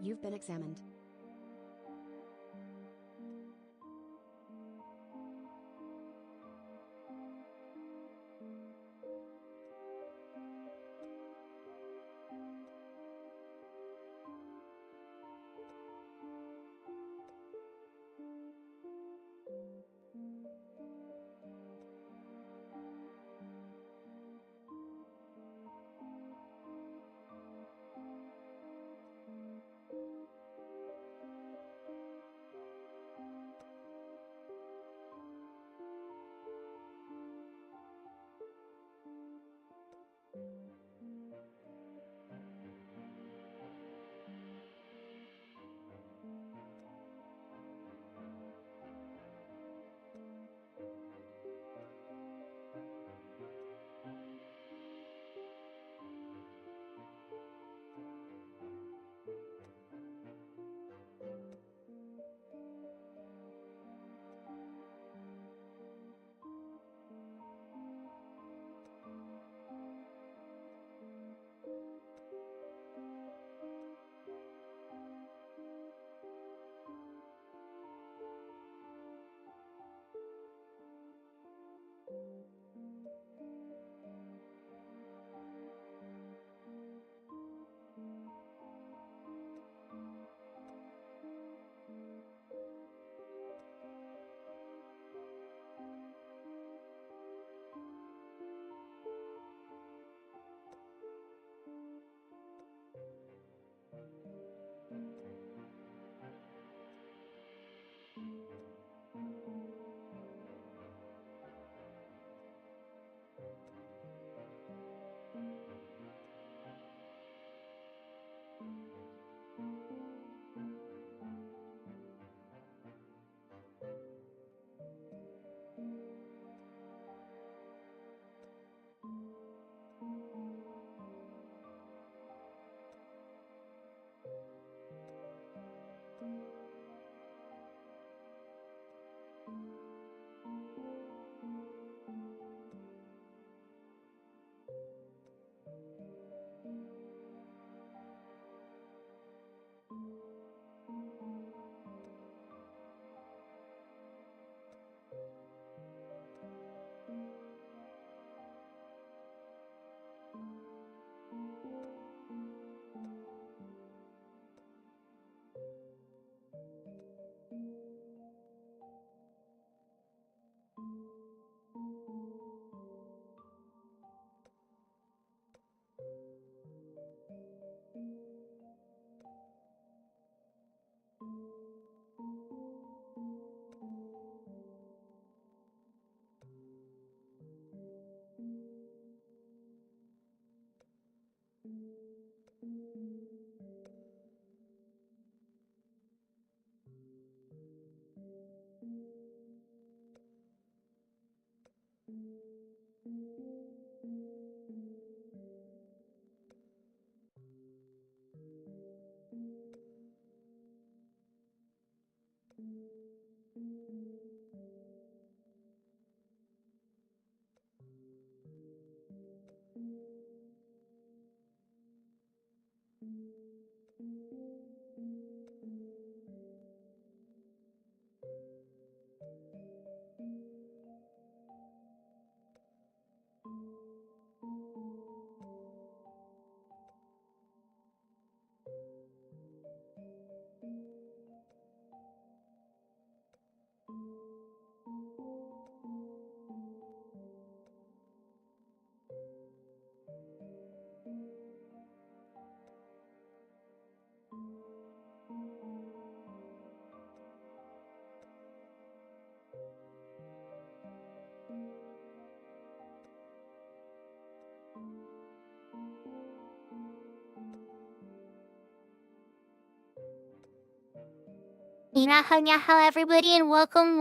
You've been examined. Iraha everybody and welcome.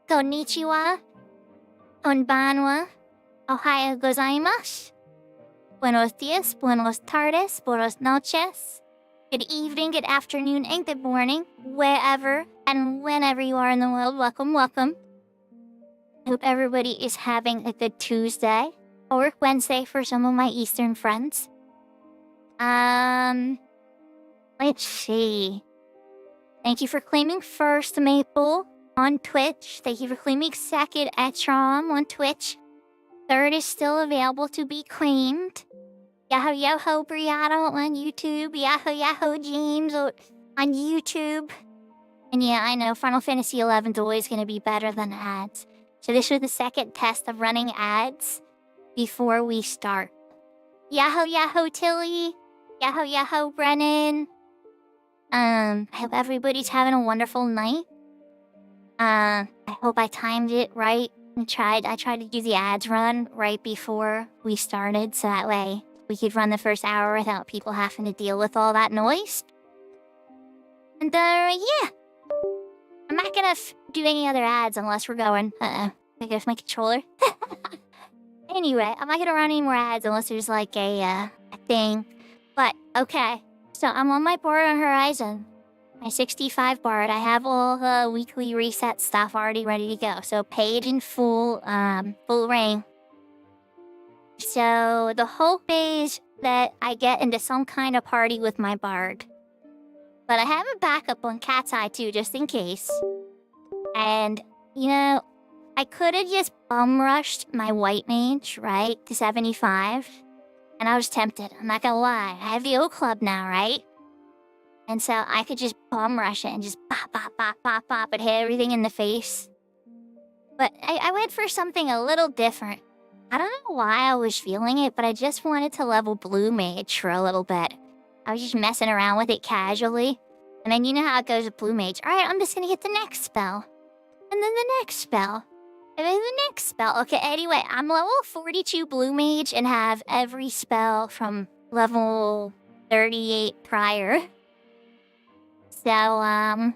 Konnichiwa. Konbanwa. Ohayo gozaimasu. Buenos dias, buenos tardes, buenos noches. Good evening, good afternoon, and good morning, wherever and whenever you are in the world. Welcome. I hope everybody is having a good Tuesday or Wednesday for some of my Eastern friends. Let's see. Thank you for claiming first, Maple, on Twitch. Thank you for claiming second, Etrom, on Twitch. Third is still available to be claimed. Yahoo Briato on YouTube. Yahoo James on YouTube. And yeah, I know Final Fantasy XI is always going to be better than ads. So this was the second test of running ads before we start. Yahoo Tilly. Yahoo Brennan. I hope everybody's having a wonderful night. I hope I timed it right. I tried to do the ads run right before we started, so that way we could run the first hour without people having to deal with all that noise. And yeah. I'm not gonna do any other ads unless we're going. I guess my controller. Anyway, I'm not gonna run any more ads unless there's like a thing. But okay. So I'm on my board on Horizon, my 65 board. I have all the weekly reset stuff already ready to go. So paid in full ring. So the hope is that I get into some kind of party with my bard. But I have a backup on Cat's Eye too, just in case. And, you know, I could have just bum rushed my white mage, right, to 75. And I was tempted, I'm not gonna lie. I have the O Club now, right? And so I could just bum rush it and just pop, and hit everything in the face. But I went for something a little different. I don't know why I was feeling it, but I just wanted to level Blue Mage for a little bit. I was just messing around with it casually. And then you know how it goes with Blue Mage. Alright, I'm just gonna get the next spell. And then the next spell. And then the next spell. Okay, anyway, I'm level 42 Blue Mage and have every spell from level 38 prior. So, yeah,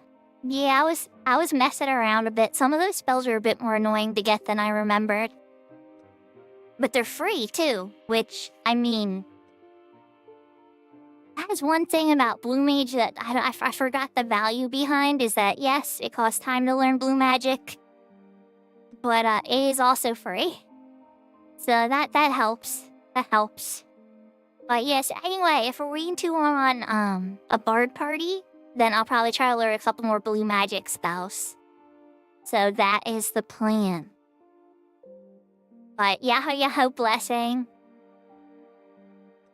I was messing around a bit. Some of those spells are a bit more annoying to get than I remembered. But they're free, too. Which, I mean, that is one thing about Blue Mage that I forgot the value behind, is that, yes, it costs time to learn Blue Magic. But it is also free. So that helps. That helps. But yes, anyway, if we're into on a bard party, then I'll probably try to learn a couple more Blue Magic spells. So that is the plan. But Yahoo blessing.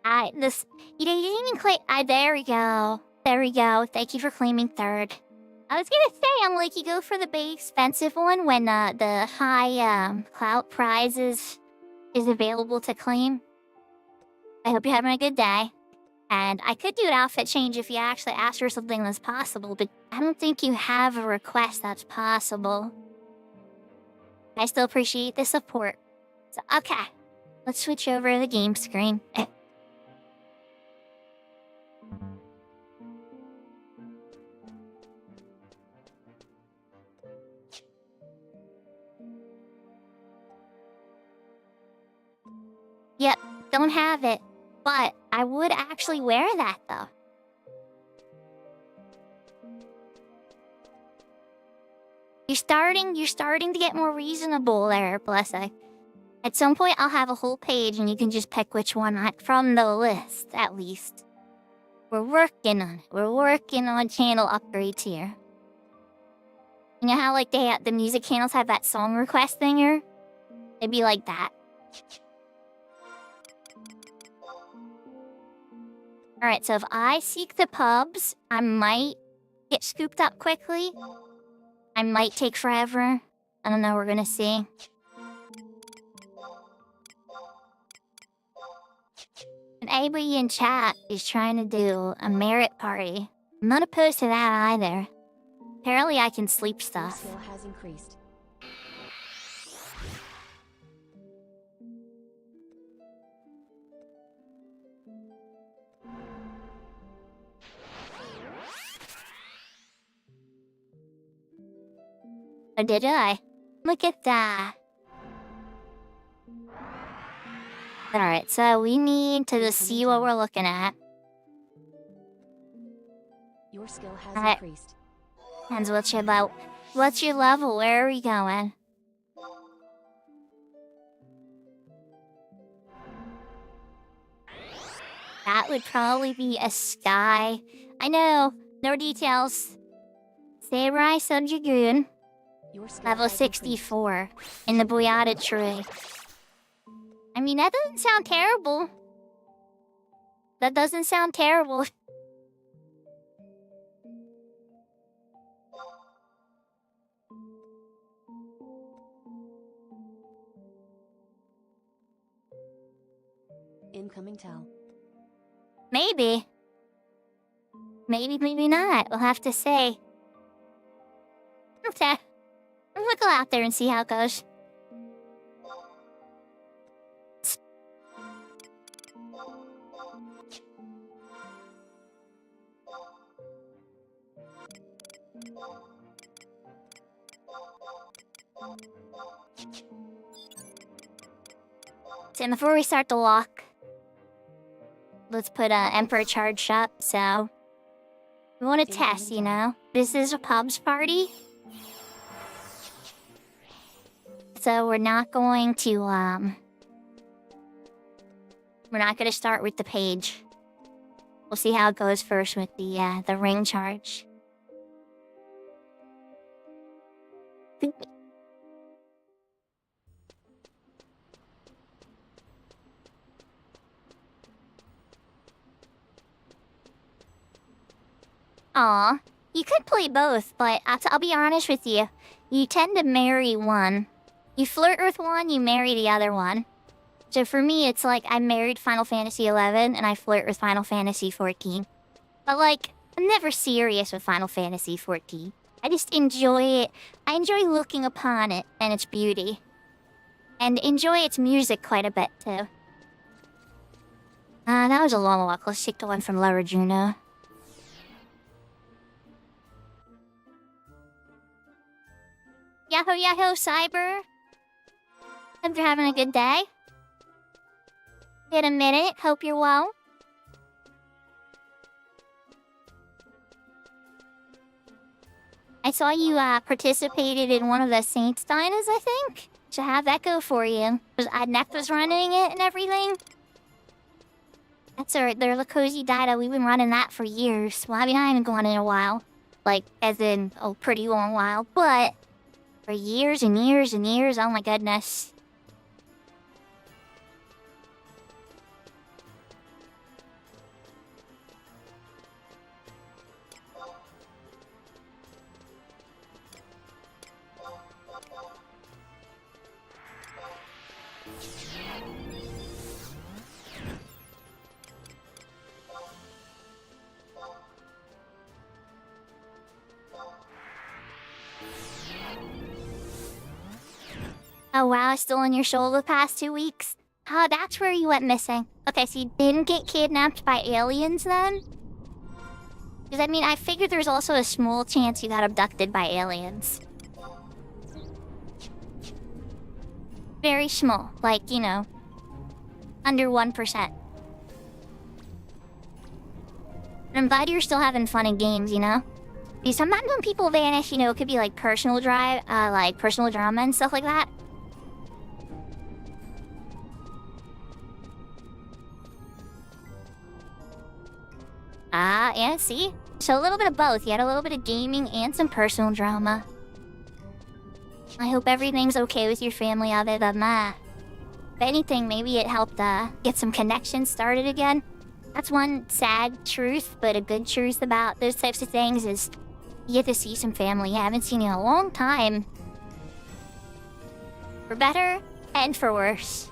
You didn't even claim. There we go. There we go. Thank you for claiming third. I was gonna say, I'm like, you go for the big expensive one when the high clout prize is available to claim. I hope you're having a good day. And I could do an outfit change if you actually ask for something that's possible, but I don't think you have a request that's possible. I still appreciate the support. So, okay. Let's switch over to the game screen. Yep, don't have it. But I would actually wear that, though. You're starting to get more reasonable there, Blessing. At some point, I'll have a whole page and you can just pick which one from the list, at least. We're working on it. We're working on channel upgrades here. You know how, like, the music channels have that song request thinger? It'd be like that. Alright, so if I seek the pubs, I might get scooped up quickly. I might take forever. I don't know, we're gonna see. And anybody in chat is trying to do a merit party. I'm not opposed to that either. Apparently I can sleep stuff. Skill has increased. Or did I? Look at that. Alright, so we need to just see what we're looking at. Your skill has Alright. increased. And what's your level? Where are we going? That would probably be a sky. I know, no details. Samurai Sunjagoon, Your skill level has increased. 64, in the Boyata tree. I mean, that doesn't sound terrible. That doesn't sound terrible. Incoming tell. Maybe. Maybe not. We'll have to see. Okay. We'll go out there and see how it goes. So before we start the walk, let's put Emperor charged up, so we want to test, you know? This is a pubs party. So we're not going to, we're not going to start with the page. We'll see how it goes first with the ring charge. Aw, you could play both, but I'll be honest with you. You tend to marry one. You flirt with one, you marry the other one. So for me, it's like I married Final Fantasy XI and I flirt with Final Fantasy XIV. But like, I'm never serious with Final Fantasy XIV. I just enjoy it. I enjoy looking upon it and its beauty. And enjoy its music quite a bit, too. That was a long walk. Let's take the one from Lower Juno. Yahoo Yahoo Cyber! Hope you're having a good day. Been a minute, hope you're well. I saw you participated in one of the Saints Dinas, I think. So how'd that go for you? Neck was running it and everything? That's alright, they're the Cozy Dida. We've been running that for years. Well, I mean, I haven't gone in a while. Like, as in, a pretty long while. But for years and years and years, oh my goodness. Oh wow, still on your shoulder the past 2 weeks? Oh, that's where you went missing. Okay, so you didn't get kidnapped by aliens then? Because I mean, I figured there's also a small chance you got abducted by aliens. Very small, like, you know, under 1%. But I'm glad you're still having fun in games, you know? Because sometimes when people vanish, you know, it could be like personal drama and stuff like that. Yeah, see? So a little bit of both. You had a little bit of gaming and some personal drama. I hope everything's okay with your family other than that. If anything, maybe it helped get some connections started again. That's one sad truth, but a good truth about those types of things is you get to see some family you haven't seen in a long time. For better and for worse.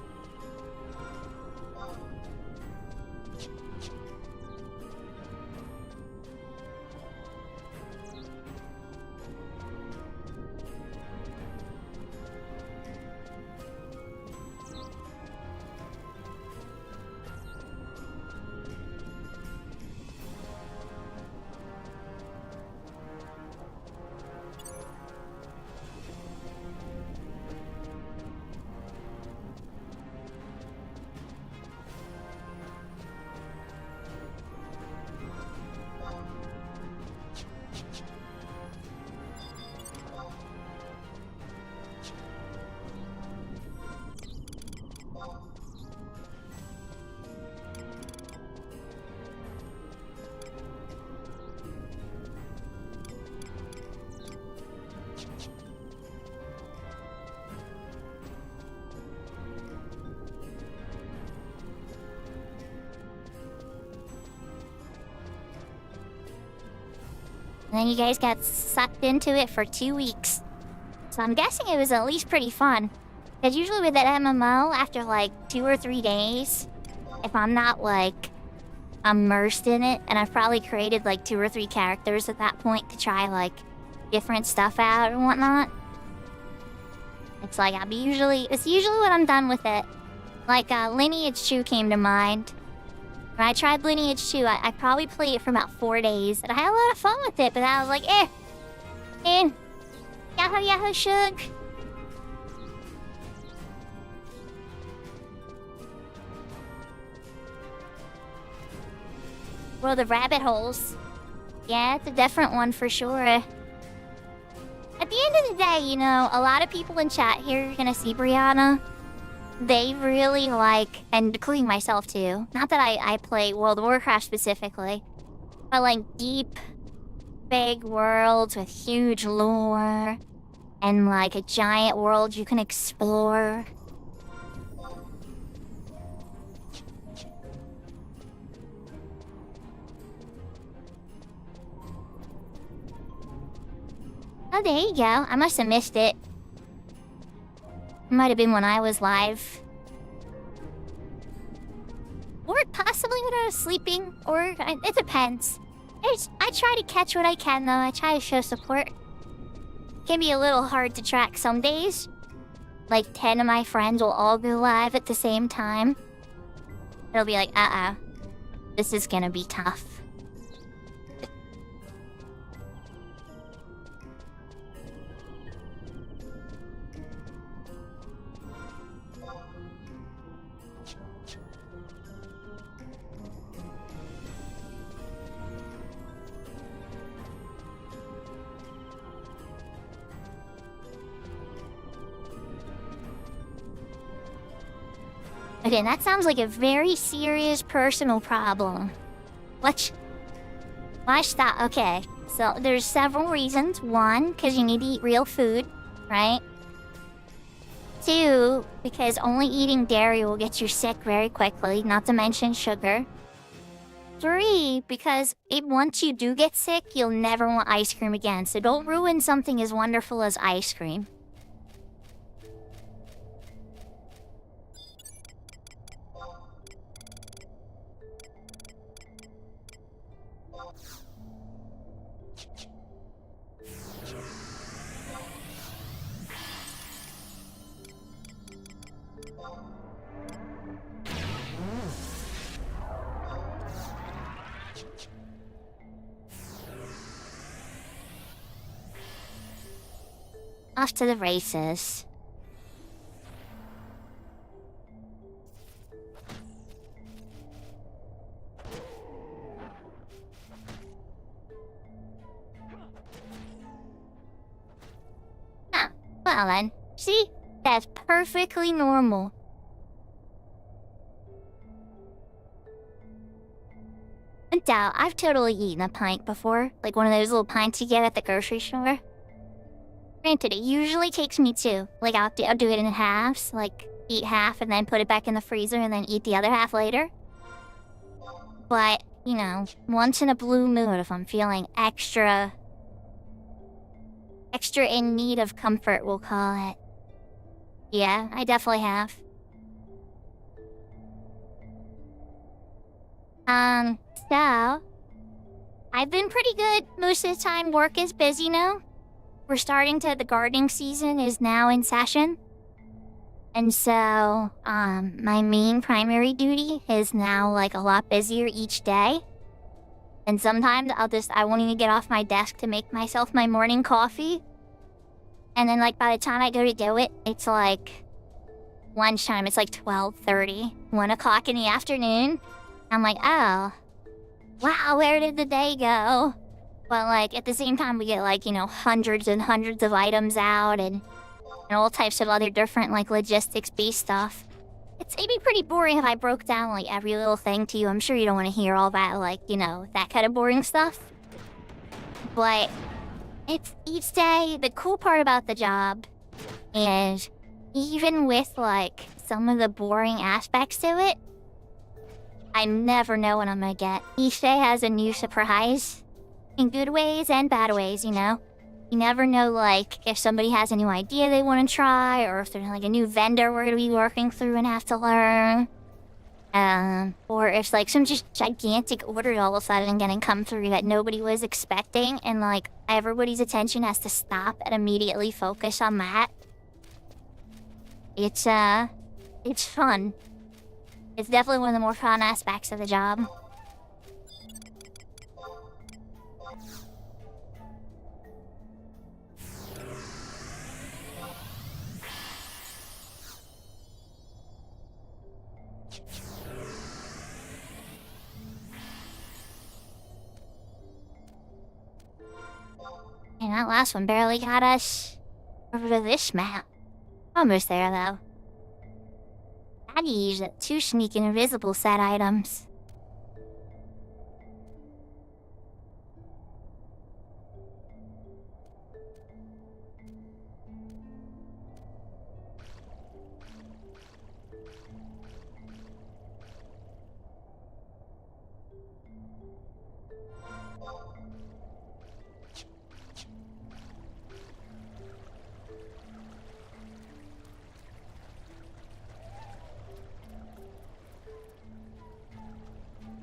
And then you guys got sucked into it for 2 weeks. So I'm guessing it was at least pretty fun. Because usually with that MMO, after like 2 or 3 days, if I'm not like immersed in it, and I've probably created like 2 or 3 characters at that point to try like different stuff out and whatnot. It's like it's usually when I'm done with it. Like Lineage 2 came to mind. When I tried Lineage 2, I probably played it for about 4 days, and I had a lot of fun with it, but I was like, yahoo shug. World of Rabbit Holes. Yeah, it's a different one for sure. At the end of the day, you know, a lot of people in chat here, you're gonna see Brianna. They really like, and including myself too, not that I play World of Warcraft specifically, but like deep, big worlds with huge lore, and like a giant world you can explore. Oh, there you go. I must have missed it. Might have been when I was live. Or possibly when I was sleeping. Or it depends. I try to catch what I can, though. I try to show support. Can be a little hard to track some days. Like 10 of my friends will all go live at the same time. It'll be like, this is gonna be tough. Okay, that sounds like a very serious personal problem. Why stop? Okay, so there's several reasons. 1, because you need to eat real food, right? 2, because only eating dairy will get you sick very quickly, not to mention sugar. 3, because once you do get sick, you'll never want ice cream again, so don't ruin something as wonderful as ice cream. Off to the races. Well then, see? That's perfectly normal. Doubt, I've totally eaten a pint before. Like one of those little pints you get at the grocery store. Granted, it usually takes me 2. Like, I'll do it in halves. Like, eat half and then put it back in the freezer and then eat the other half later. But, you know, once in a blue moon, if I'm feeling extra in need of comfort, we'll call it. Yeah, I definitely have. So... I've been pretty good most of the time. Work is busy now. We're the gardening season is now in session. And so, my main primary duty is now, like, a lot busier each day. And sometimes I won't even get off my desk to make myself my morning coffee. And then, like, by the time I go to do it, it's, like, lunchtime. It's, like, 12:30, 1 o'clock in the afternoon. I'm like, oh, wow, where did the day go? But, like, at the same time, we get, like, you know, hundreds and hundreds of items out and all types of other different, like, logistics-based stuff. It'd be pretty boring if I broke down, like, every little thing to you. I'm sure you don't want to hear all that, like, you know, that kind of boring stuff. But it's each day, the cool part about the job is even with, like, some of the boring aspects to it, I never know what I'm gonna get. Each day has a new surprise. In good ways and bad ways, you know? You never know, like, if somebody has a new idea they want to try, or if there's, like, a new vendor we're going to be working through and have to learn. Or if, like, some just gigantic order all of a sudden getting come through that nobody was expecting, and, like, everybody's attention has to stop and immediately focus on that. It's fun. It's definitely one of the more fun aspects of the job. And that last one barely got us over to this map. Almost there, though. Baddies, 2 sneaking invisible set items.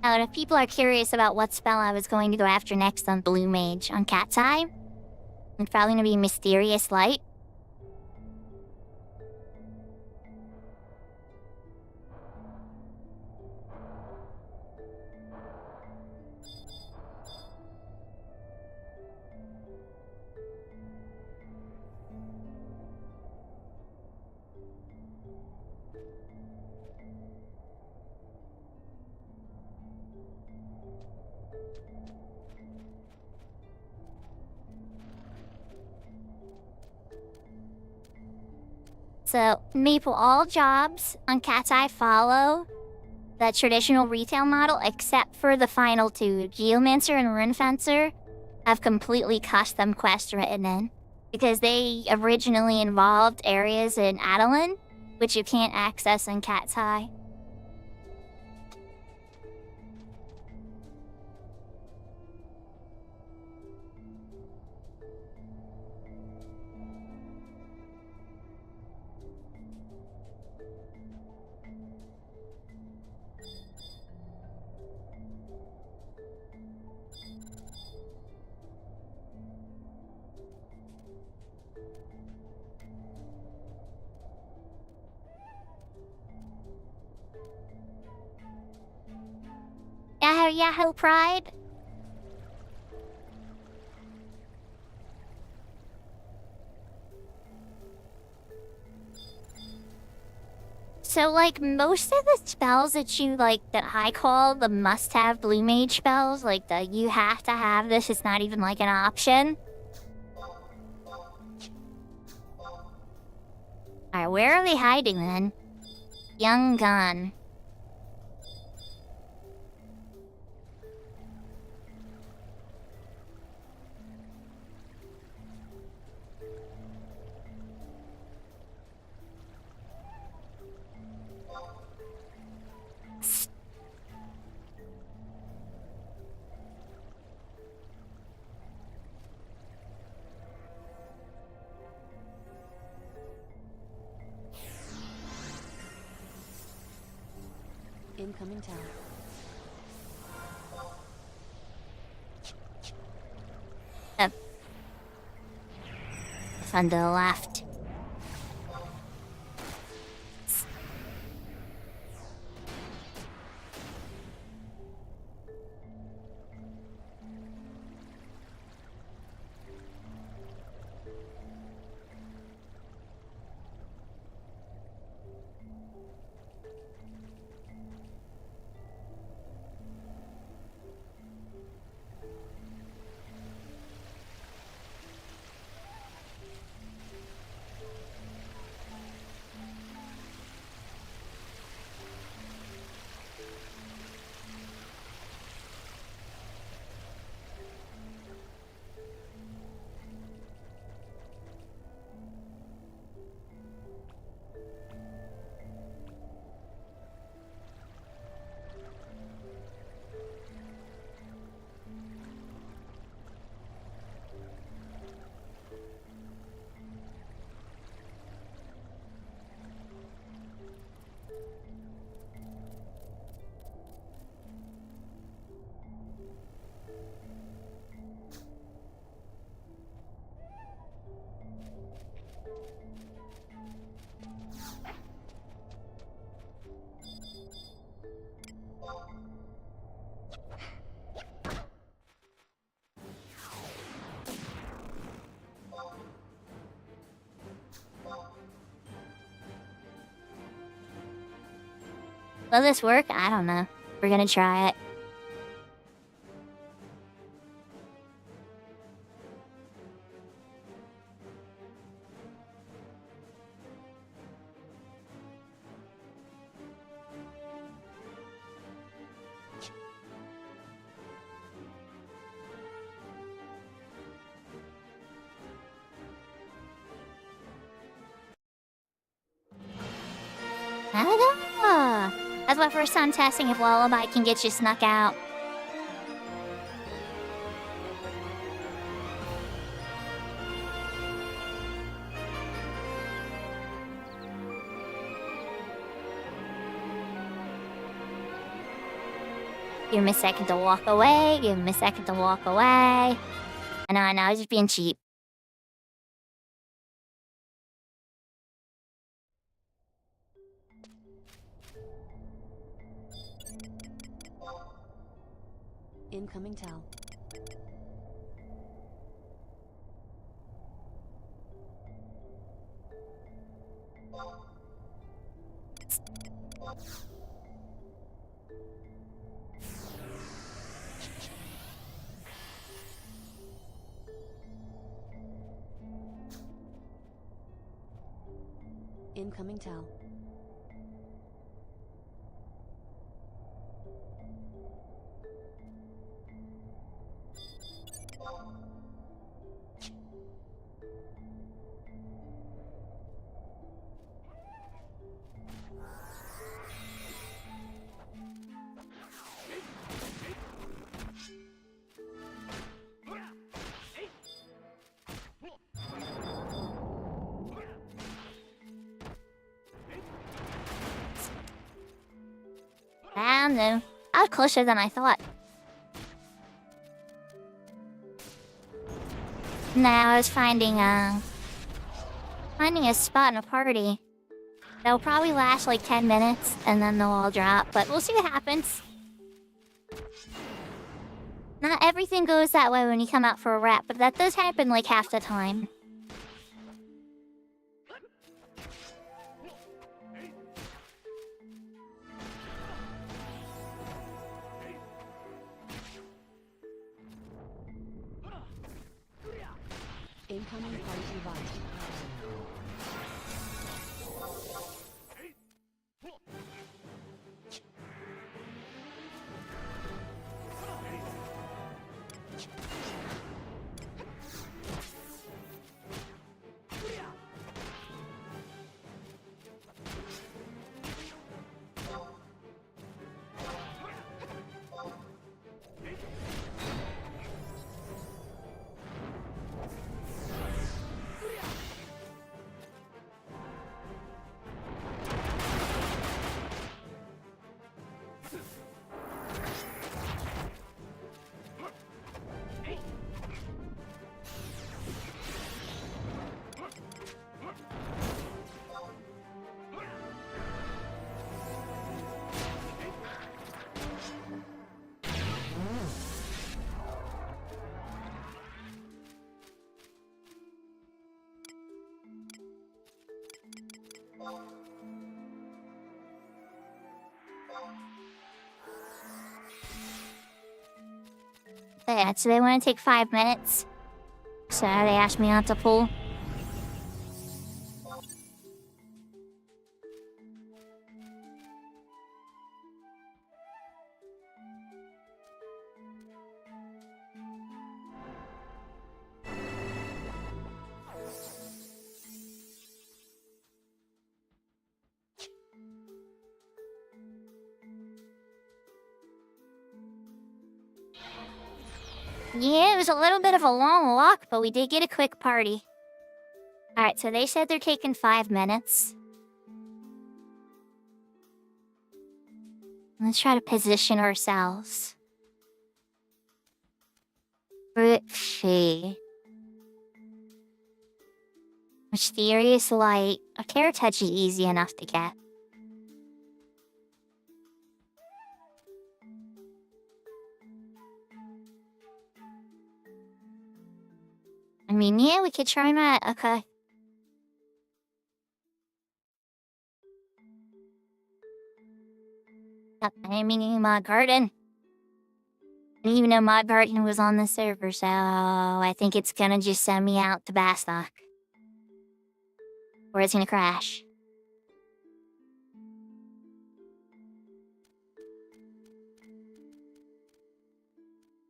Now, if people are curious about what spell I was going to go after next on Blue Mage on Cat's Eye, it's probably going to be Mysterious Light. So, Maple, all jobs on Cat's Eye follow the traditional retail model, except for the final 2. Geomancer and Rune Fencer have completely custom quests written in, because they originally involved areas in Adeline, which you can't access in Cat's Eye. Yahoo Yahoo Pride. So, like, most of the spells that you, like, that I call the must-have Blue Mage spells, like, the you have to have this, it's not even, like, an option. Alright, where are they hiding, then? Young Gun. Incoming tower. It's on the left. Will this work? I don't know. We're gonna try it. Ah, that's my first time testing if Lullaby can get you snuck out. Give him a second to walk away. Give him a second to walk away. I know, I was just being cheap. Incoming tell. Incoming tell. I don't know. I was closer than I thought. Now I was finding a spot in a party. That'll probably last like 10 minutes and then they'll all drop, but we'll see what happens. Not everything goes that way when you come out for a rap, but that does happen like half the time. Incoming party invite. Yeah, so they want to take 5 minutes. So they asked me not to pull. Yeah, it was a little bit of a long walk, but we did get a quick party. Alright, so they said they're taking 5 minutes. Let's try to position ourselves. Fruit. Mysterious light. A carrot touch is easy enough to get. I mean, yeah, we could try that. Okay. I mean, Mod Garden. I didn't even know Mod Garden was on the server, so I think it's gonna just send me out to Bastock. Or it's gonna crash.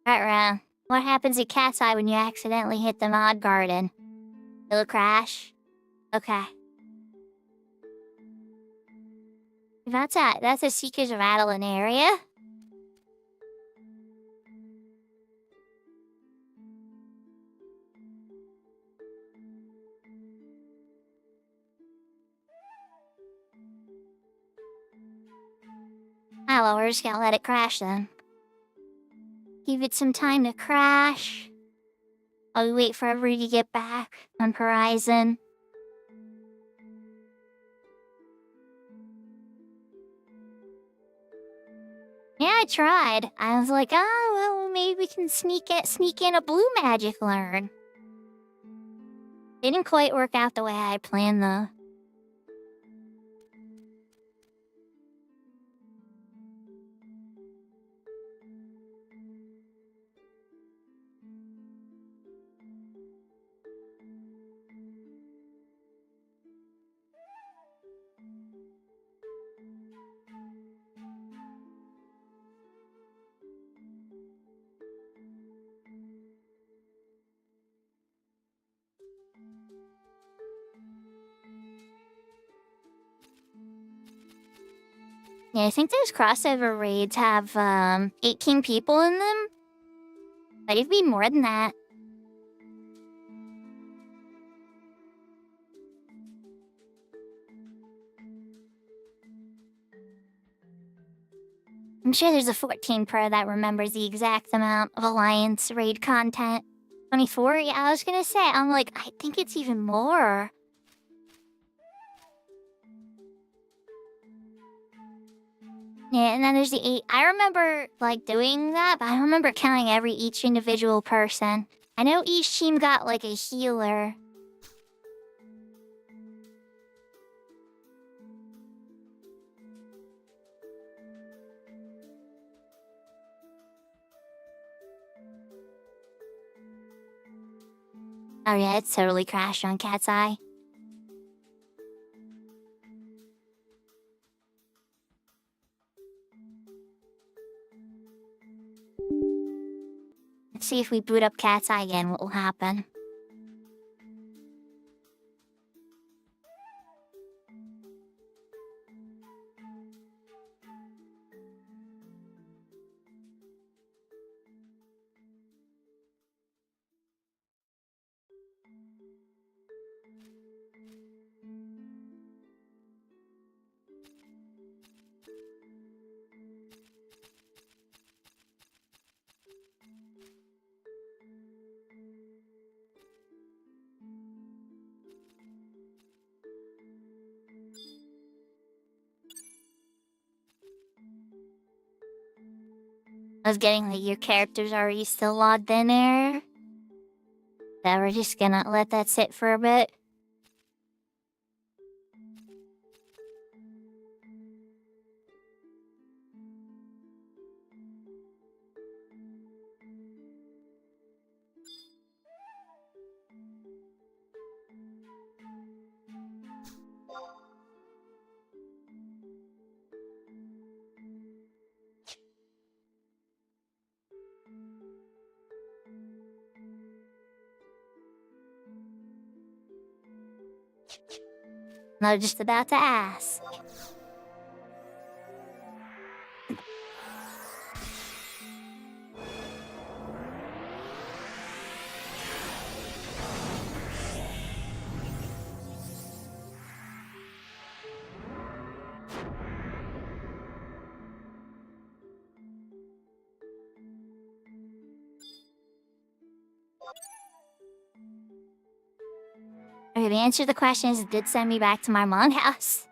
Alright, what happens at Cat's Eye when you accidentally hit the Mod Garden? It'll crash? Okay. That's a Seekers of Adeline area. Ah, well, we're just gonna let it crash then. Give it some time to crash. While we wait for everybody to get back on Horizon. Yeah, I tried. I was like, oh, well, maybe we can sneak in a blue magic learn. Didn't quite work out the way I planned, though. Yeah, I think those crossover raids have 18 people in them. Might even be more than that. I'm sure there's a 14 pro that remembers the exact amount of Alliance raid content. 24? Yeah, I was gonna say, I'm like, I think it's even more. Yeah, and then there's the 8. I remember, like, doing that, but I don't remember counting each individual person. I know each team got, like, a healer. Oh yeah, it's totally crashed on Cat's Eye. Let's see if we boot up Cat's Eye again, what will happen. I was getting like your character's already still logged in there. So we're just gonna let that sit for a bit. I was just about to ask. Okay, the answer to the question is it did send me back to my mom's house.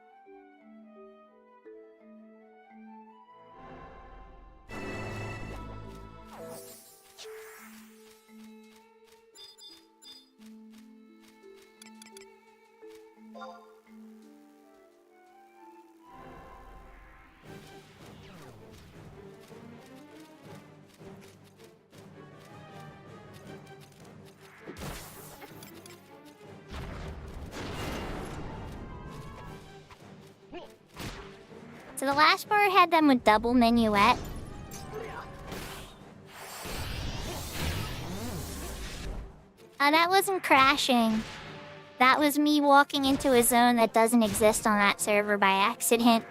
So the last part had them with double minuet. That wasn't crashing. That was me walking into a zone that doesn't exist on that server by accident.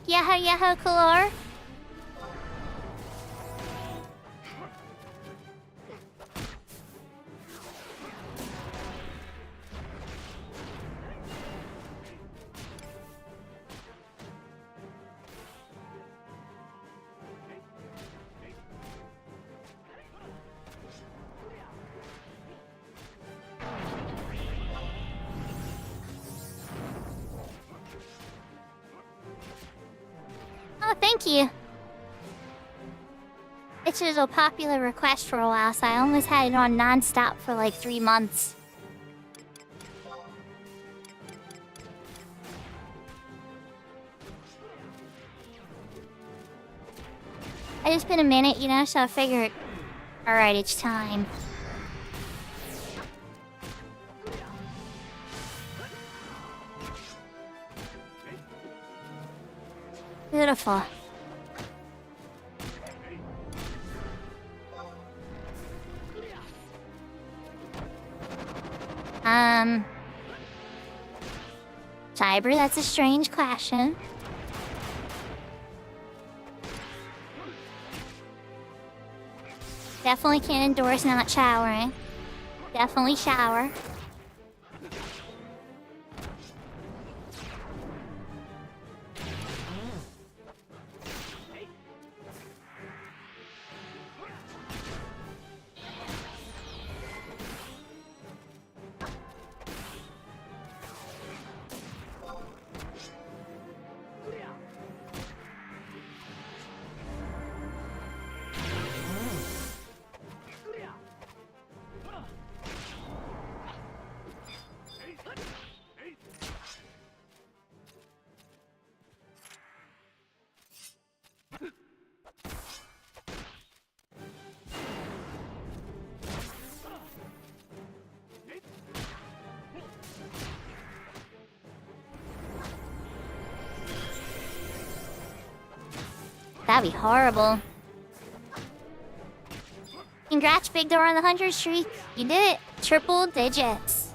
Yaho Color. Oh, thank you. It was a popular request for a while, so I almost had it on non-stop for like 3 months. I just been a minute, you know, so I figured, alright, it's time. Beautiful. Cyber, that's a strange question. Definitely can't endorse not showering. Definitely shower. That'd be horrible. Congrats, Big Door, on the 100 streak. You did it. Triple digits.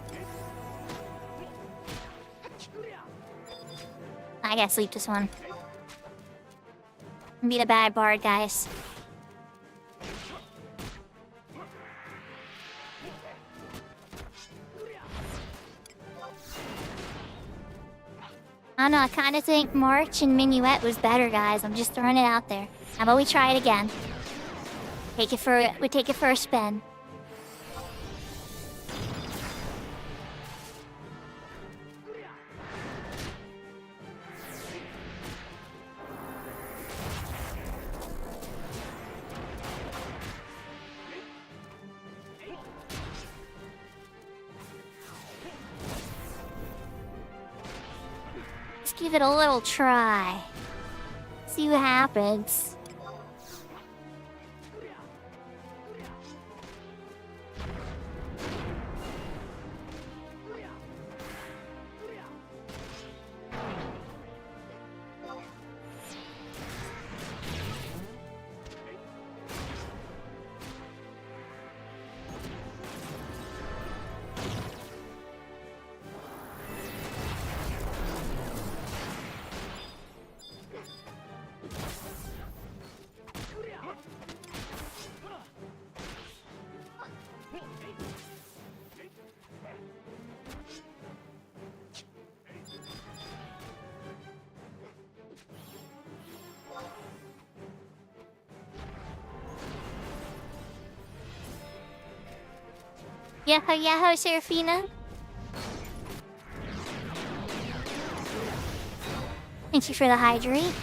I gotta sleep this one. Be the bad bard, guys. I don't know, I kinda think March and Minuet was better, guys. I'm just throwing it out there. How about we try it again? We take it for a spin. Let's give it a little try. See what happens. Yahoo, Serafina. Thank you for the hydrate.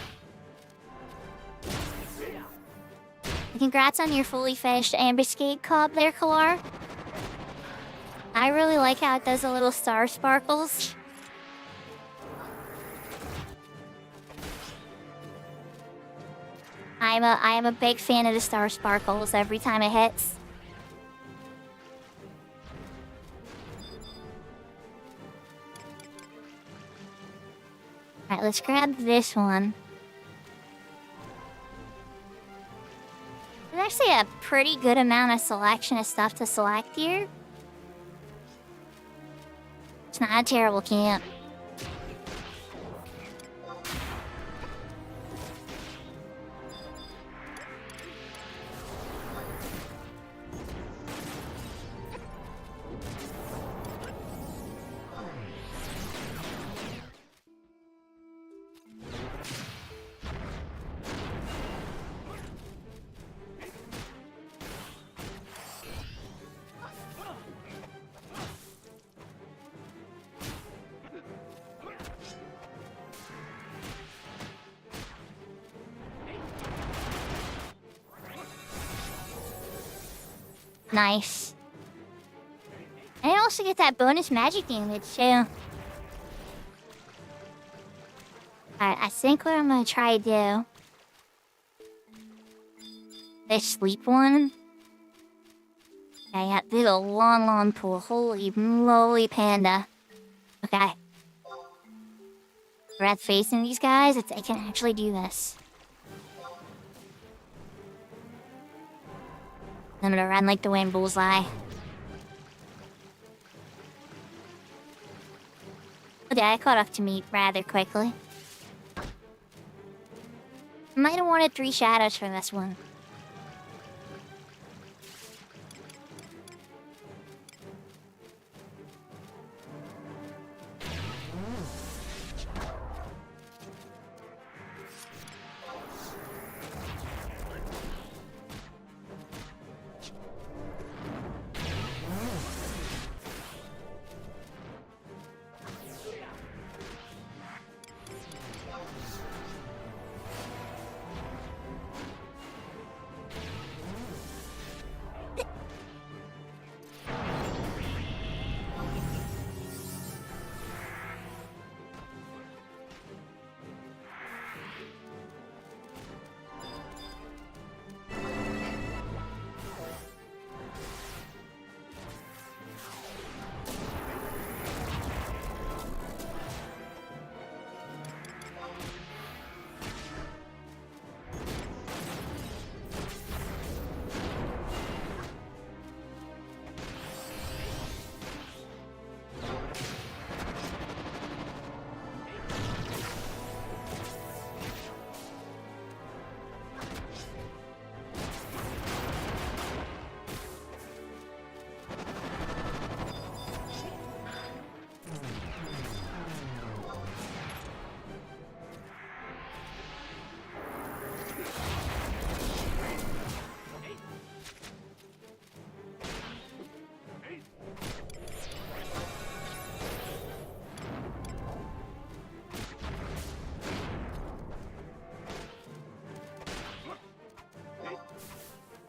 Congrats on your fully finished ambuscade cob there, Kalar. I really like how it does the little star sparkles. I am a big fan of the star sparkles every time it hits. Alright, let's grab this one. There's actually a pretty good amount of selection of stuff to select here. It's not a terrible camp. Nice. And I also get that bonus magic damage too. Alright, I think what I'm gonna try to do... This sleep one. Okay, yeah, did a long pull. Holy moly panda. Okay. We're at facing these guys, I can actually do this. I'm gonna run like the wind, bullseye. Okay, I caught up to me rather quickly. Might have wanted 3 shadows for this one.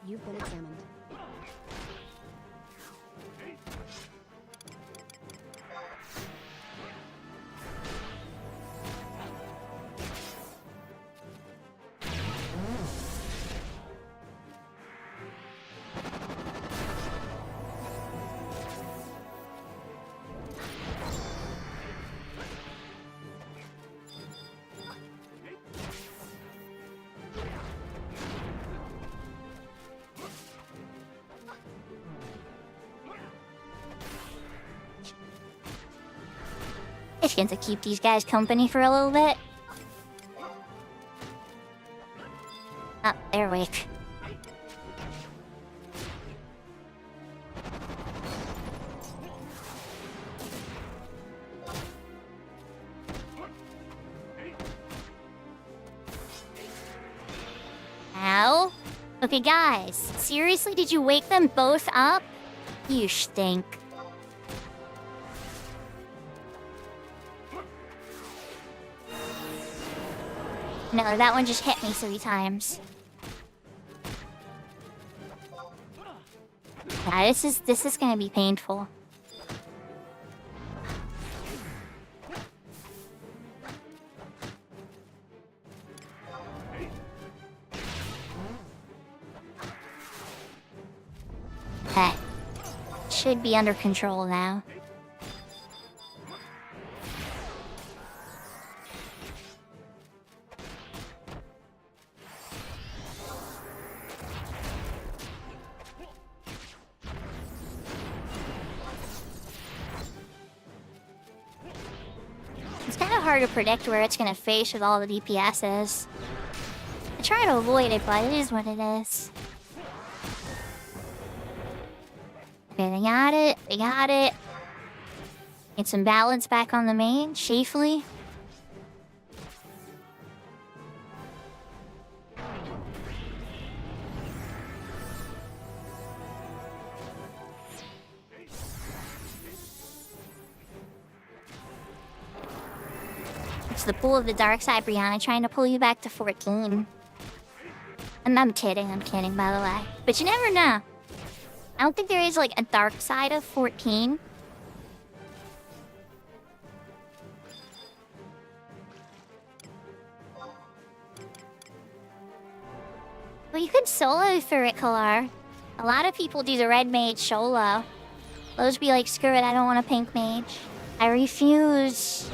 You've been examined. Just going to keep these guys company for a little bit. Oh, they're awake. Ow. Okay, guys. Seriously, did you wake them both up? You stink. No, that one just hit me 3 times. Yeah, this is gonna be painful. Okay. Should be under control now. It's kind of hard to predict where it's gonna face with all the DPSs. I try to avoid it, but it is what it is. Okay, they got it. They got it. Get some balance back on the main, safely. It's the pull of the dark side, Brianna, trying to pull you back to 14. And I'm kidding, by the way. But you never know. I don't think there is, like, a dark side of 14. Well, you could solo for it, Kalar. A lot of people do the red mage solo. Those be like, screw it, I don't want a pink mage. I refuse.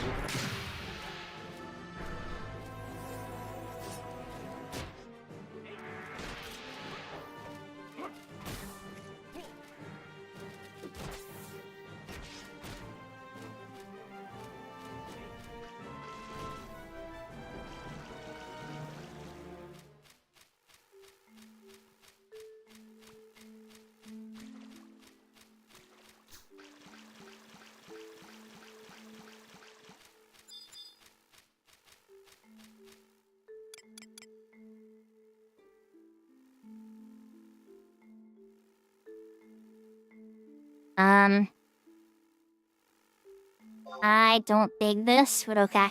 I don't dig this, but okay.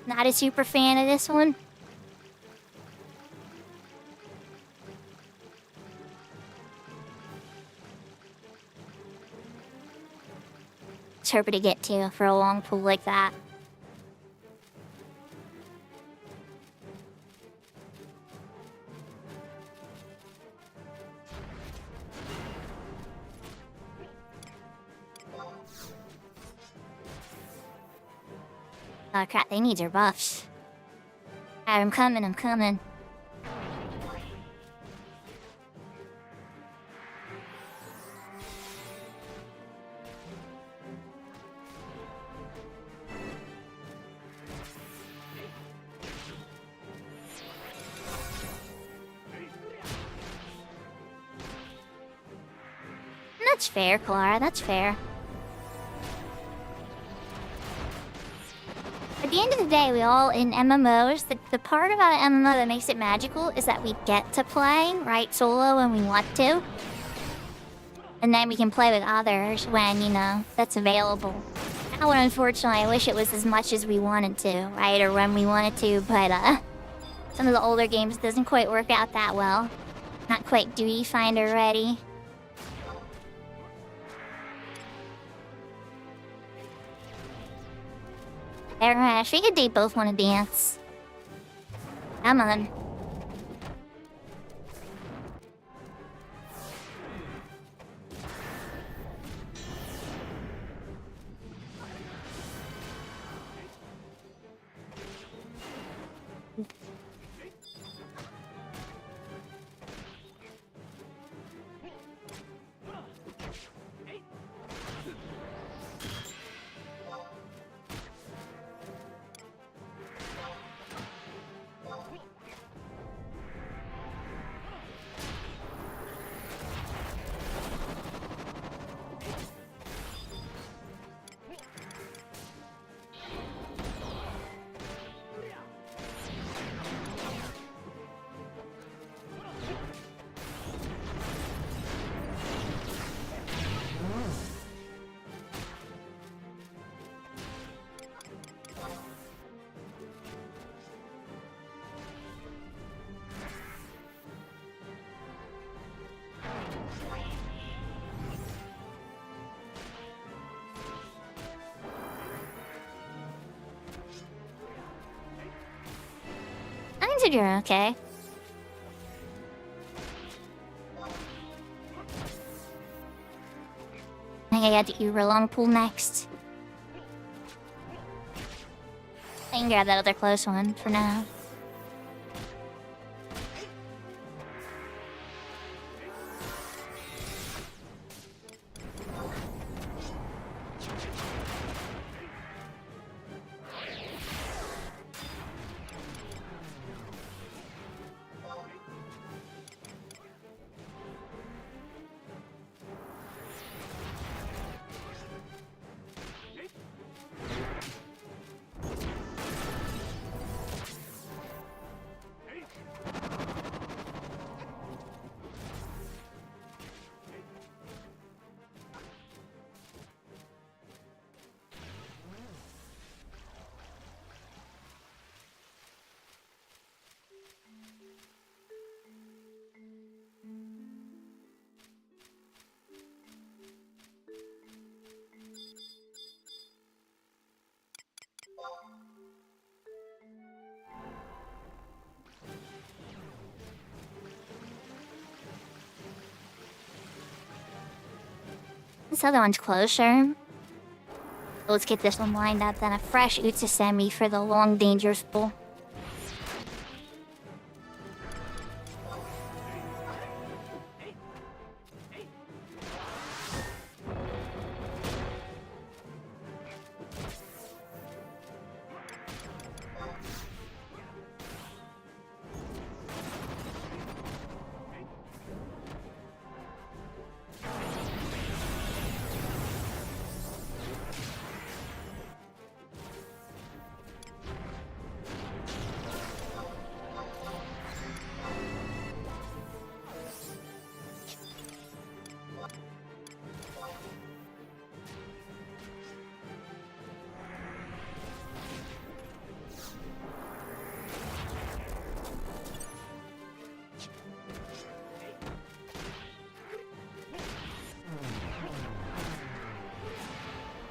Not a super fan of this one. It's hard to get to for a long pull like that. Oh crap, they need their buffs. Alright, I'm coming. That's fair, Clara, that's fair. At the end of the day, we all, in MMOs, the part about an MMO that makes it magical is that we get to play, right, solo when we want to. And then we can play with others when, you know, that's available. Now, unfortunately, I wish it was as much as we wanted to, right, or when we wanted to, but, some of the older games doesn't quite work out that well. Not quite duty finder ready. I figured they both want to dance. Come on. are doing okay. I think I got to do long pool next. I can grab that other close one for now. This other one's closer. Let's get this one lined up, then a fresh Utsasemi for the long, dangerous pull.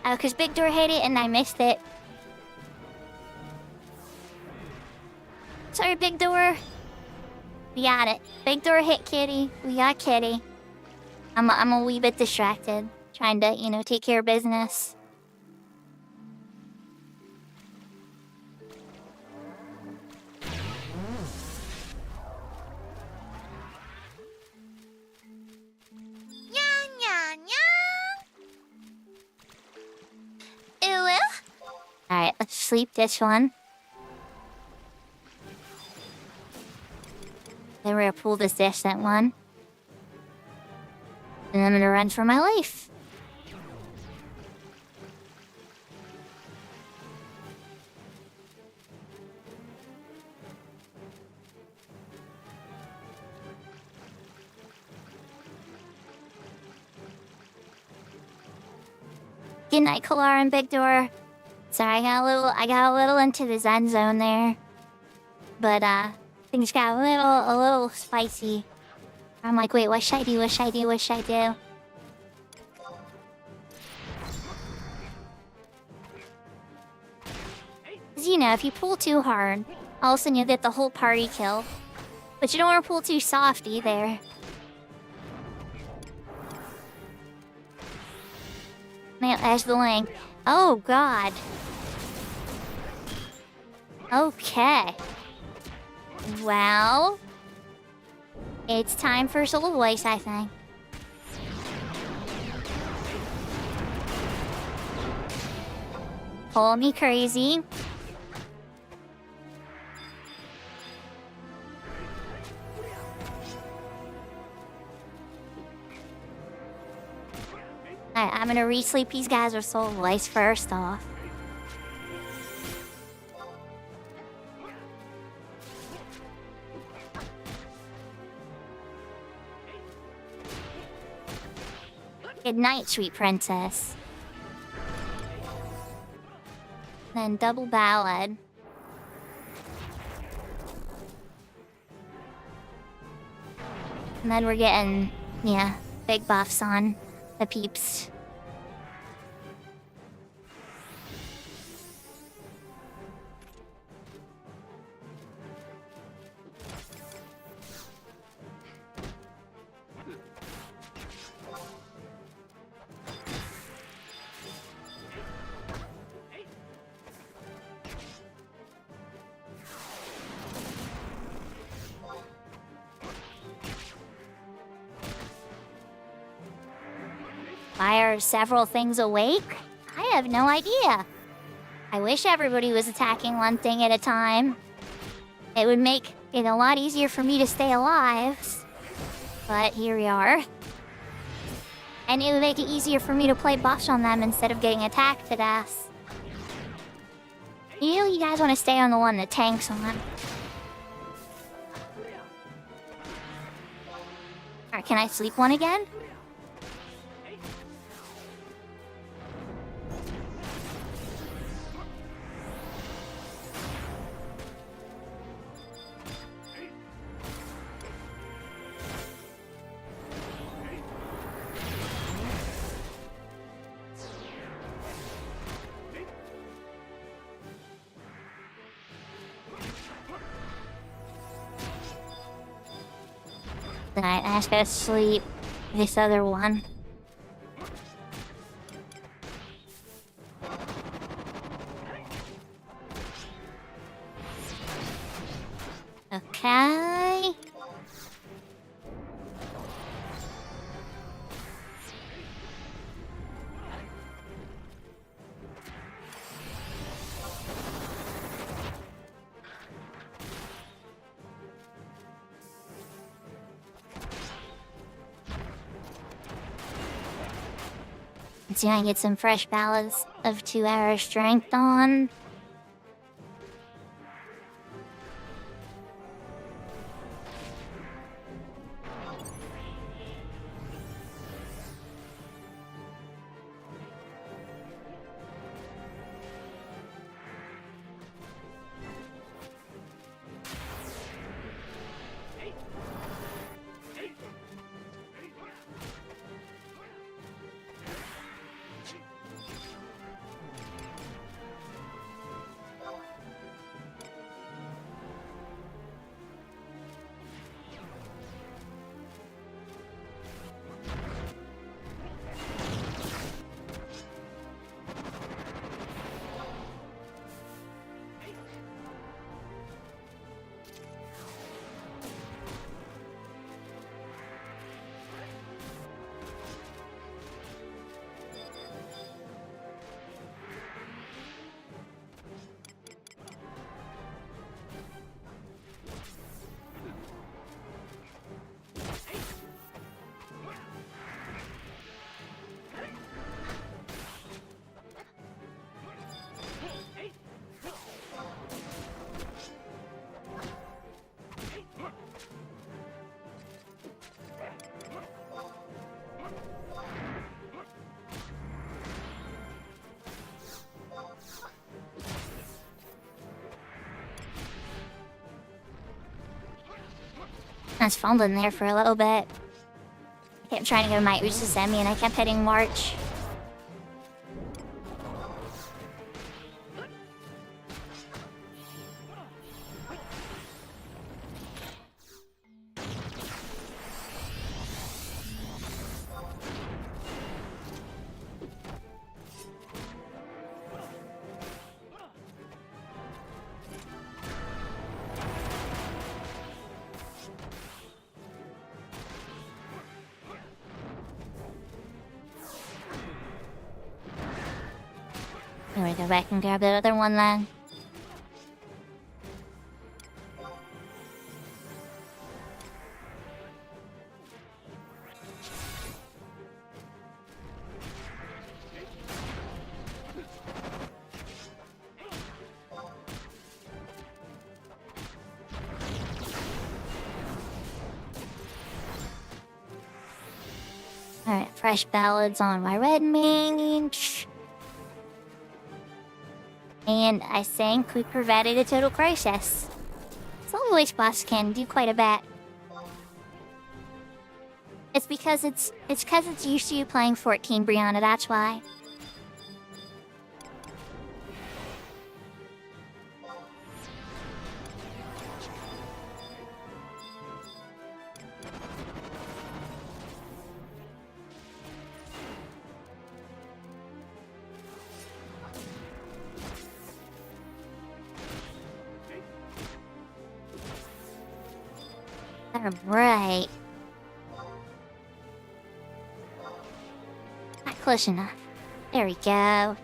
Oh, because Big Door hit it and I missed it. Sorry, Big Door. We got it. Big Door hit Kitty. We got Kitty. I'm a wee bit distracted. Trying to, you know, take care of business. Alright, let's sleep this one. Then we're gonna pull this distant one. And I'm gonna run for my life. Good night, Kalar and Big Door. Sorry, I got a little into the Zen zone there. But things got a little spicy. I'm like, wait, what should I do? What should I do? What should I do? Cause you know, if you pull too hard, all of a sudden you'll get the whole party kill. But you don't want to pull too soft either. Man, that's the link. Oh god. Okay. Well, it's time for Soul Voice, I think. Call me crazy. Alright, I'm gonna re-sleep these guys with Soul Voice first off. Good night, sweet princess. Then double ballad. And then we're getting, yeah, big buffs on the peeps. Why are several things awake? I have no idea. I wish everybody was attacking one thing at a time. It would make it a lot easier for me to stay alive. But here we are. And it would make it easier for me to play buffs on them instead of getting attacked to death. You guys want to stay on the one that tanks on. Alright, can I sleep one again? Then I ask her to sleep this other one. Okay. See, I get some fresh ballads of 2-hour strength on. I was fumbling there for a little bit. I kept trying to go my Usasemi and I kept hitting March. I'm gonna go back and grab the other one then. Alright, fresh ballads on my red mage. And I think we prevented a total crisis. Solid Waste boss can do quite a bit. It's because it's used to you playing 14 Brianna, that's why. Right. close enough. There we go.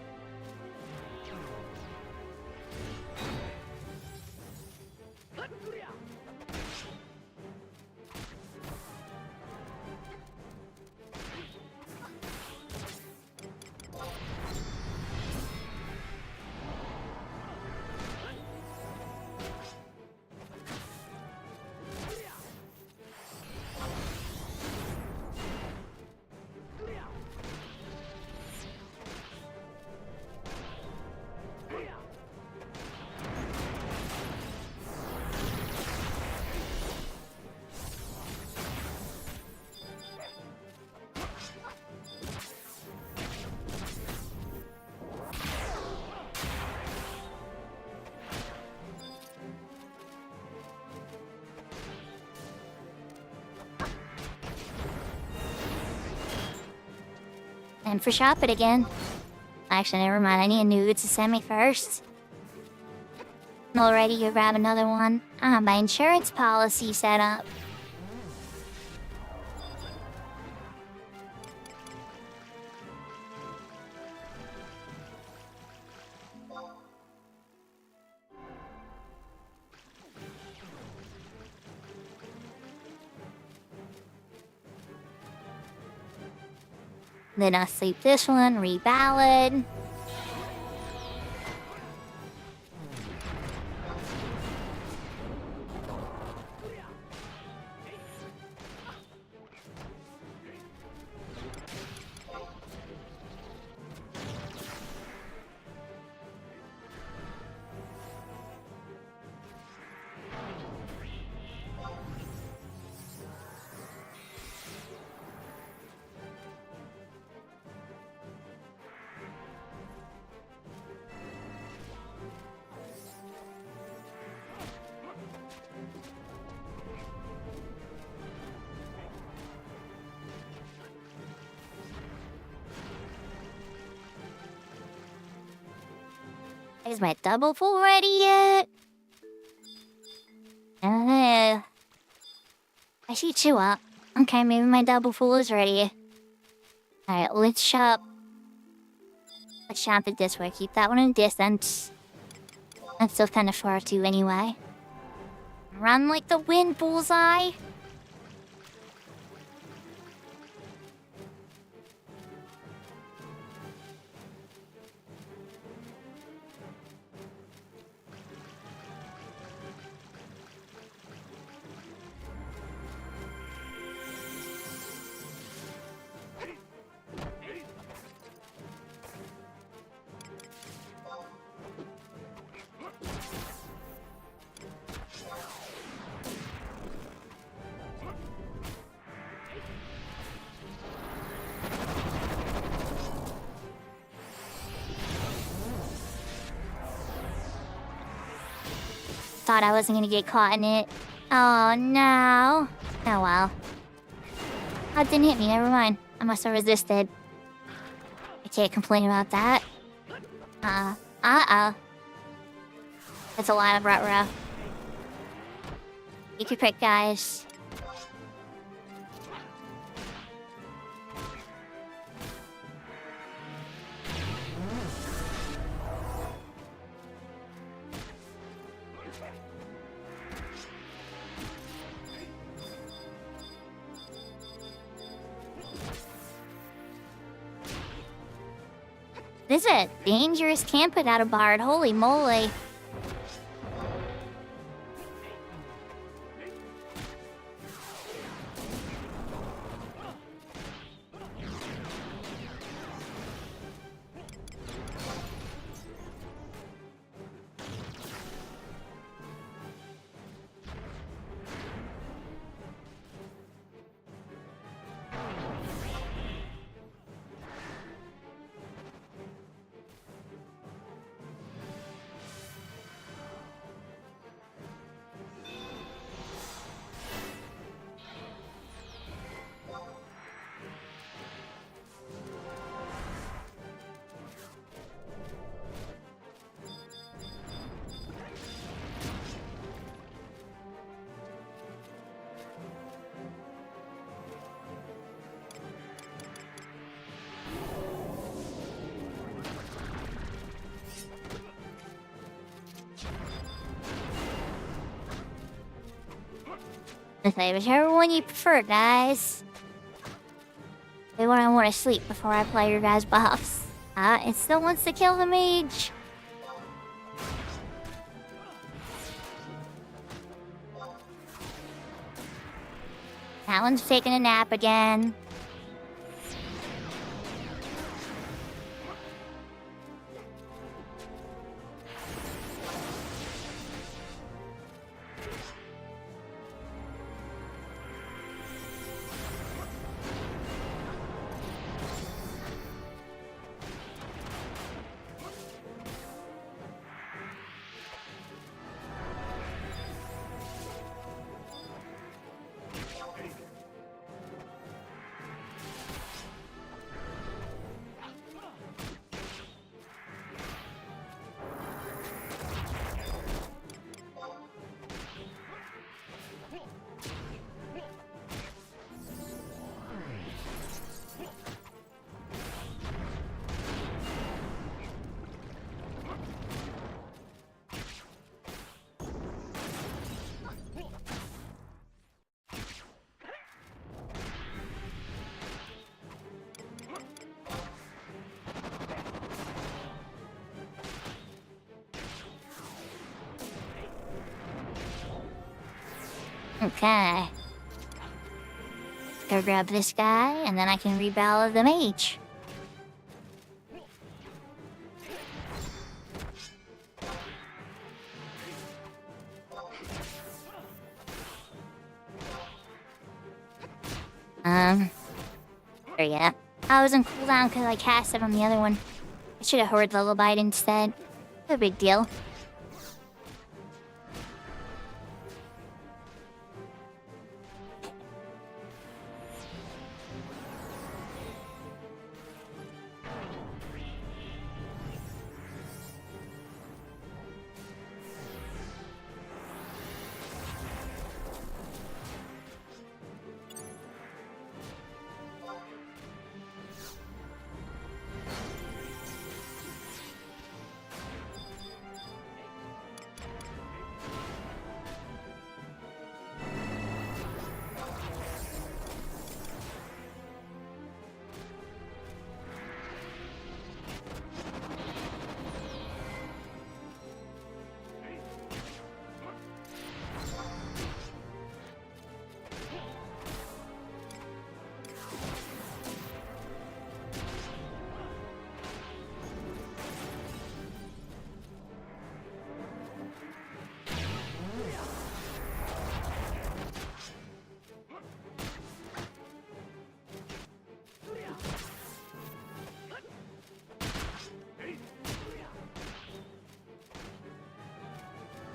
And for shop it again. Actually, never mind. I need a nude to send me first. Alrighty, you grab another one. My insurance policy set up. Then I'll sleep this one, reballad. Is my double full ready yet? I see two up. Okay, maybe my double full is ready. Alright, let's shop. Let's shop it this way. Keep that one in distance. That's still kind of far too anyway. Run like the wind, bullseye. Thought I wasn't gonna get caught in it. Oh no. Oh well. Oh, it didn't hit me, never mind. I must have resisted. I can't complain about that. Uh-oh. That's a lot of ruh-roh. You could pick, guys. This is a dangerous camp without a bard, holy moly. Okay, whichever one you prefer, guys. They want to sleep before I play your guys' buffs. It still wants to kill the mage. That one's taking a nap again. Okay. Go grab this guy, and then I can rebalance the mage. There you go. I was on cooldown because I cast it on the other one. I should have horde lullabied instead. No big deal.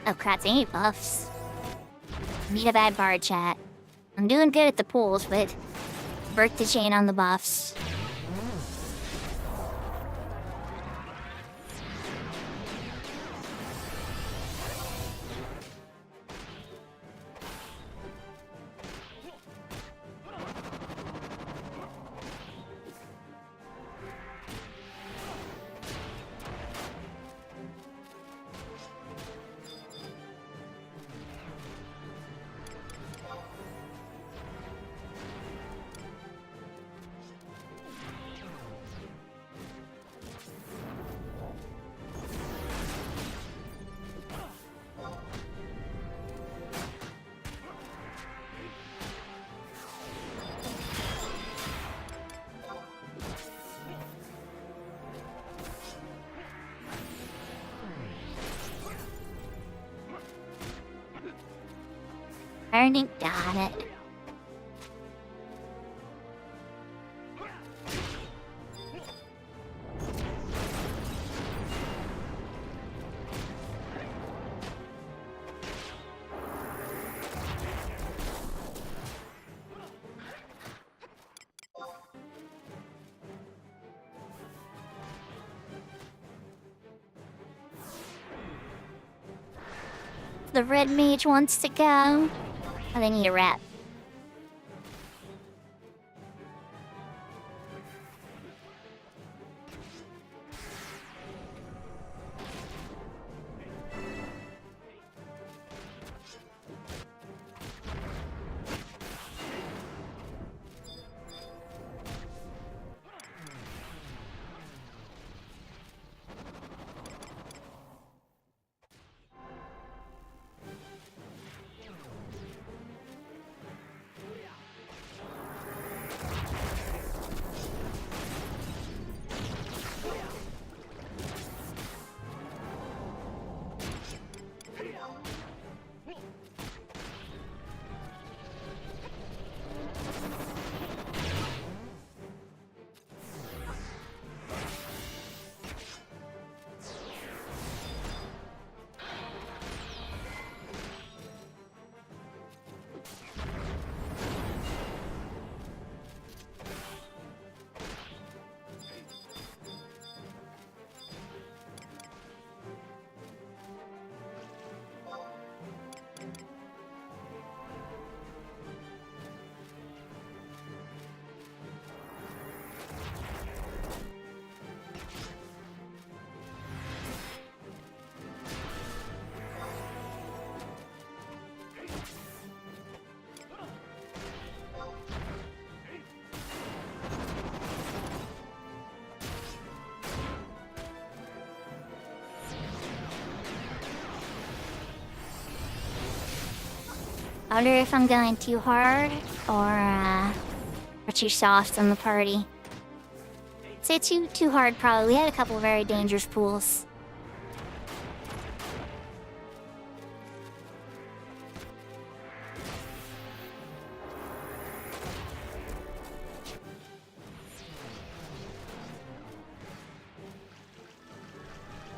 Oh crap, they need buffs. Need a bad bar chat. I'm doing good at the pools, but break the chain on the buffs. Turning, got it. The red mage wants to go. Oh, they need a rat. I wonder if I'm going too hard or too soft on the party. Say too hard probably. We had a couple of very dangerous pools.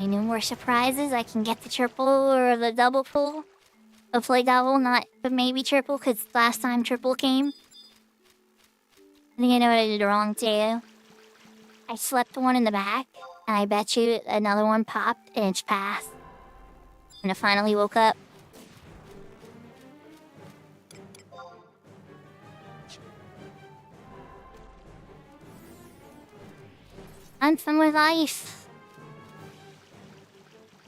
Any more surprises? I can get the triple or the double pool. Hopefully double, but maybe triple, because last time triple came. I think I know what I did wrong too. I slept one in the back, and I bet you another one popped and it's passed. And I finally woke up. I'm fun with life.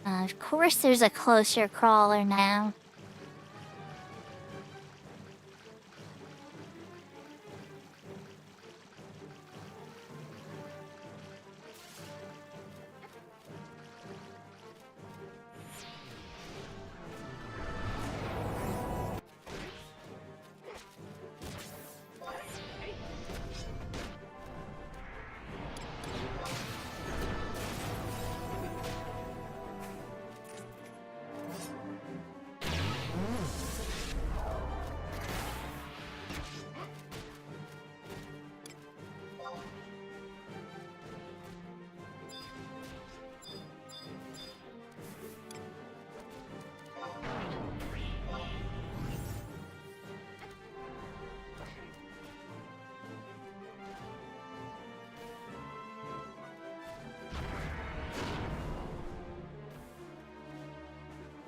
Of course there's a closer crawler now.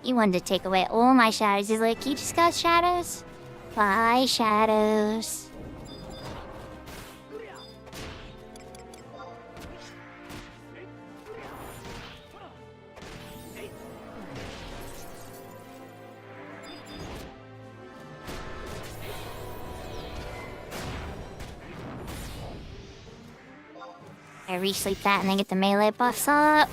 He wanted to take away all my shadows. He's like, you just got shadows? Bye, shadows. I re-sleep that and then get the melee buffs up.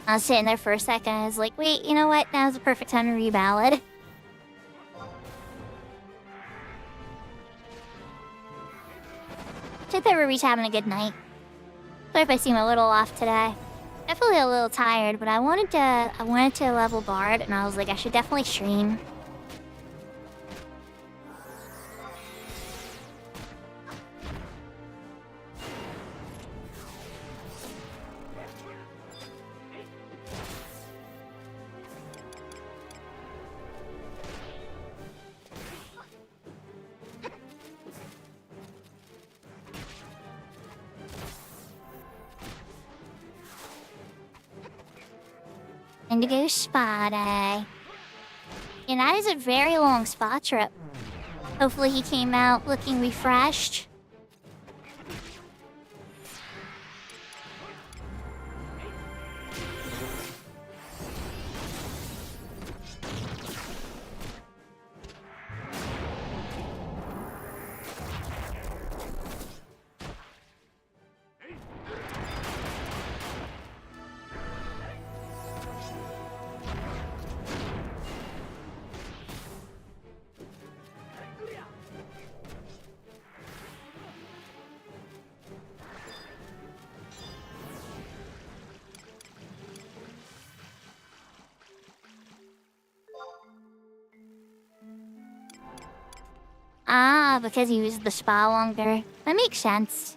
I was sitting there for a second, I was like, wait, you know what? Now's the perfect time to reballad. Should they were each having a good night. Sorry if I seem a little off today. Definitely a little tired, but I wanted to level Bard, and I was like, I should definitely stream. Indigo spa day. And that is a very long spa trip. Hopefully he came out looking refreshed. Ah, because he used the spa longer. That makes sense.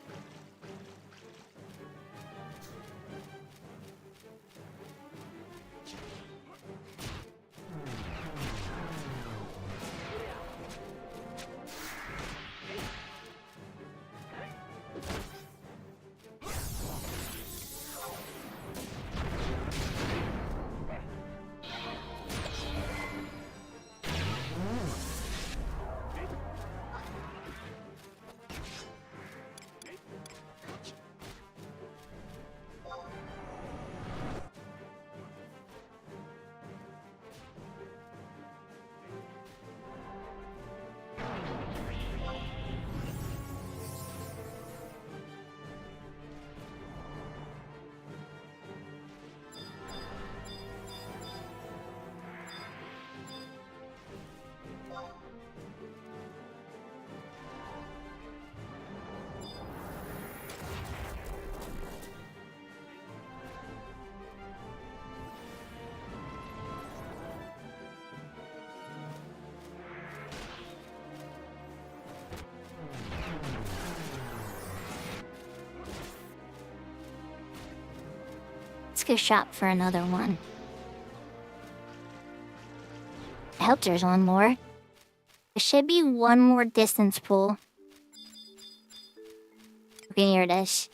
go shop for another one. I hope there's one more. There should be one more distance pool. Okay, here it is.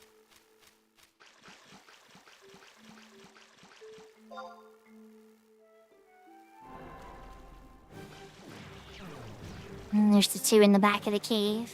And there's the two in the back of the cave.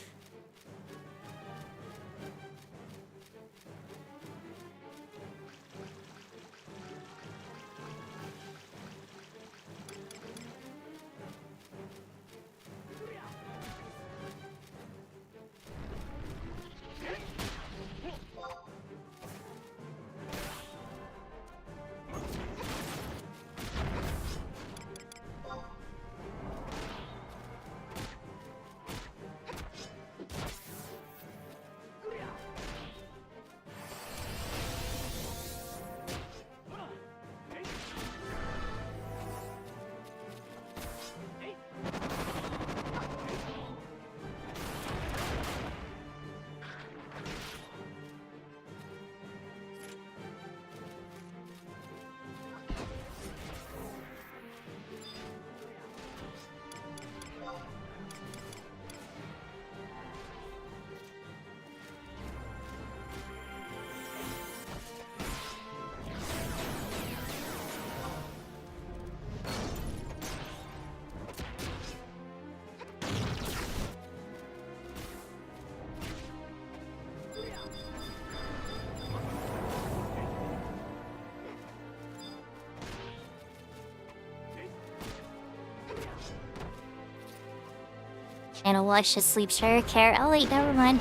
Channel watch to sleep sure care. Oh wait, never mind.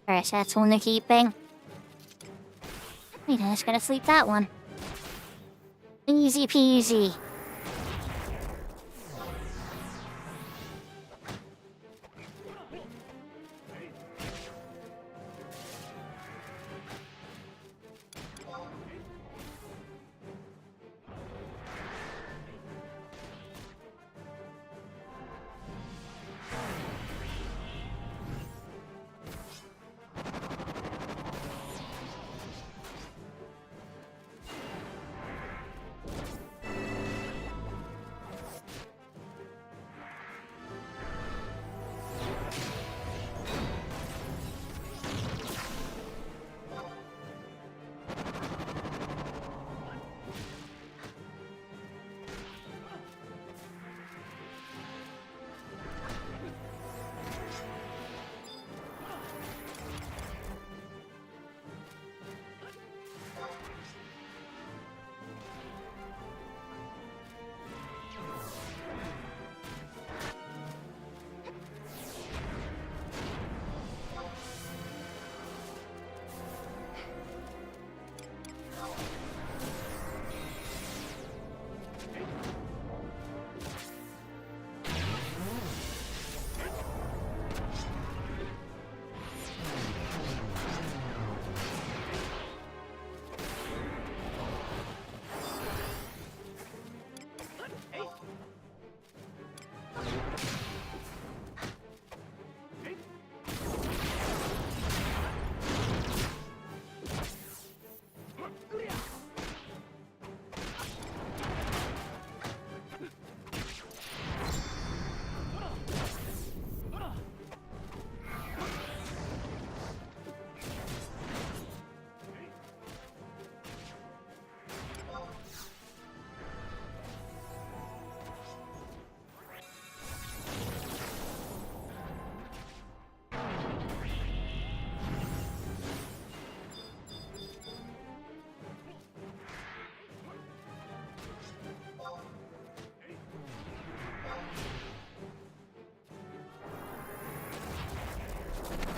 Alright, so that's one they're keeping. Wait, I'm just gonna sleep that one. Easy peasy.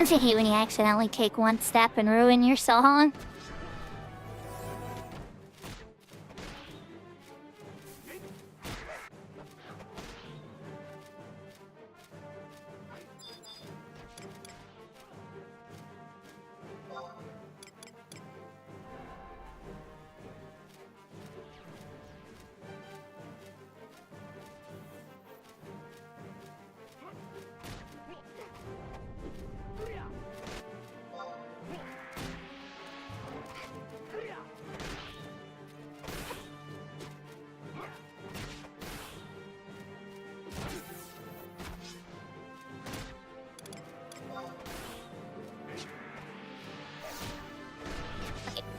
Don't you hate when you accidentally take one step and ruin your song?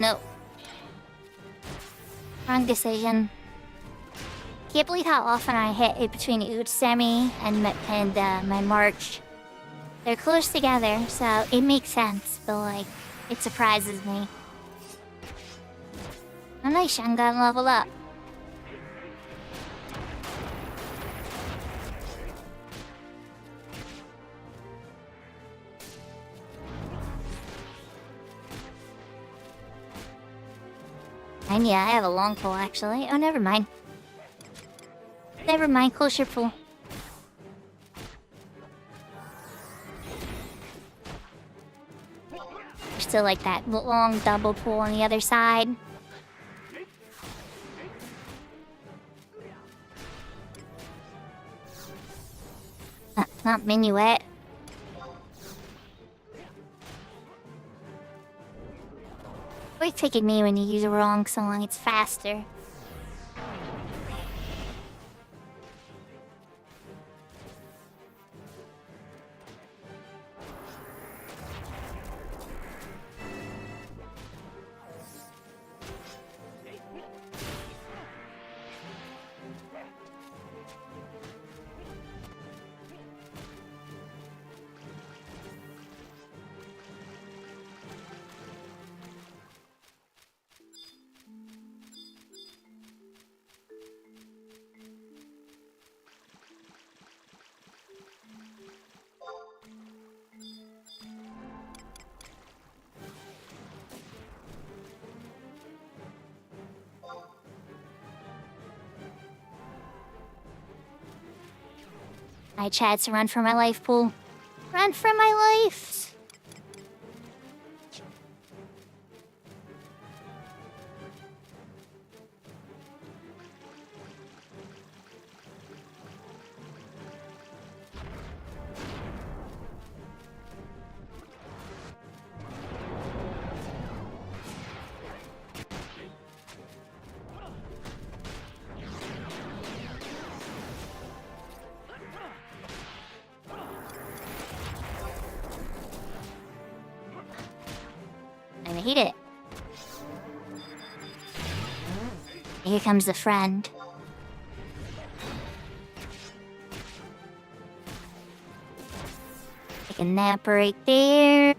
No. Wrong decision. Can't believe how often I hit it between Utsemi and my March. They're close together, so it makes sense, but like, it surprises me. Oh nice, Shangan level up. And yeah, I have a long pull actually. Oh, never mind. Never mind, closer pull. Still like that long double pull on the other side. Not minuet. Always taking me when you use a wrong song, it's faster. I Chad's run for my life, pool. Run for my life! I hate it. Here comes the friend. Take a nap right there.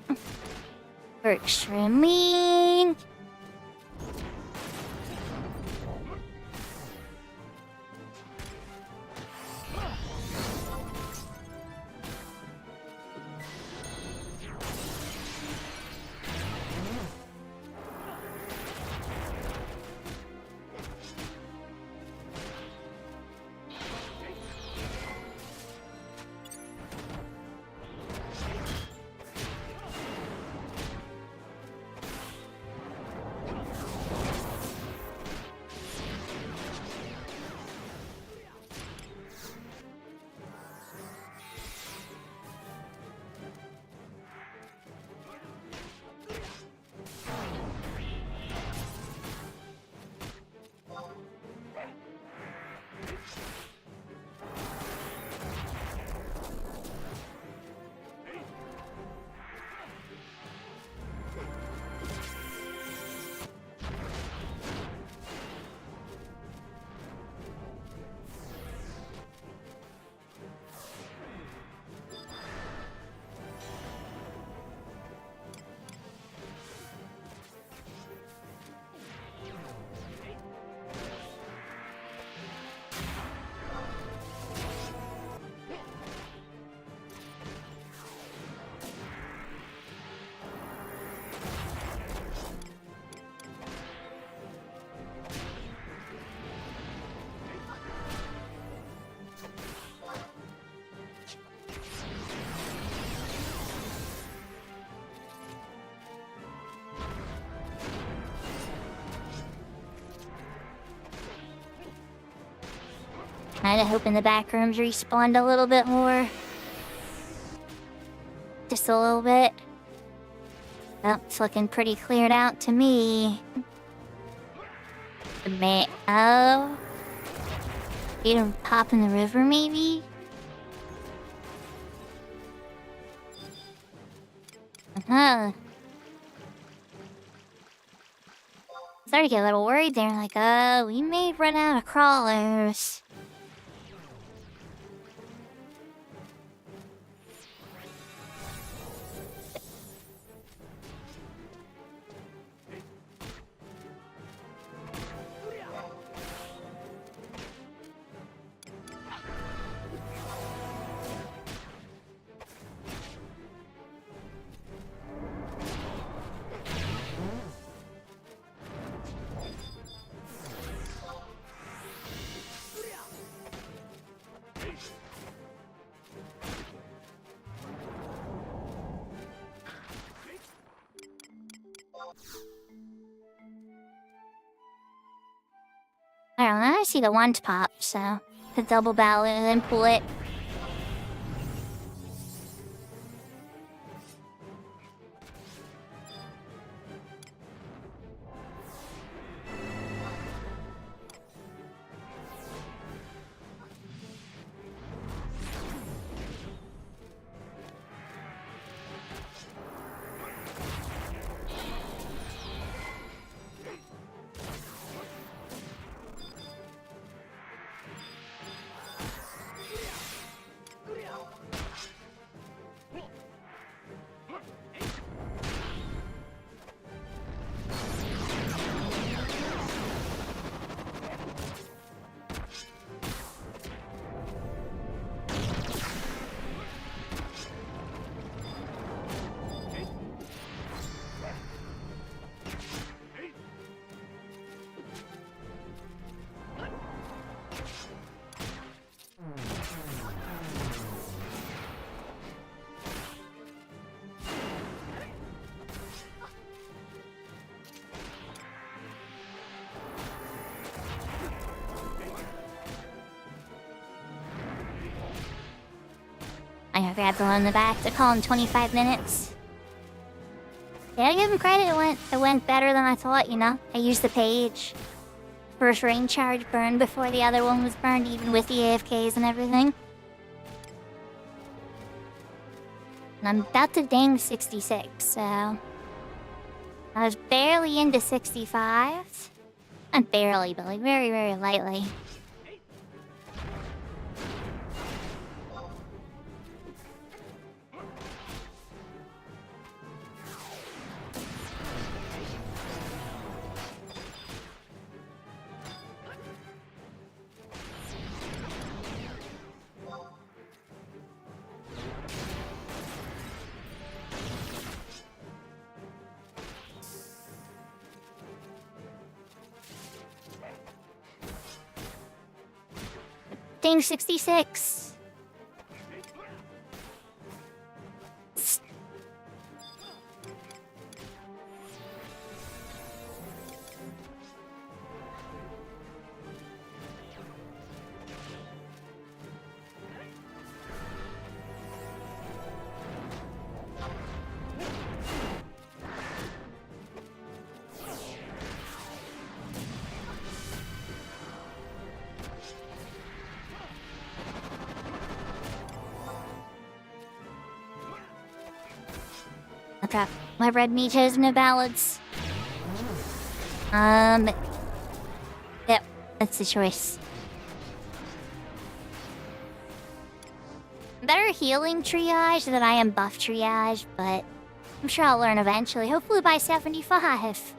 We're extremely... Kinda hoping the back rooms respawned a little bit more. Just a little bit. Well, it's looking pretty cleared out to me. Oh. You don't pop in the river, maybe? Uh-huh. Started to get a little worried there, like, we may run out of crawlers. I don't know, I see the one pop, so the double ballot and then pull it. I grabbed the one in the back to call him 25 minutes. Yeah, I give him credit. It went better than I thought, you know? I used the page. First rain charge burned before the other one was burned, even with the AFKs and everything. And I'm about to ding 66, so... I was barely into 65. Not barely, but like very, very lightly. Ding 66. Crap. My red meat has no ballads. Yep, that's the choice. Better healing triage than I am buff triage, but I'm sure I'll learn eventually, hopefully by 75.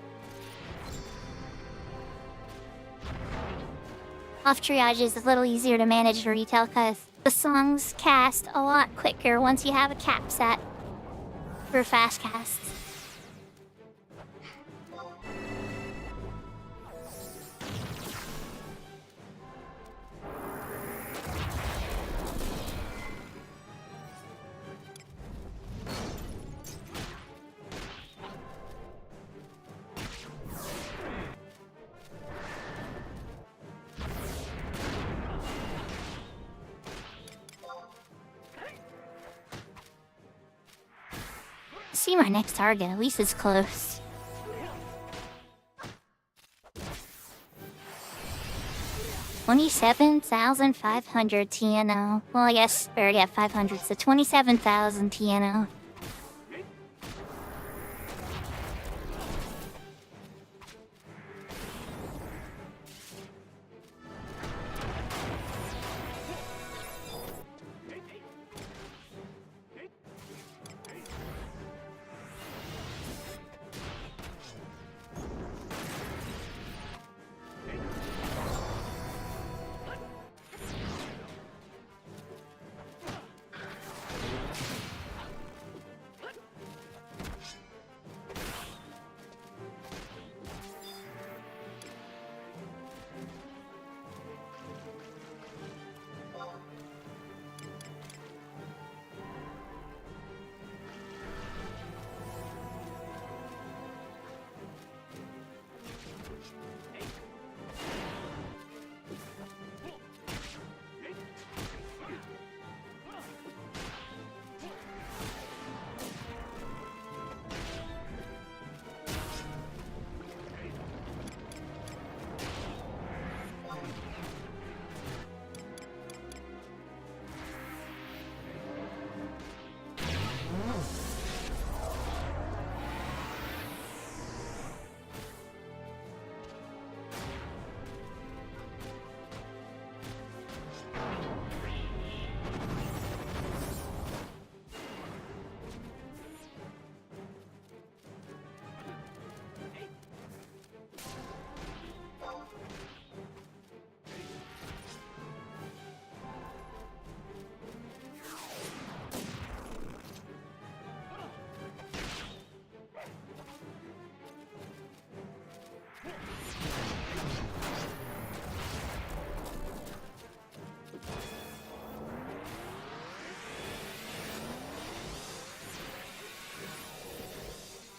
Buff triage is a little easier to manage to retail because the songs cast a lot quicker once you have a cap set. For fast casts. See my next target, at least it's close. $27,500 TNO. Well, I guess I already have 500, so 27,000 TNO.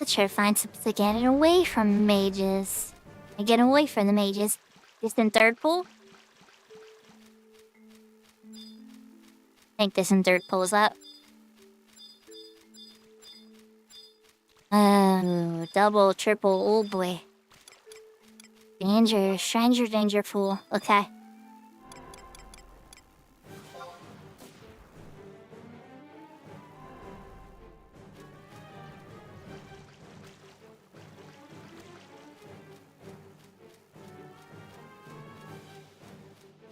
Let's try to find something to get away from mages. And get away from the mages. This in third pool? I think this in third pool is up. Oh, double, triple, oh boy. Danger, stranger, danger pool. Okay.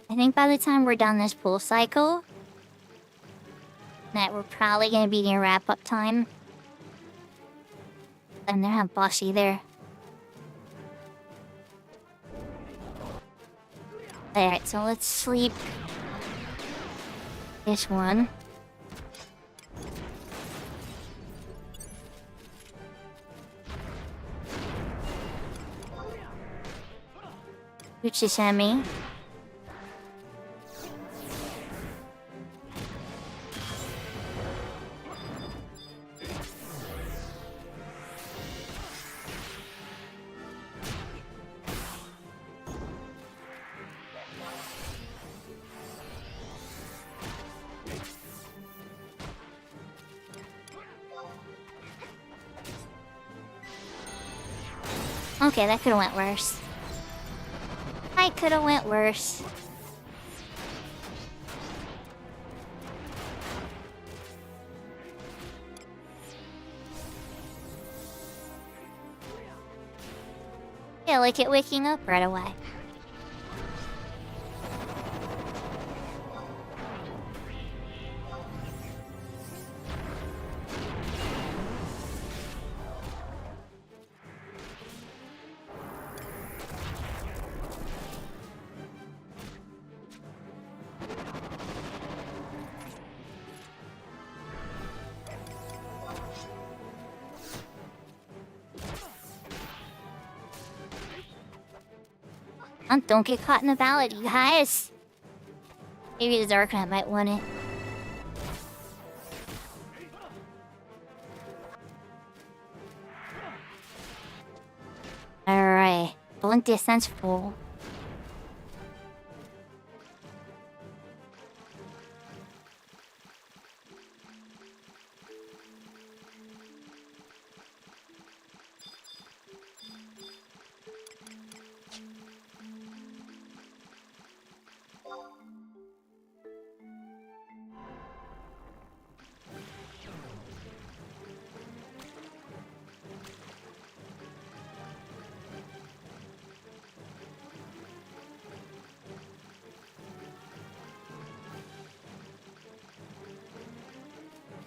I think by the time we're done this pool cycle, that we're probably gonna be near wrap-up time. And they're not boss either. Alright, so let's sleep this one. Uchisemi. Okay, that could've went worse. I could've went worse. Yeah, like it waking up right away. Don't get caught in the ballad, you guys. Maybe the Dark Knight might win it. Alright, long distance pool.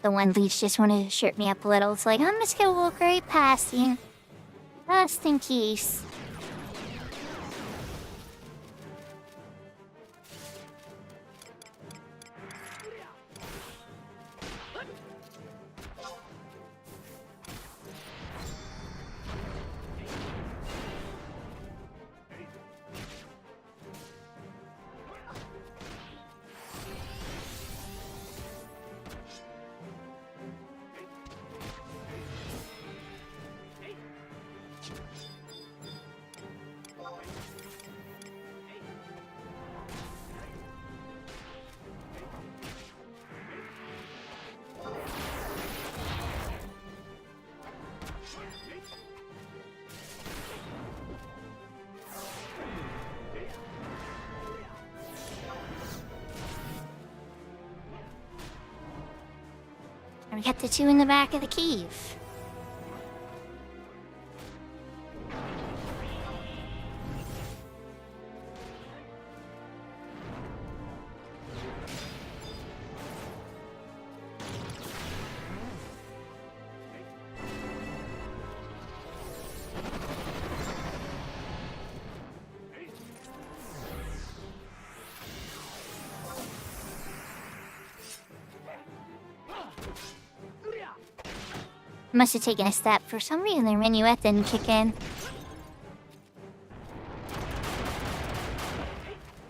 The one leech just wanted to shirt me up a little. It's like, I'm just gonna walk right past you. Just in case. We got the two in the back of the cave. Must have taken a step. For some reason, their minuet didn't kick in.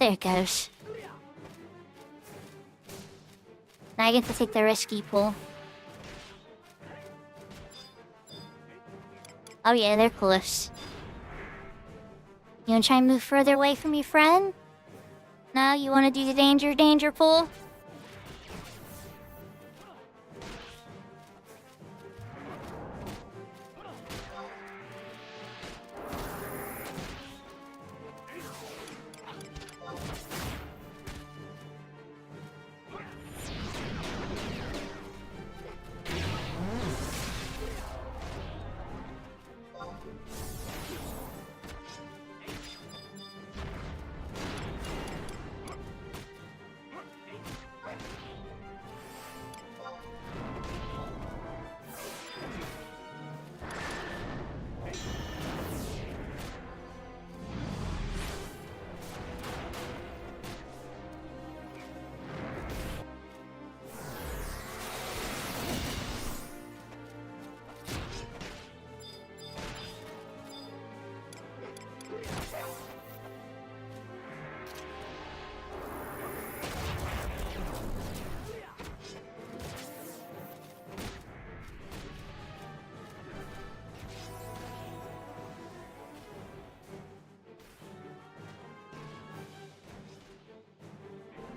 There it goes. Now I get to take the risky pull. Oh yeah, they're close. You wanna try and move further away from your friend? No, you wanna do the danger pull?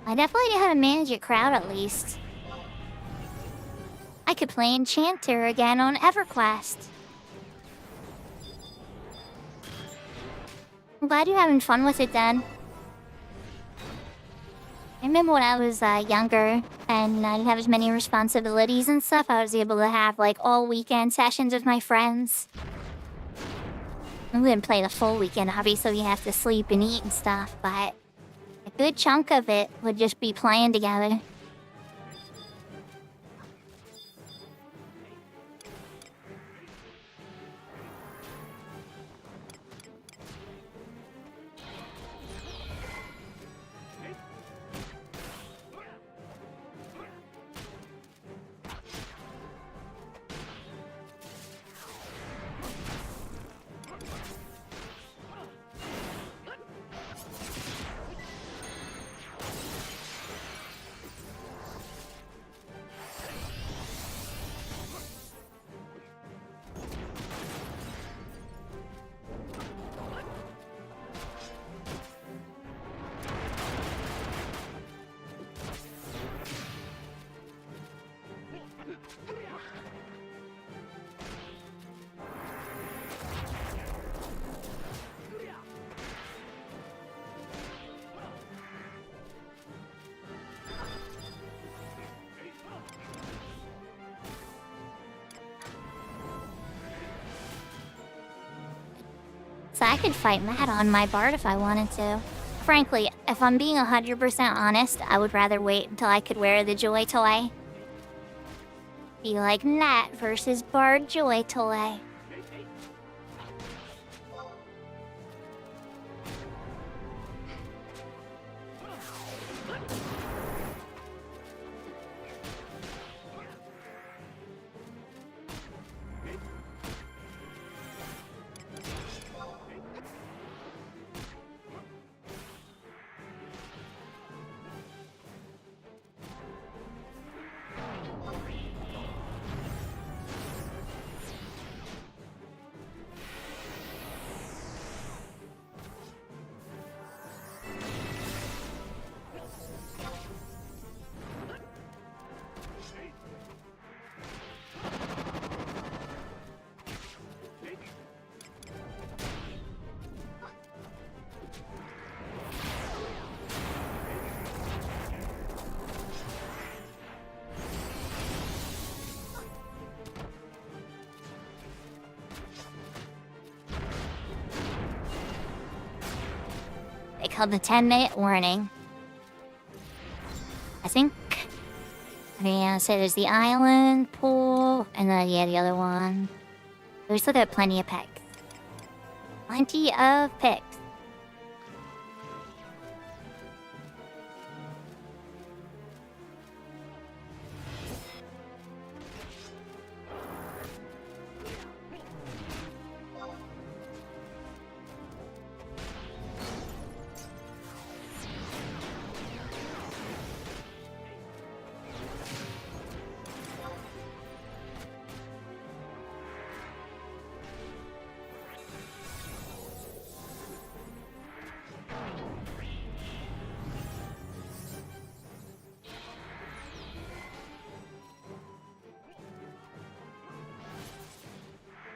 I definitely know how to manage a crowd at least. I could play Enchanter again on EverQuest. I'm glad you're having fun with it then. I remember when I was younger and I didn't have as many responsibilities and stuff, I was able to have like all weekend sessions with my friends. We wouldn't play the full weekend, obviously we have to sleep and eat and stuff, but a good chunk of it would just be playing together. So I could fight Matt on my Bard if I wanted to. Frankly, if I'm being 100% honest, I would rather wait until I could wear the Joy Toy. Be like Nat versus Bard Joy Toy. They called the 10-minute warning. I think. Yeah, so there's the island, pool, and then yeah, the other one. We still got plenty of picks. Plenty of picks.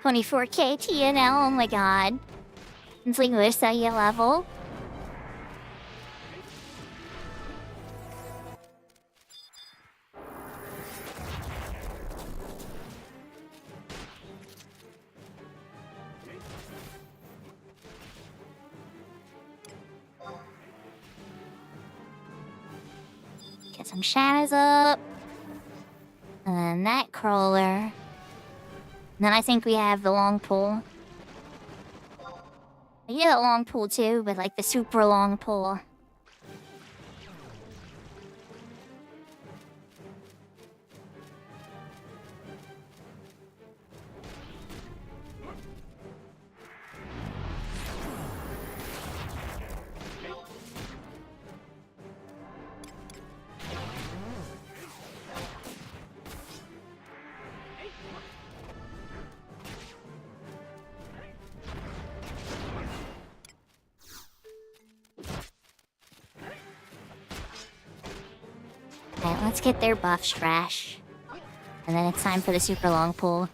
24K TNL, oh my god. It's like Wisaya level. Get some shadows up. And then that crawler. And then I think we have the long pole. I get a long pole too, but like the super long pole. Alright, let's get their buffs fresh. And then it's time for the super long pull.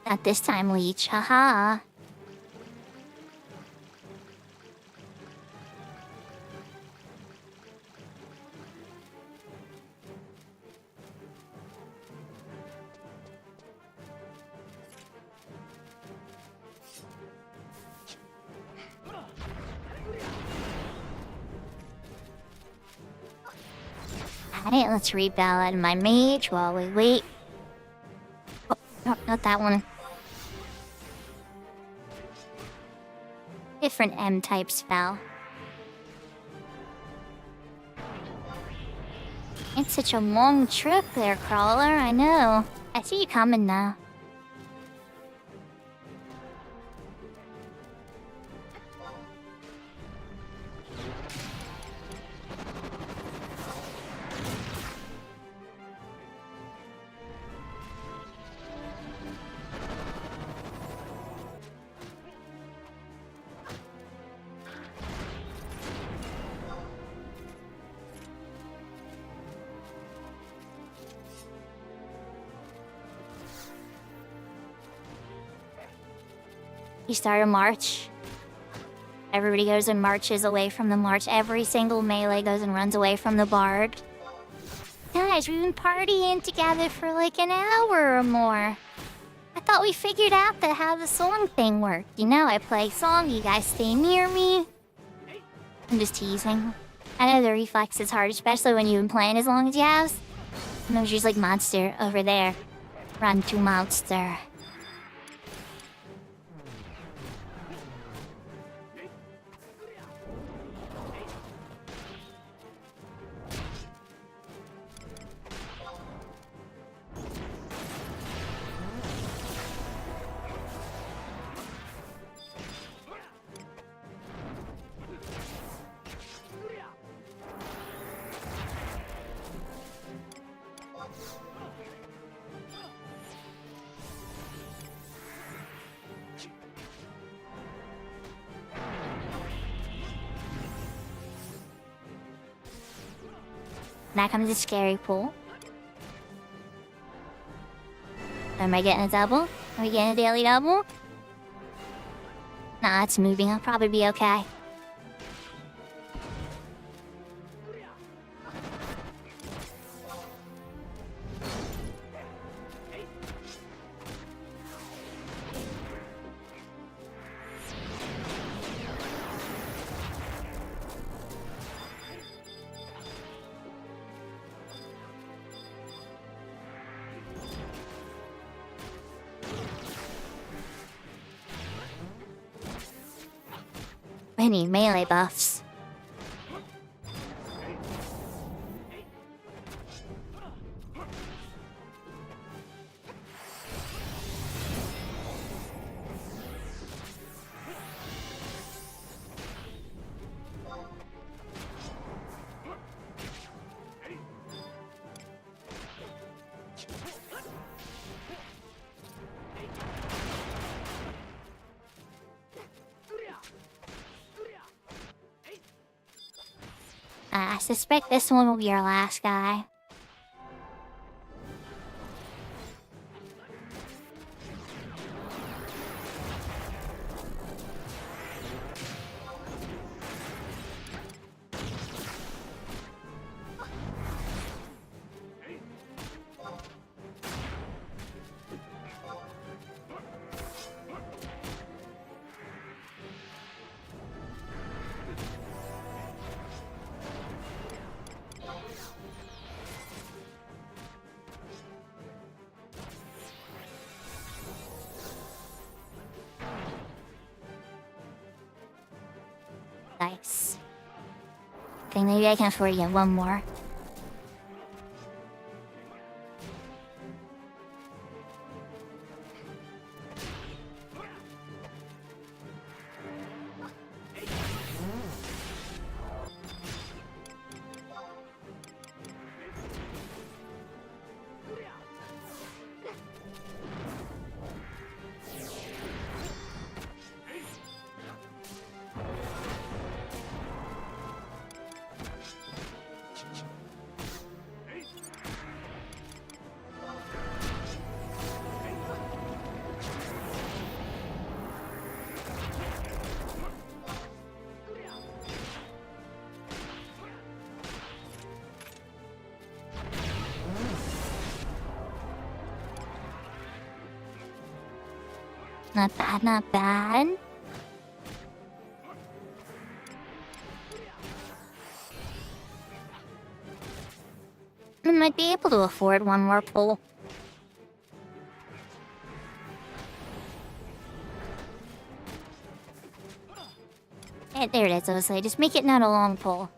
Not this time, Leech. Haha. Alright, let's reballad my mage while we wait. Oh, no, not that one. Different M-type spell. It's such a long trip there, Crawler, I know. I see you coming now. You start a march. Everybody goes and marches away from the march. Every single melee goes and runs away from the bard. Guys, we've been partying together for like an hour or more. I thought we figured out how the song thing worked. You know, I play song, you guys stay near me. I'm just teasing. I know the reflex is hard, especially when you've been playing as long as you have. And there's just like monster over there. Run to monster. Now comes the scary pool. Am I getting a double? Are we getting a daily double? Nah, it's moving. I'll probably be okay. many melee buffs. I suspect this one will be our last guy. Nice. Okay, maybe I can afford to get one more. Not bad, not bad. I might be able to afford one more pull. There it is, I was like, just make it not a long pull.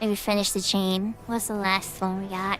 Maybe finish the chain. What's the last one we got?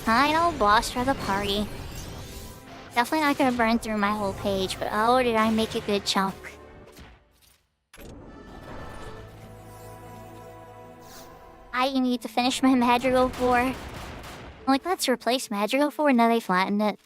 Final boss for the party. Definitely not gonna burn through my whole page, but oh, did I make a good chunk. I need to finish my Madrigal 4. I'm like, let's replace Madrigal 4, now they flattened it.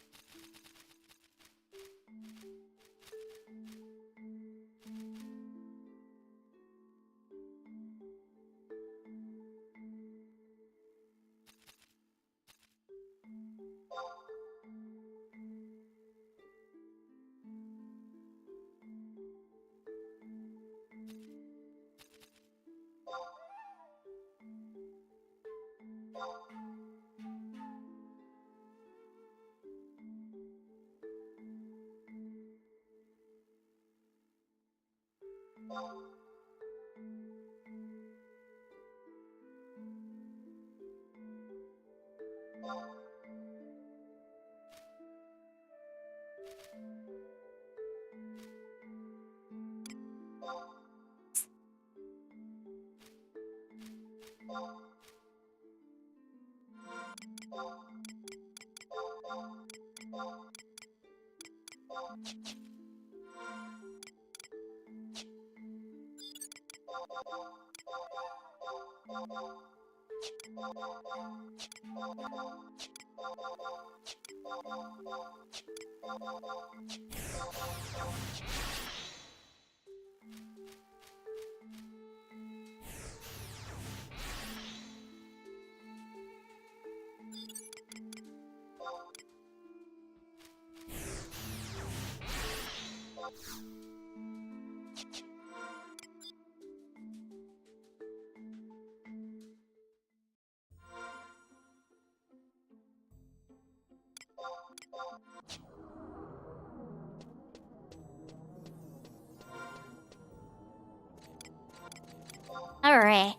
Alright.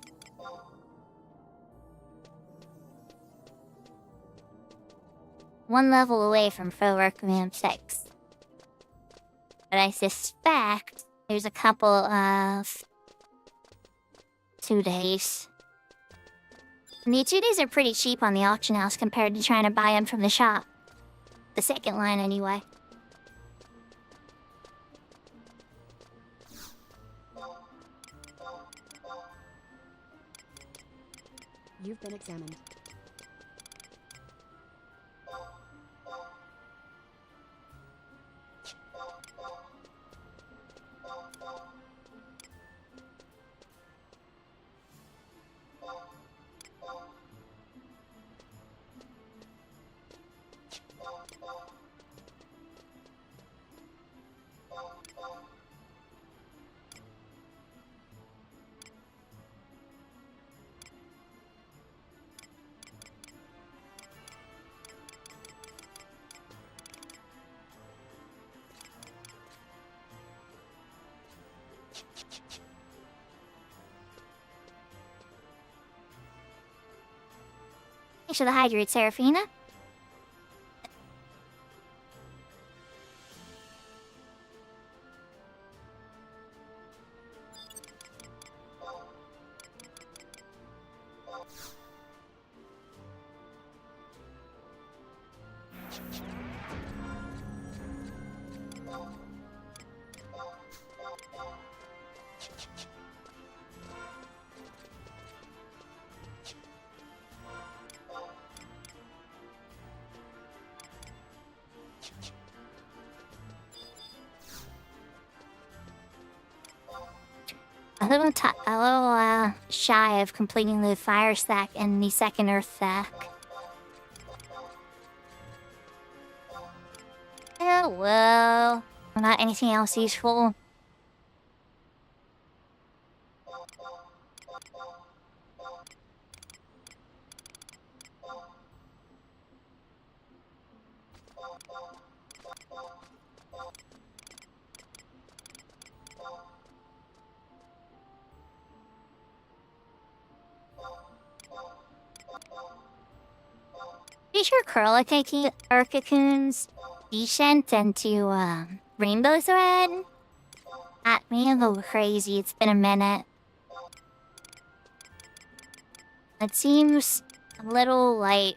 One level away from Full Requiem 6. But I suspect there's a couple of 2 days. And the 2 days are pretty cheap on the auction house compared to trying to buy them from the shop. The second line, anyway. You've been examined. Thanks for the hydrate, Seraphina. A little shy of completing the fire stack and the second earth stack. Oh well, not anything else useful. Pretty sure Curlicate or Cocoon's descent into Rainbow Thread at me and go crazy. It's been a minute. It seems a little light.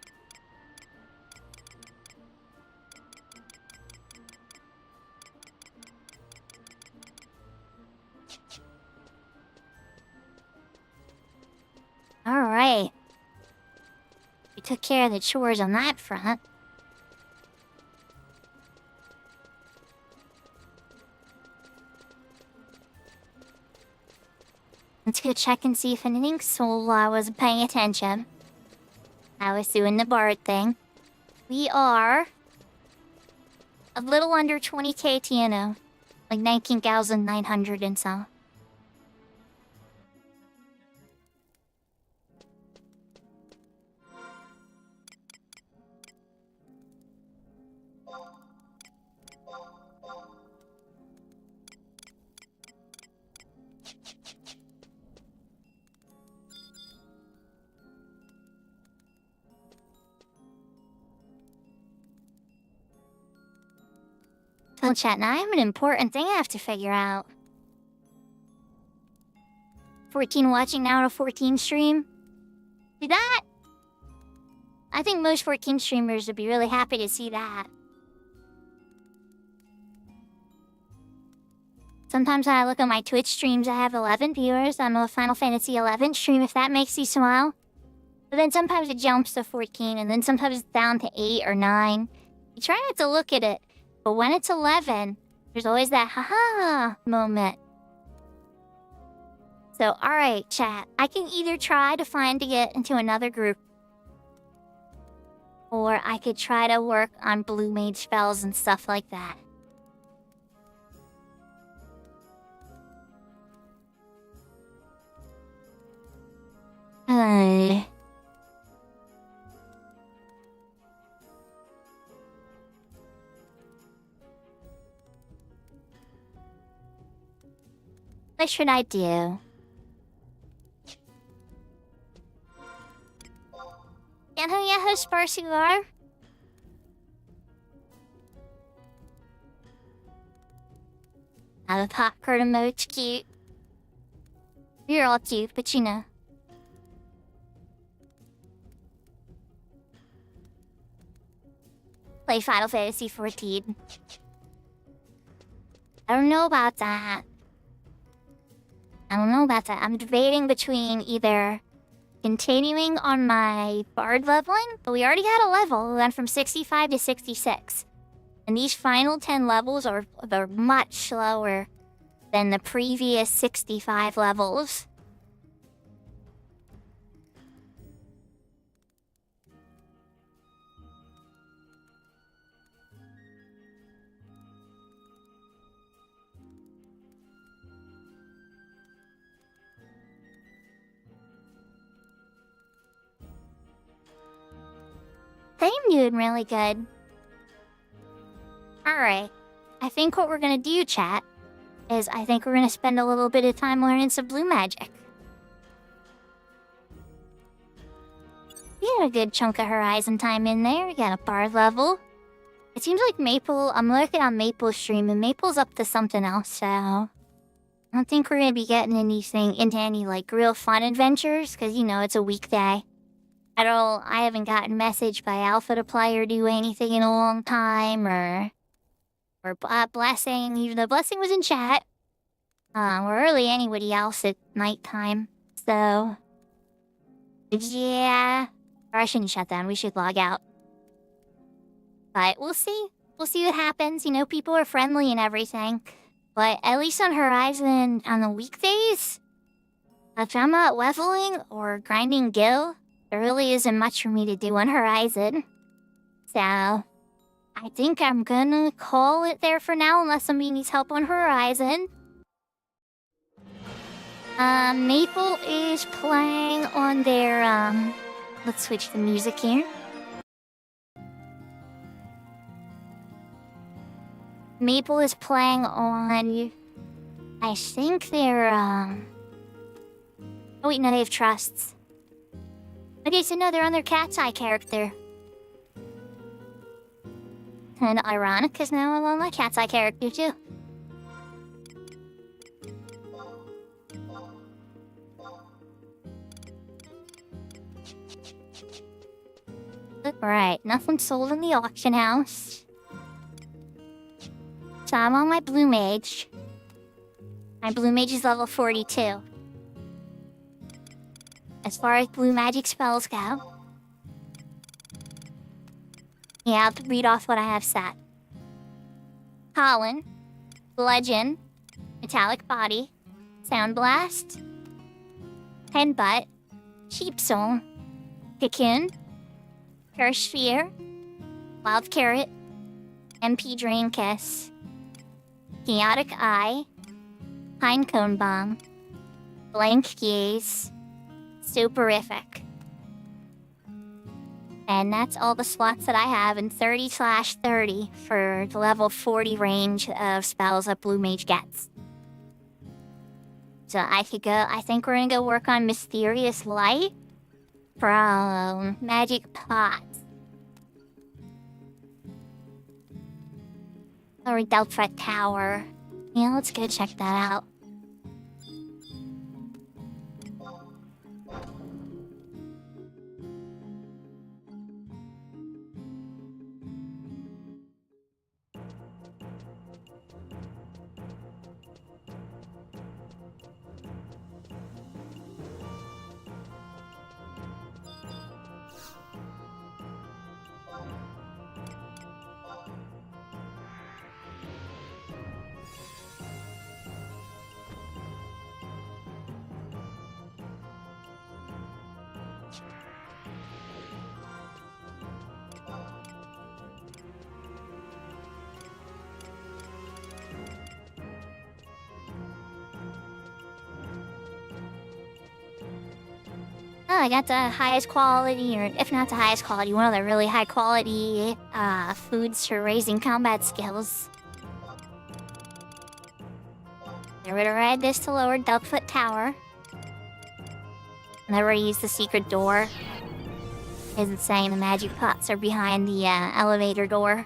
Alright. We took care of the chores on that front. Let's go check and see if anything sold while I wasn't paying attention. I was doing the bard thing. We are a little under 20k TNO. Like 19,900 and so. So chat, now I have an important thing I have to figure out. 14 watching now to 14 stream. See that? I think most 14 streamers would be really happy to see that. Sometimes when I look at my Twitch streams, I have 11 viewers on a Final Fantasy 11 stream, if that makes you smile. But then sometimes it jumps to 14, and then sometimes it's down to 8 or 9. You try not to look at it, but when it's 11, there's always that haha moment. So, alright, chat. I can either try to get into another group, or I could try to work on blue mage spells and stuff like that. What should I do? How sparse you are? The popcorn emote's cute. You're all cute, but you know. Play Final Fantasy 14. I don't know about that. I'm debating between either continuing on my bard leveling, but we already had a level. We went from 65 to 66. And these final 10 levels are much slower than the previous 65 levels. I'm doing really good. Alright. I think what we're gonna do, chat, is I think we're gonna spend a little bit of time learning some blue magic. We got a good chunk of Horizon time in there. We got a bard level. It seems like Maple... I'm looking on Maple's stream, and Maple's up to something else, so... I don't think we're gonna be getting into any, like, real fun adventures, because, you know, it's a weekday. I haven't gotten message by Alpha to play or do anything in a long time, or Blessing, even though Blessing was in chat. Or really anybody else at nighttime, so... Yeah... Or I shouldn't shut down, we should log out. But we'll see. We'll see what happens, you know, people are friendly and everything. But at least on Horizon, on the weekdays, if I'm not leveling or grinding Gil, there really isn't much for me to do on Horizon. So, I think I'm gonna call it there for now unless somebody needs help on Horizon. Maple is playing on their, let's switch the music here. Maple is playing on, I think they're, oh wait, no, they have trusts. Okay, so no, they're on their Cat's Eye character. And ironic, because now I'm on my Cat's Eye character, too. Right, nothing sold in the auction house. So I'm on my Blue Mage. My Blue Mage is level 42. As far as blue magic spells go. Yeah, I'll read off what I have set. Pollen, Legend, Metallic Body, Sound Blast, Headbutt, Sheep Soul, Cocoon, Curse Sphere, Wild Carrot, MP Drain Kiss, Chaotic Eye, Pinecone Bomb, Blank Gaze, Superific. And that's all the slots that I have in 30/30 for the level 40 range of spells that Blue Mage gets. So I think we're gonna go work on Mysterious Light from Magic Pots. Or Delphi Tower. Yeah, let's go check that out. Oh, I got the highest quality, or if not the highest quality, one of the really high quality foods for raising combat skills. We're gonna ride this to Lower Duckfoot Tower. Never use the secret door. Isn't saying the magic pots are behind the elevator door.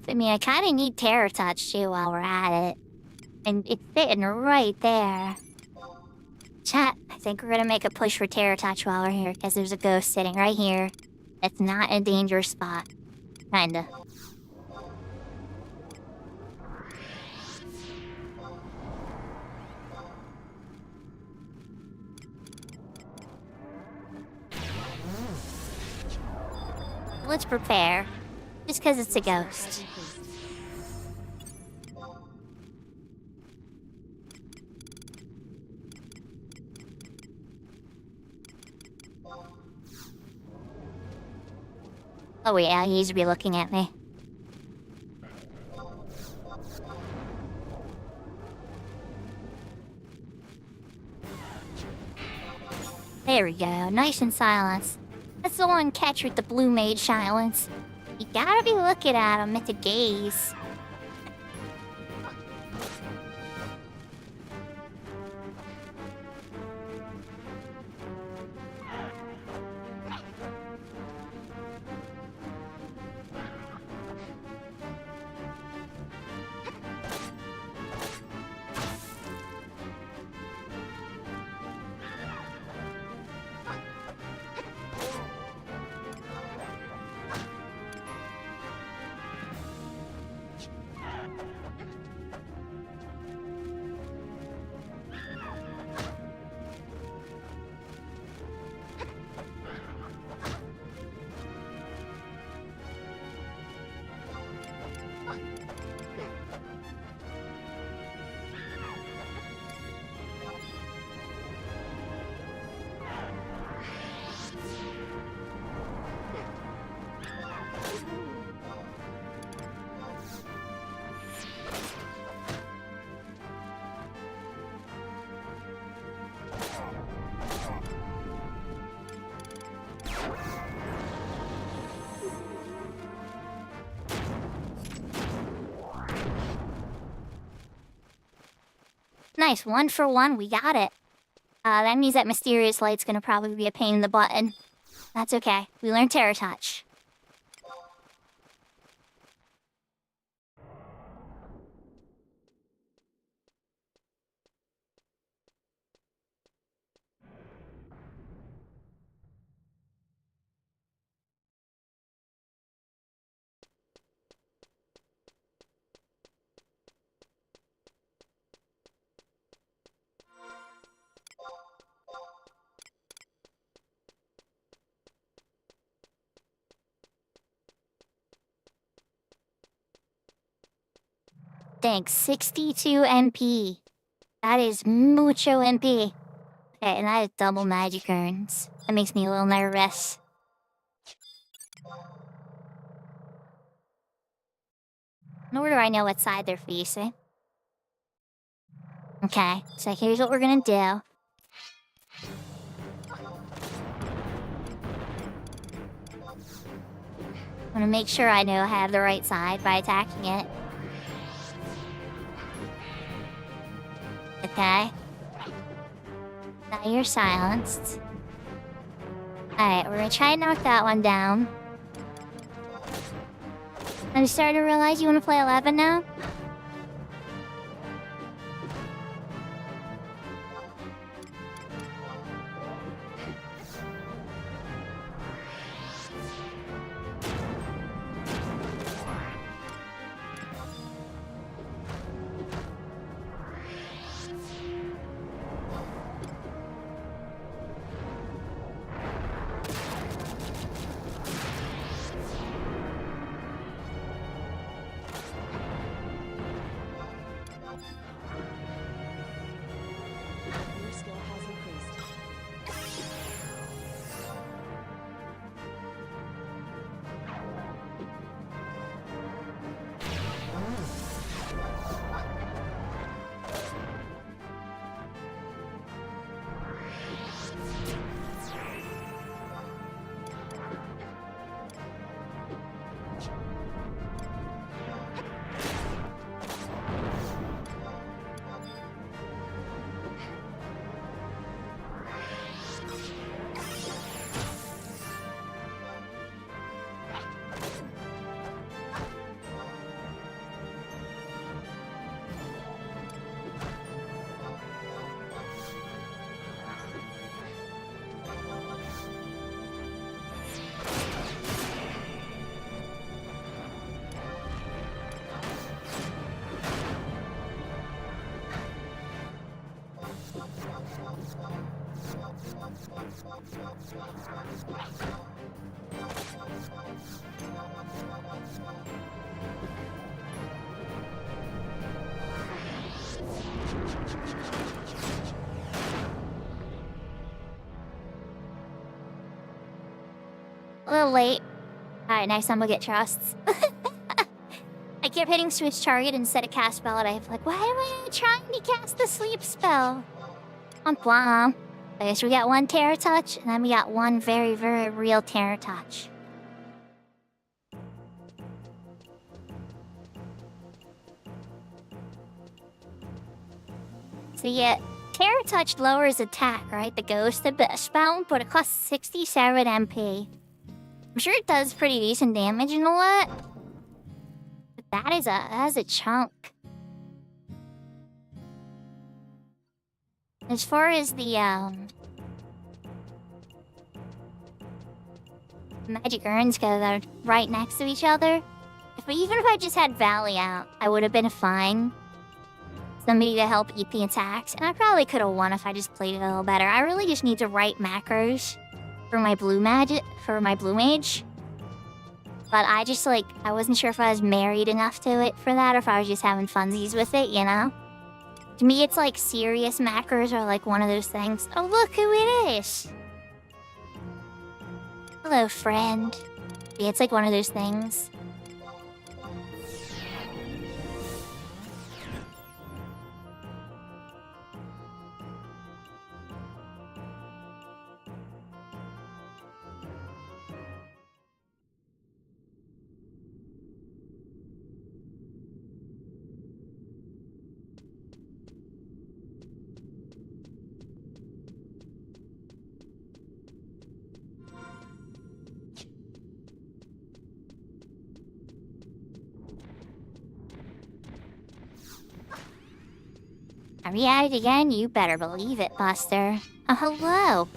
I mean, I kind of need Terror Touch too while we're at it. And it's sitting right there. Chat, I think we're gonna make a push for Terror Touch while we're here, because there's a ghost sitting right here. It's not a dangerous spot. Kinda. Let's prepare. Just because it's a ghost. Oh yeah, he needs to be looking at me. There we go, nice and silence. That's the one catch with the blue mage silence. You gotta be looking at him, it's a gaze. Nice, 1 for 1, we got it. That means that Mysterious Light's gonna probably be a pain in the button. That's okay, we learned Terror Touch. Thanks, 62 MP. That is mucho MP. Okay, and that is double magic urns. That makes me a little nervous. Nor do I know what side they're facing. Okay, so here's what we're gonna do. I'm gonna make sure I know I have the right side by attacking it. Okay. Now you're silenced. Alright, we're gonna try and knock that one down. I'm starting to realize you want to play 11 now? skill has increased. A little late. Alright, next time we'll get trusts. I kept hitting switch target instead of cast spell, and I'm like, why am I not trying to cast the sleep spell? Womp. I guess we got one Terror Touch, and then we got one very, very real Terror Touch. So yeah, Terror Touch lowers attack, right? The ghost spell, but it costs 67 MP. I'm sure it does pretty decent damage and all that. But that's a chunk. As far as the magic urns go that are right next to each other, even if I just had Valley out, I would have been fine. Somebody to help EP attacks, and I probably could have won if I just played it a little better. I really just need to write macros for my blue mage. But I just, like, I wasn't sure if I was married enough to it for that, or if I was just having funsies with it, you know? To me, it's like serious macros are like one of those things. Oh, look who it is! Hello, friend. Yeah, it's like one of those things. Are we at it again? You better believe it, Buster. Oh, hello.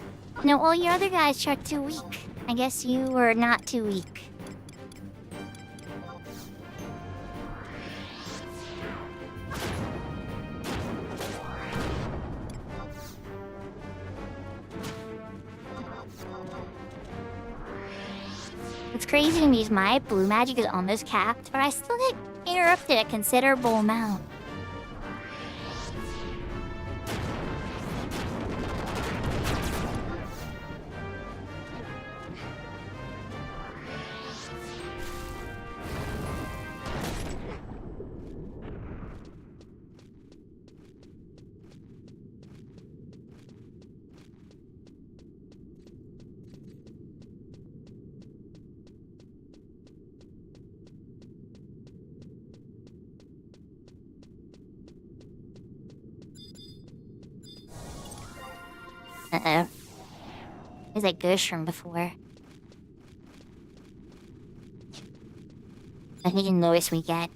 No, all your other guys are too weak. I guess you were not too weak. What's crazy to me is my blue magic is almost capped, but I still get interrupted a considerable amount. Uh-oh. There's that ghost from before. I think you notice we get.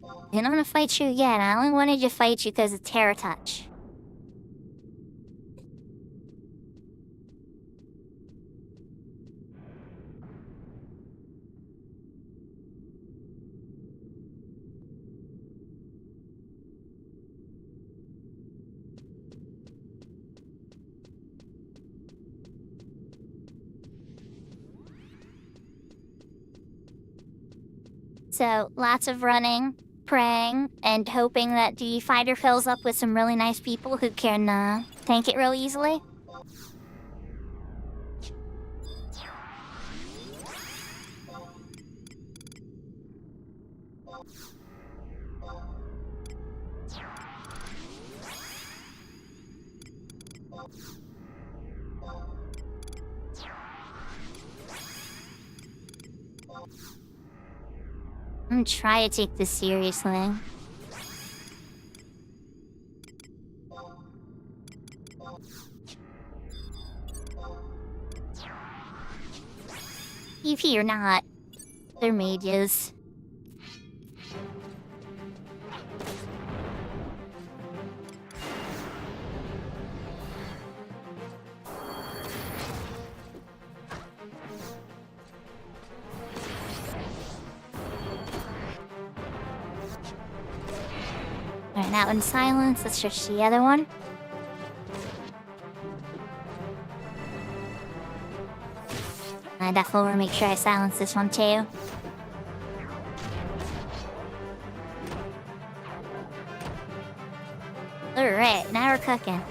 I didn't want to fight you again. I only wanted to fight you because of Terror Touch. So, lots of running, praying and hoping that the fighter fills up with some really nice people who can tank it real easily. I'm gonna try to take this seriously. PvP or not, they're mages. Alright, that one's silence. Let's search the other one. I definitely want to make sure I silence this one too. Alright, now we're cooking.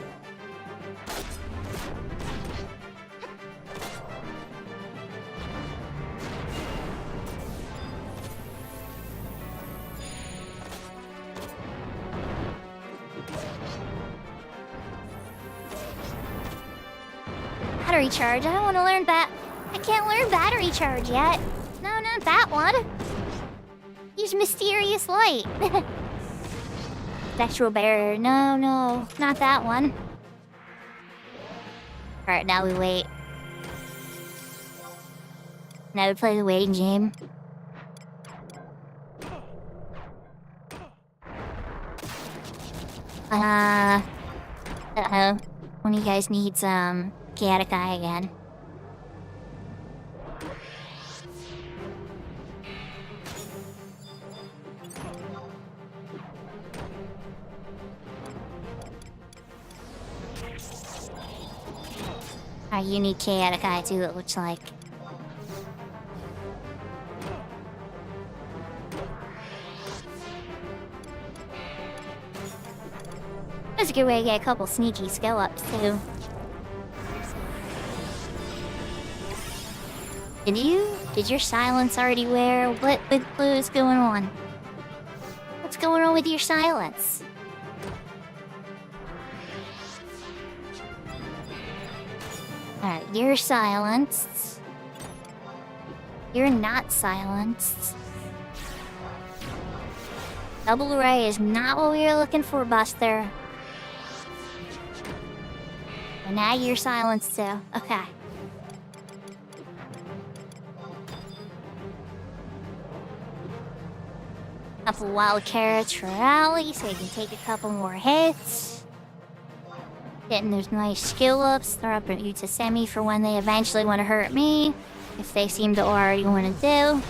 Battery charge. I don't want to learn that. I can't learn battery charge yet. No, not that one. Use mysterious light. Sexual barrier. No, not that one. Alright, now we wait. Now we play the waiting game. Uh-oh. One of you guys needs, chaotic eye again. Alright, you need chaotic eye too, it looks like. That's a good way to get a couple sneaky skill ups too. Did your silence already wear? What is going on? What's going on with your silence? Alright, you're silenced. You're not silenced. Double ray is not what we were looking for, Buster. And now you're silenced too. Okay. Couple wild carrots for Ally so you can take a couple more hits. Getting those nice skill ups. They're up you to semi for when they eventually want to hurt me. If they seem to already want to do.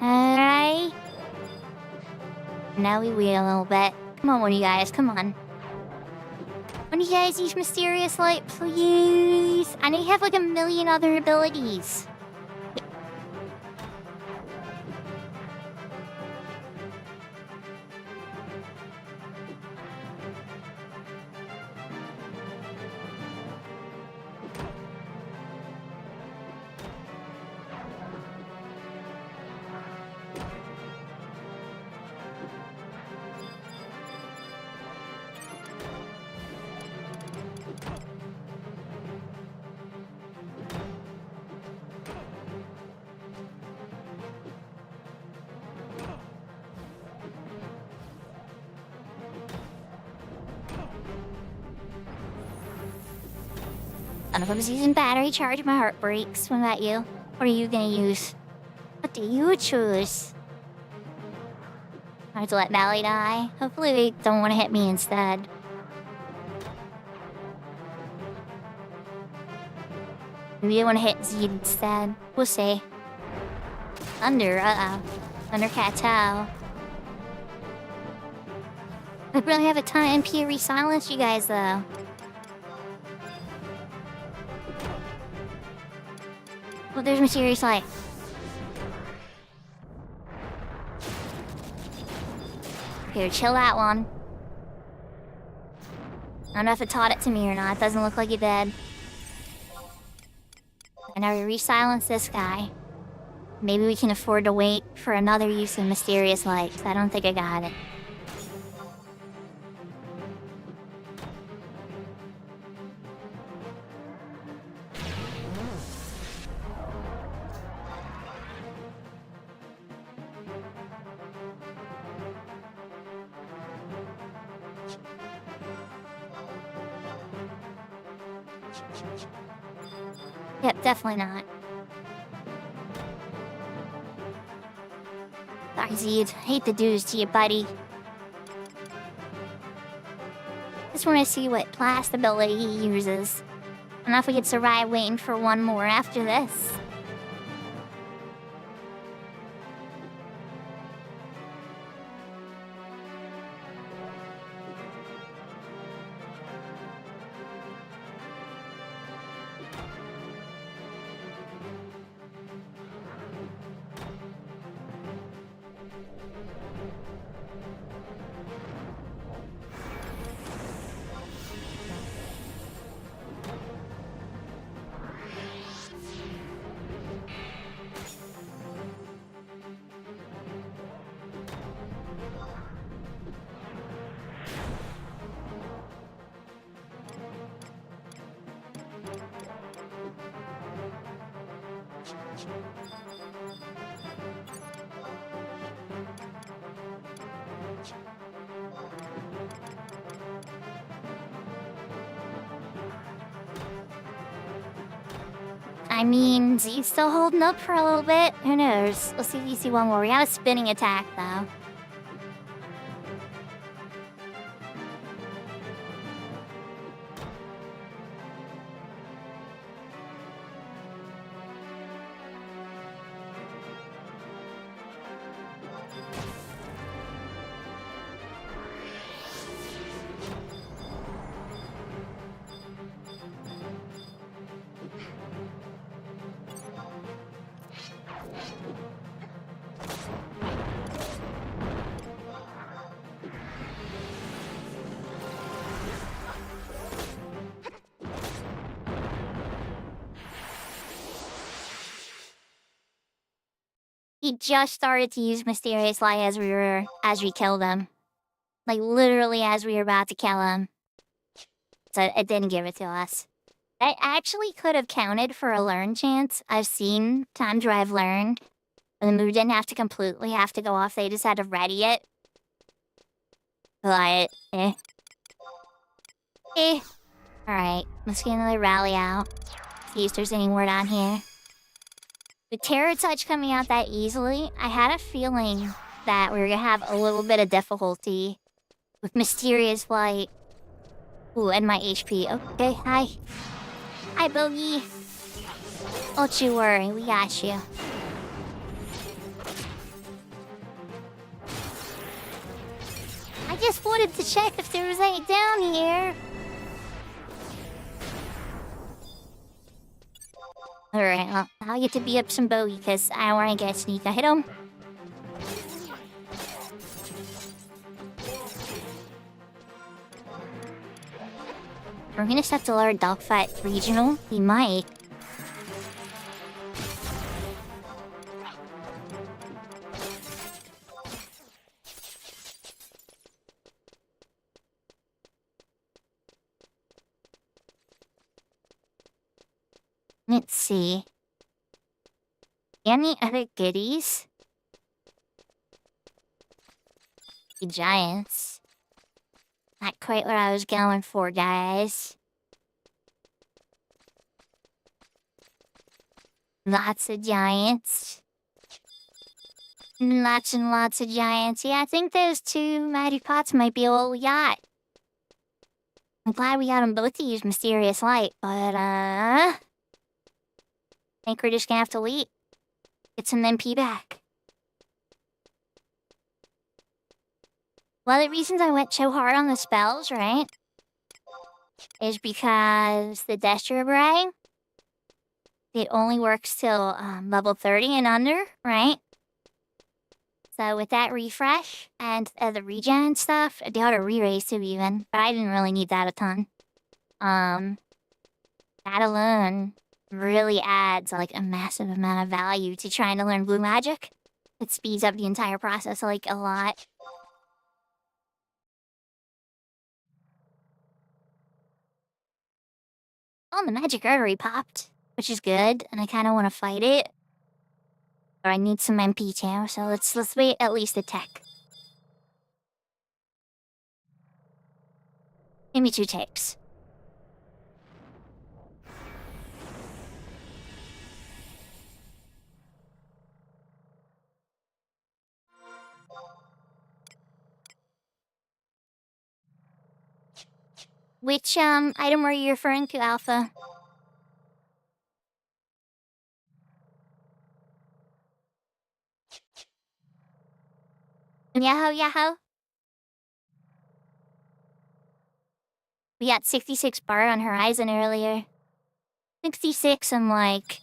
Alright. Now we wait a little bit. Come on, one of you guys, come on. One of you guys use mysterious light, please. I know you have like a million other abilities. One of them's using battery charge, my heart breaks. What about you? What are you gonna use? What do you choose? I have to let Bally die. Hopefully they don't want to hit me instead. Maybe they want to hit Z instead. We'll see. Thunder, uh-oh. Thundercat Tau. I really have a ton of MP to re-silence you guys, though. Oh, there's mysterious light. Here, chill that one. I don't know if it taught it to me or not. It doesn't look like it did. And now we re-silence this guy. Maybe we can afford to wait for another use of mysterious light, 'cause I don't think I got it. Yep, definitely not. Sorry, Zed. Hate to do this to you, buddy. Just want to see what blast ability he uses. I don't know if we could survive waiting for one more after this. I mean, Z's still holding up for a little bit. Who knows? Let's see if you see one more. We got a spinning attack, though. He just started to use Mysterious Light as we killed him. Like, literally as we were about to kill him. So it didn't give it to us. I actually could have counted for a learn chance. I've seen times where I've learned. And the move didn't have to completely have to go off. They just had to ready it. But, Alright, let's get another rally out. See if there's any more down here. With Terror Touch coming out that easily, I had a feeling that we were gonna have a little bit of difficulty with Mysterious Light. Ooh, and my HP. Okay, hi. Hi, Bogey. Don't you worry, we got you. I just wanted to check if there was any down here. Alright, well, I'll get to beat up some Bogey because I don't want to get sneak. I hit him. We're gonna set to our dogfight regional. He might. Let's see. Any other goodies? The giants. Not quite what I was going for, guys. Lots of giants. Lots and lots of giants. Yeah, I think those two mighty pots might be all we got. I'm glad we got them both to use Mysterious Light, but, I think we're just gonna have to wait. Get some MP back. One of the reasons I went so hard on the spells, right, is because the Destro Brag it only works till level 30 and under, right? So with that refresh and the regen stuff, the auto re-raise too even, but I didn't really need that a ton. That alone really adds like a massive amount of value to trying to learn blue magic. It speeds up the entire process like a lot. Oh, the magic artery popped, which is good, and I kind of want to fight it. Or I need some MP too, so let's wait at least a tech. Give me 2 takes. Which item were you referring to, Alpha? Yahoo! We got 66 bar on Horizon earlier. 66 and like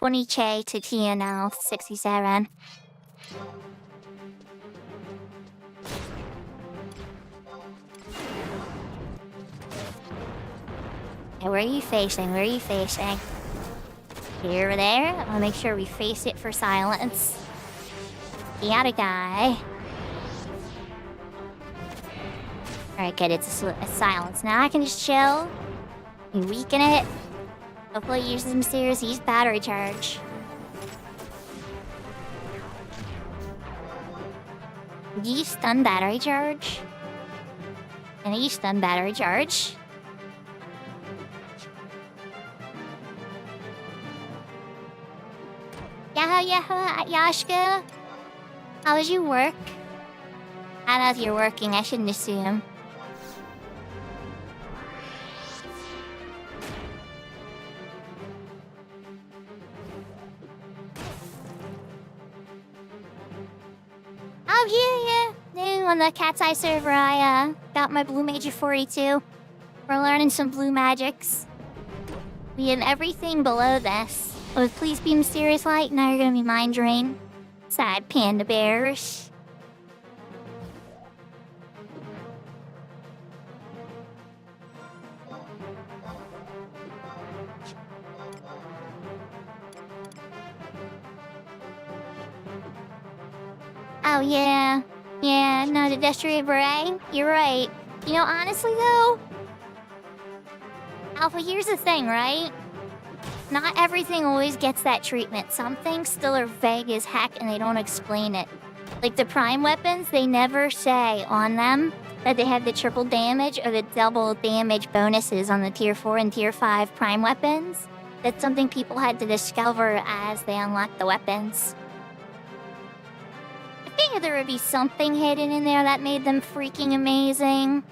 20k to Tia now, 67. Okay, where are you facing? Where are you facing? Here or there? I'll make sure we face it for silence. Got a guy. Alright, good. It's a silence. Now I can just chill. You weaken it. Hopefully it uses mysterious use battery charge. Did you stun battery charge? Can you stun battery charge? Yahoo, Yashka. How was your work? I don't know if you're working, I shouldn't assume. Oh, yeah. New on the Cat's Eye server, I got my Blue Mage of 42. We're learning some blue magics. We had everything below this. Oh, please be mysterious light, now you're gonna be mind drain. Sad panda bears. Oh, yeah. Yeah, no, the Destrier Beret. You're right. You know, honestly, though... Alpha, here's the thing, right? Not everything always gets that treatment. Some things still are vague as heck and they don't explain it. Like the prime weapons, they never say on them that they have the triple damage or the double damage bonuses on the tier 4 and tier 5 prime weapons. That's something people had to discover as they unlocked the weapons. I figured there would be something hidden in there that made them freaking amazing.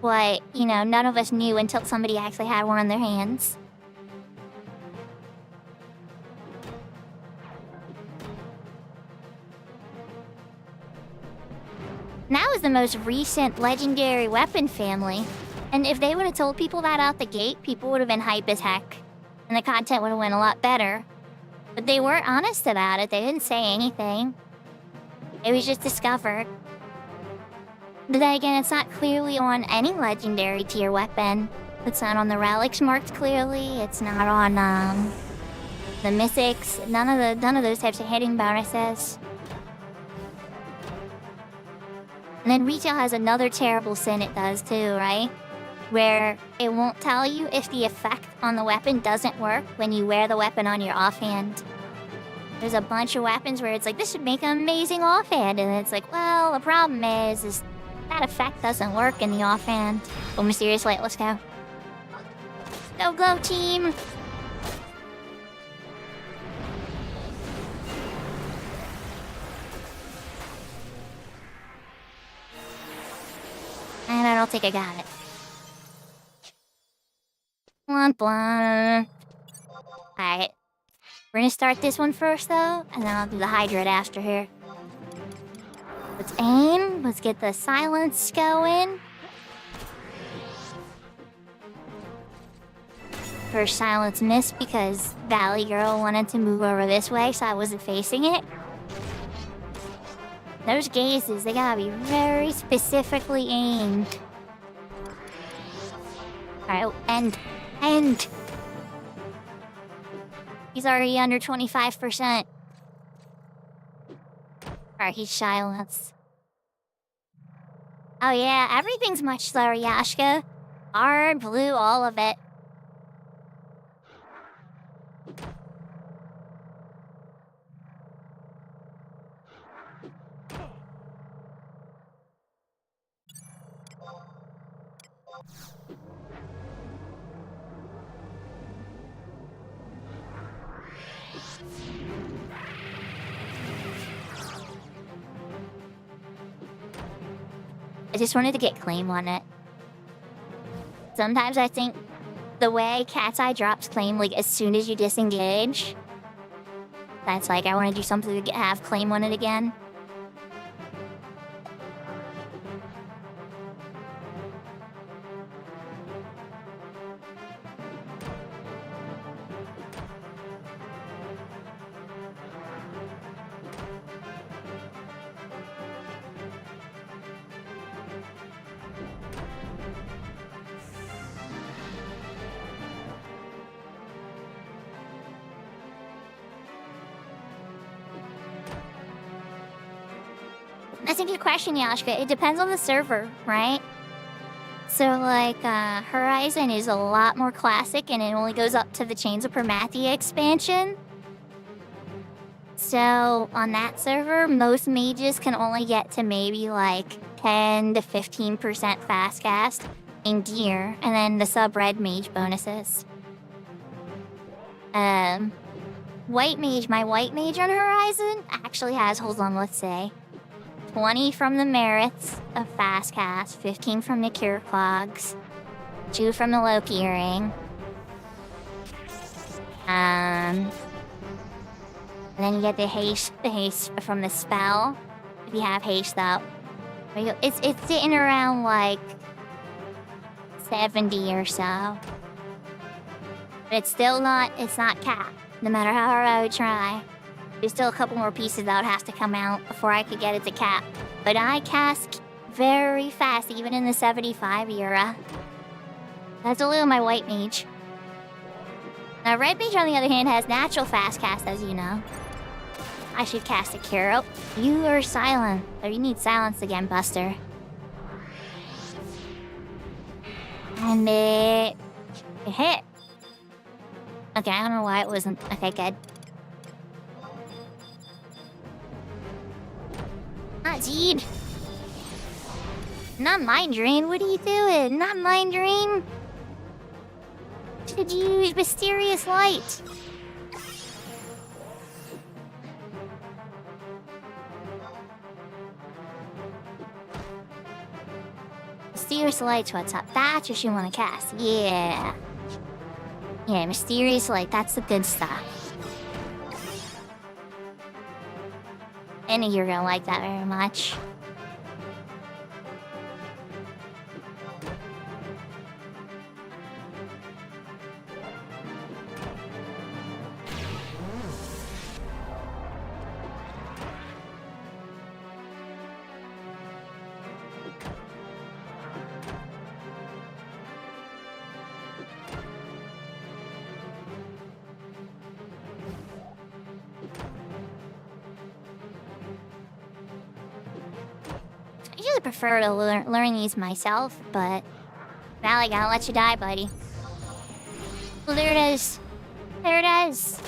But, you know, none of us knew until somebody actually had one in their hands. That was the most recent legendary weapon family. And if they would have told people that out the gate, people would have been hype as heck. And the content would have went a lot better. But they weren't honest about it. They didn't say anything. It was just discovered. But then again, it's not clearly on any legendary tier weapon. It's not on the relics marked clearly. It's not on the mythics. None of those types of hitting bonuses. And then retail has another terrible sin it does too, right? Where it won't tell you if the effect on the weapon doesn't work when you wear the weapon on your offhand. There's a bunch of weapons where it's like, this should make an amazing offhand. And it's like, well, the problem is that effect doesn't work in the offhand. Oh, Mysterious Light, let's go. Go, go, team! And I don't think I got it. Blunt, blunt. Alright. We're gonna start this one first, though, and then I'll do the Hydrate after here. Let's aim. Let's get the silence going. First silence missed because Valley Girl wanted to move over this way, so I wasn't facing it. Those gazes, they gotta be very specifically aimed. Alright, end. He's already under 25%. Alright, he's silenced. Oh yeah, everything's much slower, Yashka. Hard, blue, all of it. I just wanted to get claim on it. Sometimes I think the way Cat's Eye drops claim, like, as soon as you disengage, that's like, I want to do something to have claim on it again. That's a good question, Yashka. It depends on the server, right? So, like, Horizon is a lot more classic, and it only goes up to the Chains of Permathia expansion. So, on that server, most mages can only get to maybe, like, 10 to 15% fast cast in gear, and then the sub-red mage bonuses. White mage, my white mage on Horizon actually has, hold on, let's say, 20 from the merits of fast cast, 15 from the cure clogs, 2 from the Loki ring. And then you get the haste from the spell. If you have haste up. It's sitting around like 70 or so. But it's not capped, no matter how hard I would try. There's still a couple more pieces that would have to come out before I could get it to cap. But I cast very fast, even in the 75 era. That's a little my white mage. Now, red mage, on the other hand, has natural fast cast, as you know. I should cast a cure. Oh, you are silent. Oh, you need silence again, Buster. And it hit. Okay, I don't know why it wasn't. Okay, good. Not Jeed. Not Mind Drain. What are you doing? Not Mind Drain. Should use Mysterious Light. Mysterious Light's what's up. That's what you want to cast. Yeah. Yeah, Mysterious Light. That's the good stuff. I knew you were gonna like that very much. I usually prefer to learn these myself, but Valley gotta let you die, buddy. Oh, there it is. There it is.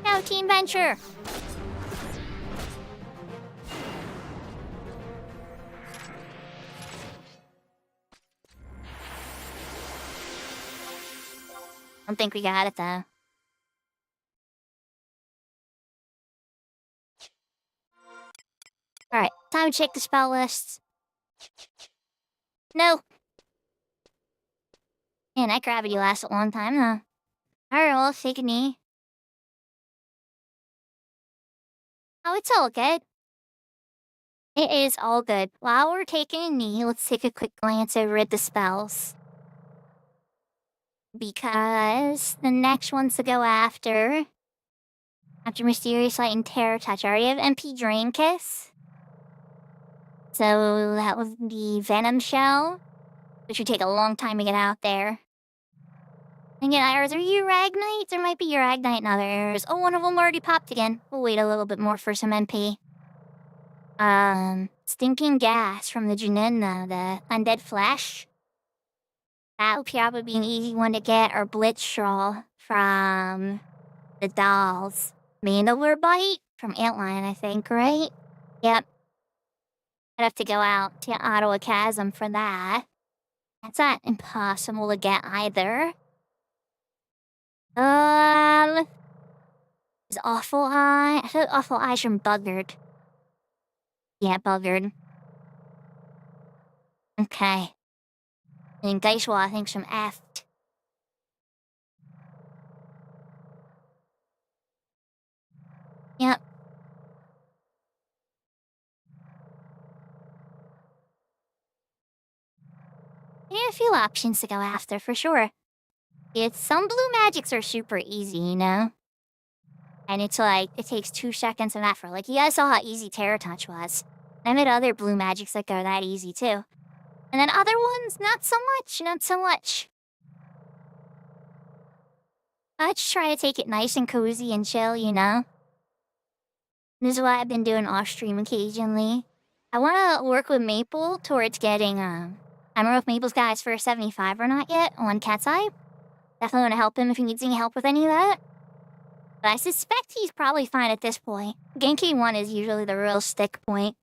Now, Team Venture. I don't think we got it, though. Alright, time to check the spell lists. No! Man, that gravity lasts a long time, though. Alright, well, take a knee. Oh, it's all good. It is all good. While we're taking a knee, let's take a quick glance over at the spells. Because the next ones to go after Mysterious Light and Terror Touch, I already have MP Drain Kiss. So that was the Venom Shell, which would take a long time to get out there. And again, either you Ragnite, there might be your Ragnite and others. Oh, one of them already popped again. We'll wait a little bit more for some MP. Stinking Gas from the Janina, the Undead Flesh. That would probably be an easy one to get, or Blitzstrahl from the Dolls. Mandalore Bite from Antlion, I think, right? Yep. I'd have to go out to Ottawa Chasm for that. That's not impossible to get either. Is Awful Eye? I thought Awful Eye's from Buzzard. Yeah, Buzzard. Okay. And Geiswa, I think's from Eft. Yep. Yeah, a few options to go after, for sure. Some blue magics are super easy, you know? And it's like, it takes 2 seconds of effort. Like, you guys saw how easy Terror Touch was. I made other blue magics that go that easy, too. And then other ones, not so much. I just try to take it nice and cozy and chill, you know? This is what I've been doing off-stream occasionally. I want to work with Maple towards getting, I don't know if Maple's got his first 75 or not yet on Cat's Eye. Definitely want to help him if he needs any help with any of that. But I suspect he's probably fine at this point. Genki 1 is usually the real stick point.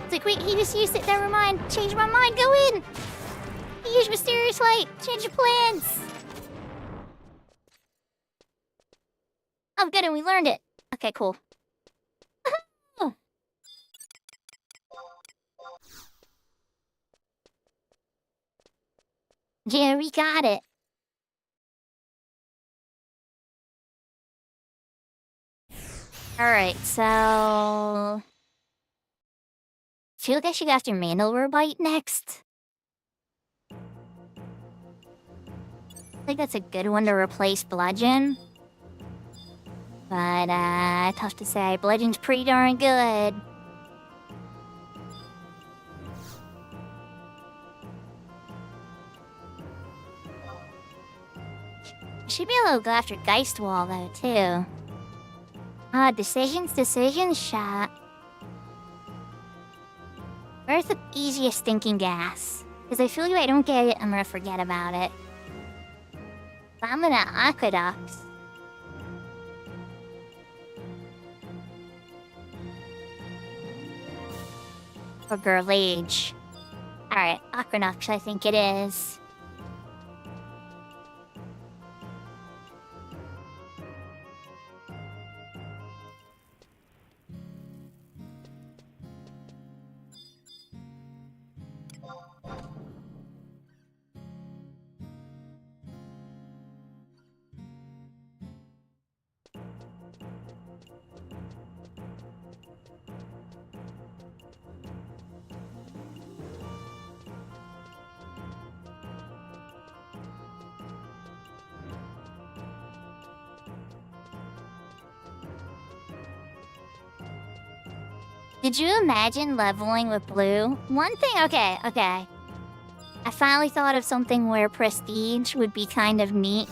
It's like, wait, he just used it, never mind. Change my mind, go in! He used Mysterious Light, change your plans! Oh, good, and we learned it. Okay, cool. Yeah, we got it. Alright, so... I feel like I should go after Mandalore Bite next. I think that's a good one to replace Bludgeon. But, tough to say. Bludgeon's pretty darn good. Should be able to go after Geistwall, though, too. Decisions, shot. Where's the easiest Stinking Gas? Because I feel like if I don't get it, I'm gonna forget about it. But I'm gonna Aqueduct. Or Girlage. Alright, Aqueduct, I think it is. Did you imagine leveling with blue? One thing, okay. I finally thought of something where prestige would be kind of neat.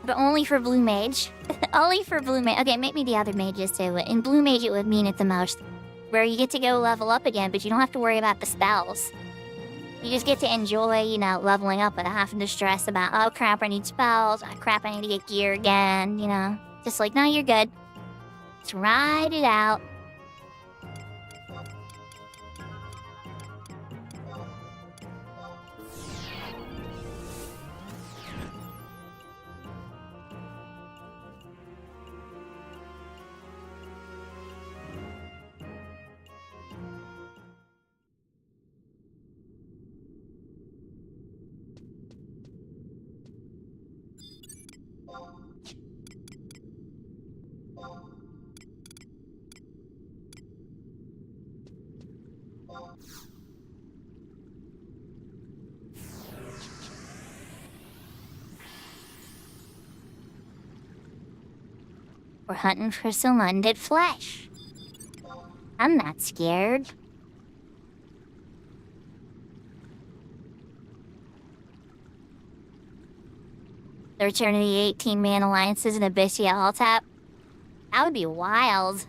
But only for blue mage. Only for blue mage. Okay, maybe the other mages too. In blue mage it would mean it the most. Where you get to go level up again, but you don't have to worry about the spells. You just get to enjoy, you know, leveling up without having to stress about, oh crap, I need spells. Oh crap, I need to get gear again, you know. Just like, no, you're good. Just ride it out. We're hunting for some undead flesh. I'm not scared. They're turning the 18-man alliances in Abyssia all tap. That would be wild.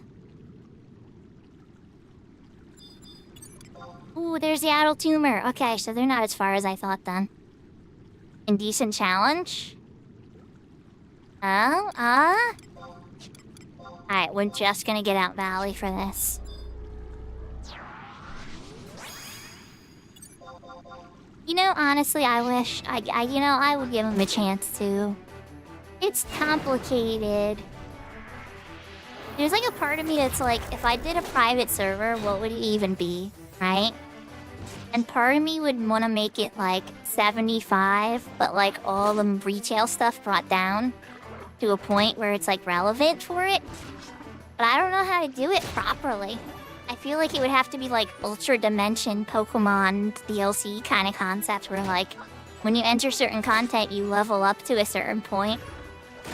Ooh, there's the Adult Tumor. Okay, so they're not as far as I thought then. Indecent challenge? Oh, Alright, we're just gonna get out Valley for this. You know, honestly, I wish I would give him a chance too. It's complicated. There's like a part of me that's like, if I did a private server, what would it even be, right? And part of me would want to make it like 75, but like all the retail stuff brought down to a point where it's like relevant for it. But I don't know how to do it properly. I feel like it would have to be like Ultra Dimension Pokemon DLC kind of concept where like when you enter certain content you level up to a certain point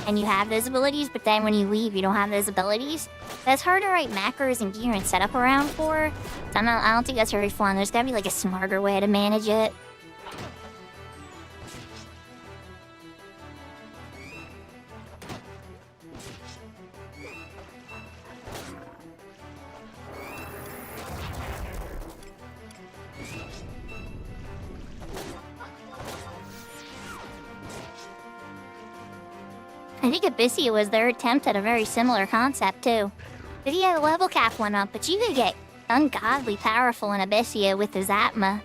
and you have those abilities, but then when you leave you don't have those abilities. That's hard to write macros and gear and setup around for. So I don't think that's very fun. There's gotta be like a smarter way to manage it. I think Abyssia was their attempt at a very similar concept, too. But yeah, the level cap went up, but you could get ungodly powerful in Abyssia with the Zatma.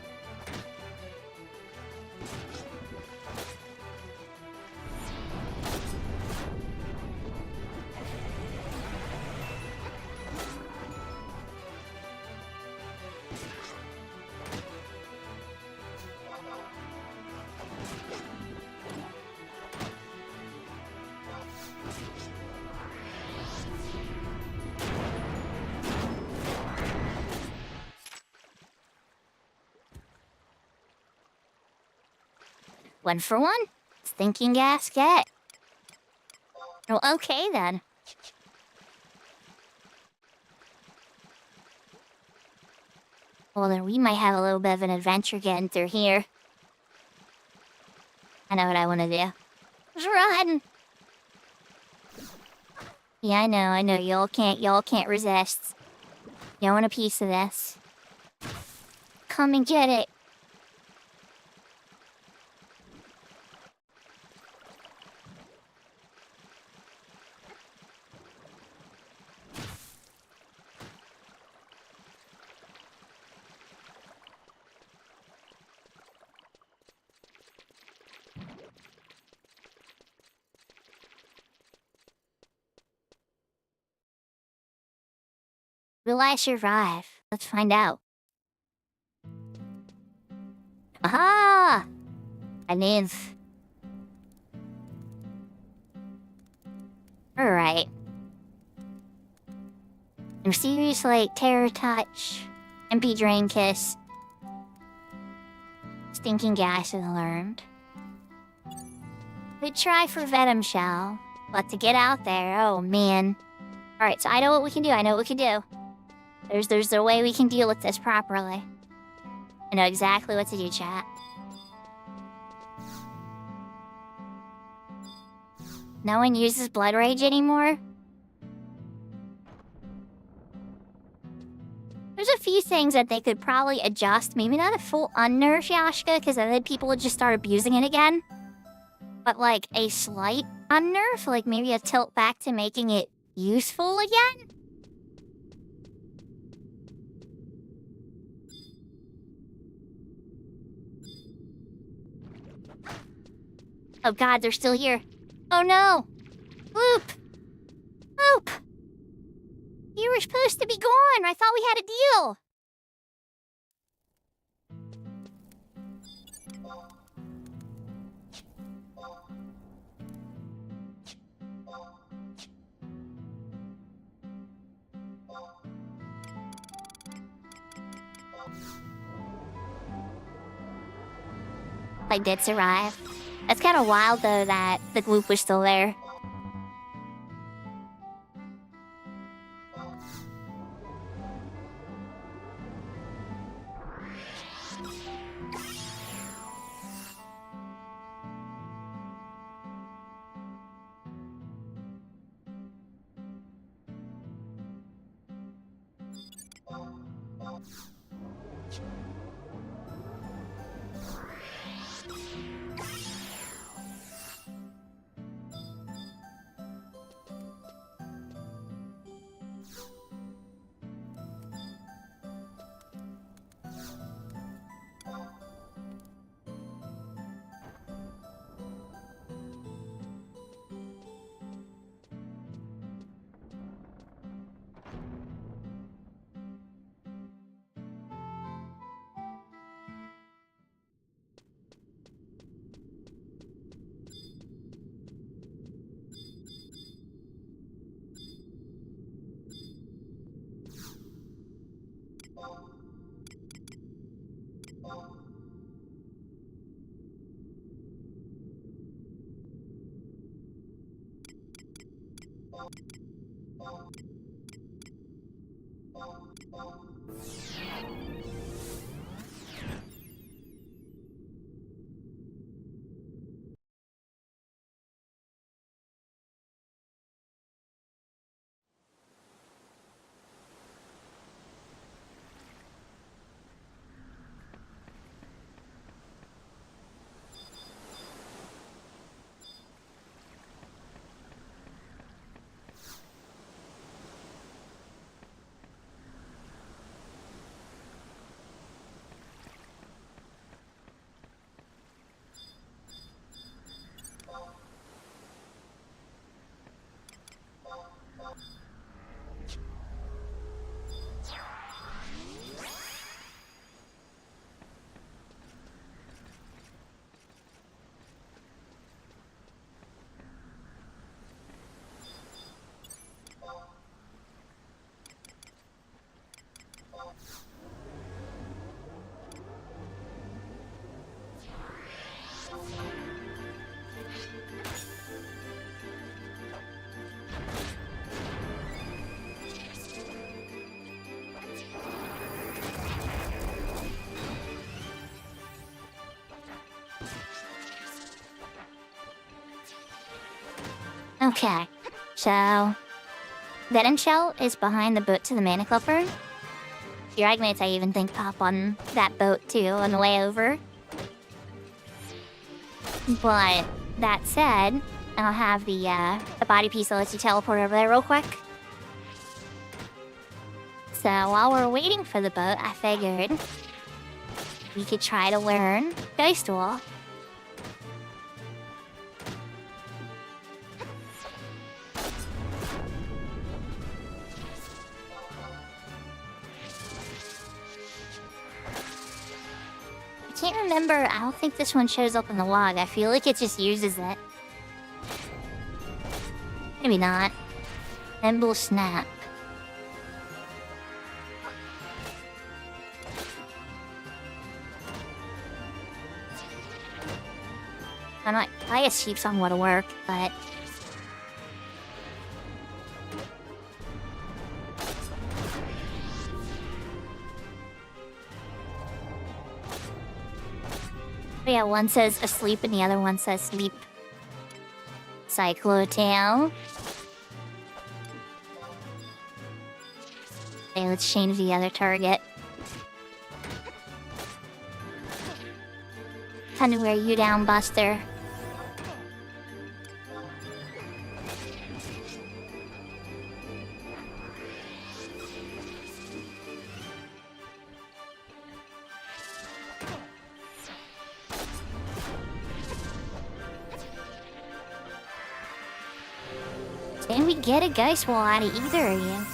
One for one? Thinking gas get. Well, okay then. Well, then we might have a little bit of an adventure getting through here. I know what I want to do. Just run! Yeah, I know. Y'all can't resist. Y'all want a piece of this? Come and get it. Will I survive? Let's find out. Aha! I live. Alright. Mysterious Lake, Terror Touch, MP Drain Kiss. Stinking Gas is learned. Could try for Venom Shell, but to get out there, oh man. Alright, so I know what we can do. I know what we can do. There's a way we can deal with this properly. I know exactly what to do, chat. No one uses Blood Rage anymore? There's a few things that they could probably adjust. Maybe not a full unnerf Yashka, because then people would just start abusing it again. But like a slight unnerf, like maybe a tilt back to making it useful again? Oh god, they're still here. Oh no! Loop! Loop! You were supposed to be gone! I thought we had a deal! I did survive. That's kind of wild, though, that the gloop was still there. Okay, so Venom Shell is behind the boat to the Mana Clipper. Fragments I even think pop on that boat too on the way over. But that said, I'll have the body piece that lets you teleport over there real quick. So while we're waiting for the boat, I figured we could try to learn Ghost Wall. I can't remember. I don't think this one shows up in the log. I feel like it just uses it. Maybe not. Nimble Snap. I guess Sheep Song would have worked, but Oh yeah, one says asleep and the other one says sleep. Cyclotail. Okay, let's change the other target. Time to wear you down, Buster. Didn't we get a Geist Wall out of either of you?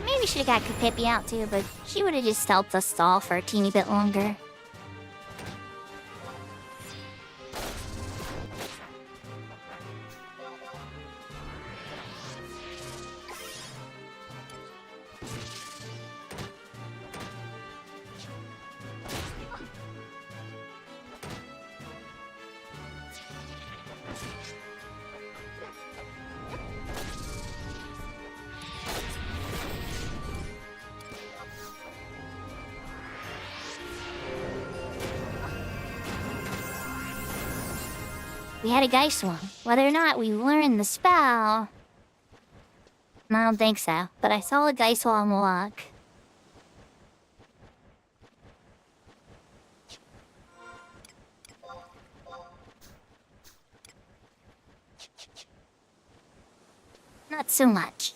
Maybe should have got Kapipi out too, but she would have just helped us stall for a teeny bit longer. We had a Geist Wall. Whether or not we learned the spell... I don't think so, but I saw a Geist Wall on the walk. Not so much.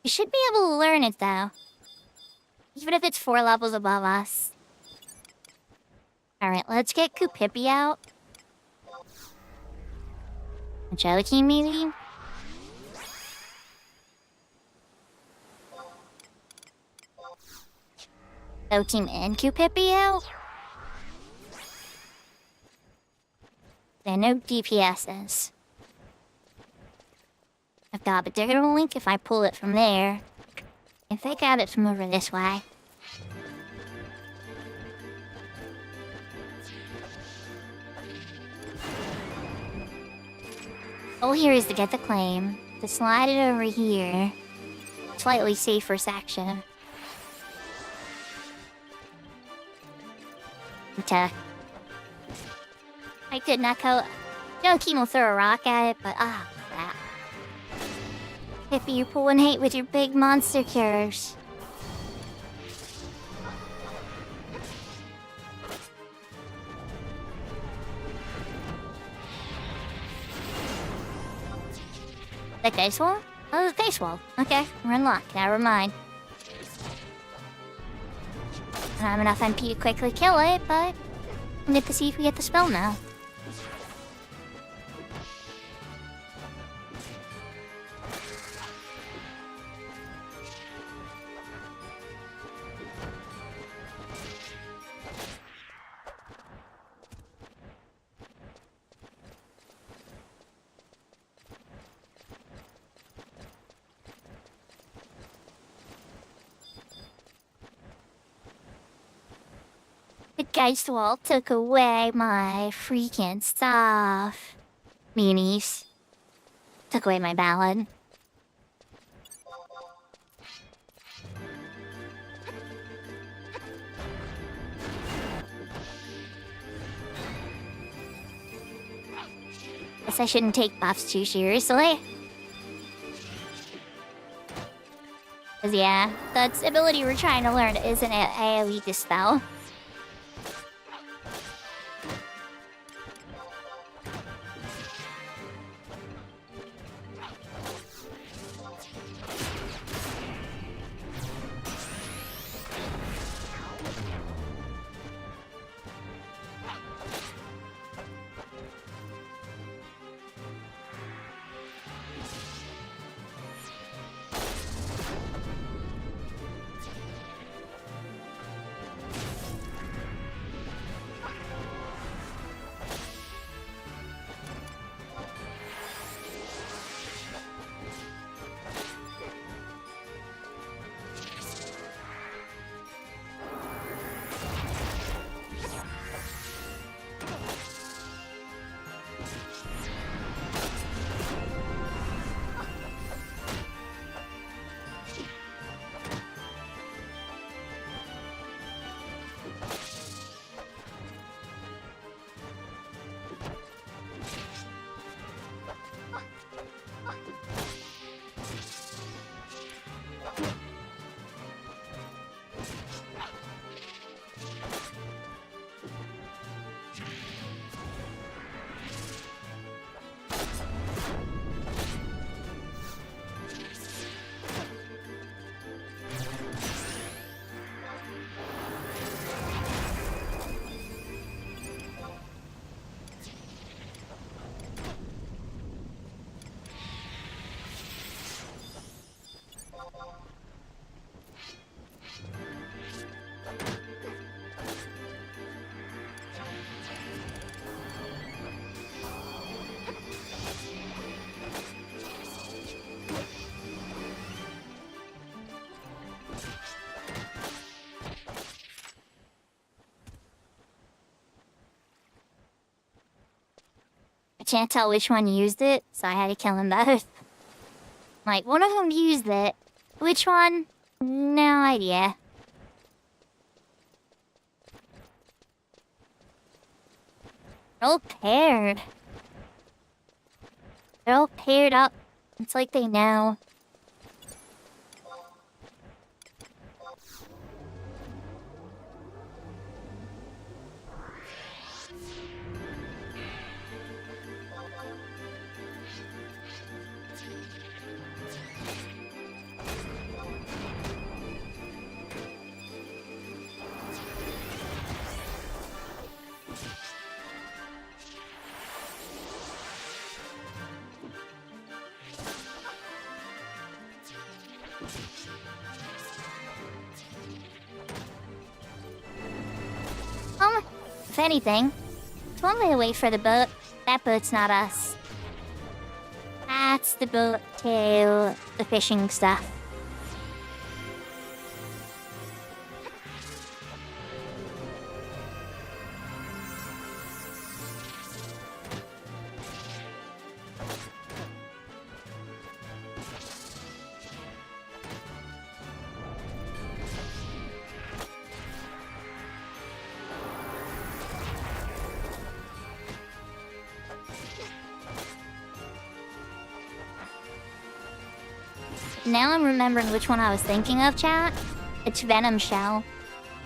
You should be able to learn it, though. Even if it's 4 levels above us. Alright, let's get Kapipi out. Jelly maybe? So Team and Kapipi out? There are no DPSs. I've got a digital link if I pull it from there. If I grab it from over this way. Goal here is to get the claim, to slide it over here. Slightly safer section. I could not go. Joaquin will throw a rock at it, but crap. Hippie, you're pulling hate with your big monster cures. That Geist Wall? Oh, the Geist Wall. Okay, we're unlocked. Never mind. I don't have enough MP to quickly kill it, but we'll get to see if we get the spell now. The Geist Wall took away my freaking stuff. Meanies. Took away my ballad. Guess I shouldn't take buffs too seriously. Cause yeah, that ability we're trying to learn isn't an AoE dispel. can't tell which one used it, so I had to kill them both. Like, one of them used it. Which one? No idea. They're all paired. They're all paired up. It's like they know. If anything, it's one way to wait for the boat. That boat's not us. That's the boat to the fishing stuff. Now I'm remembering which one I was thinking of, chat. It's Venom Shell.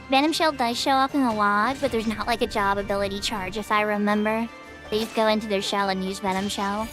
Venom Shell does show up in the log, but there's not like a job ability charge if I remember. They just go into their shell and use Venom Shell.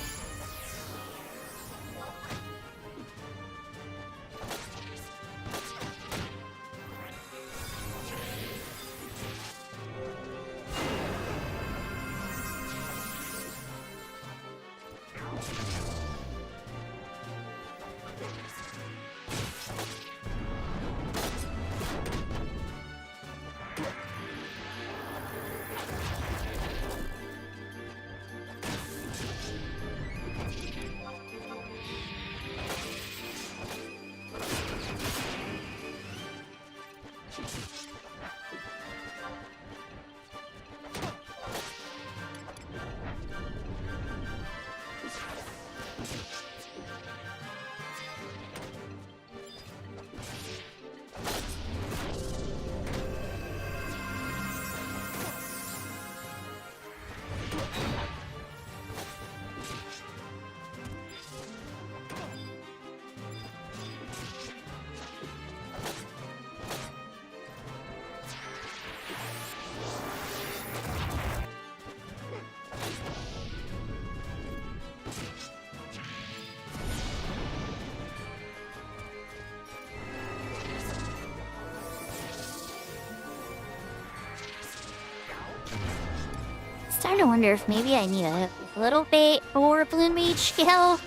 Starting to wonder if maybe I need a little bit more Blue Mage skill.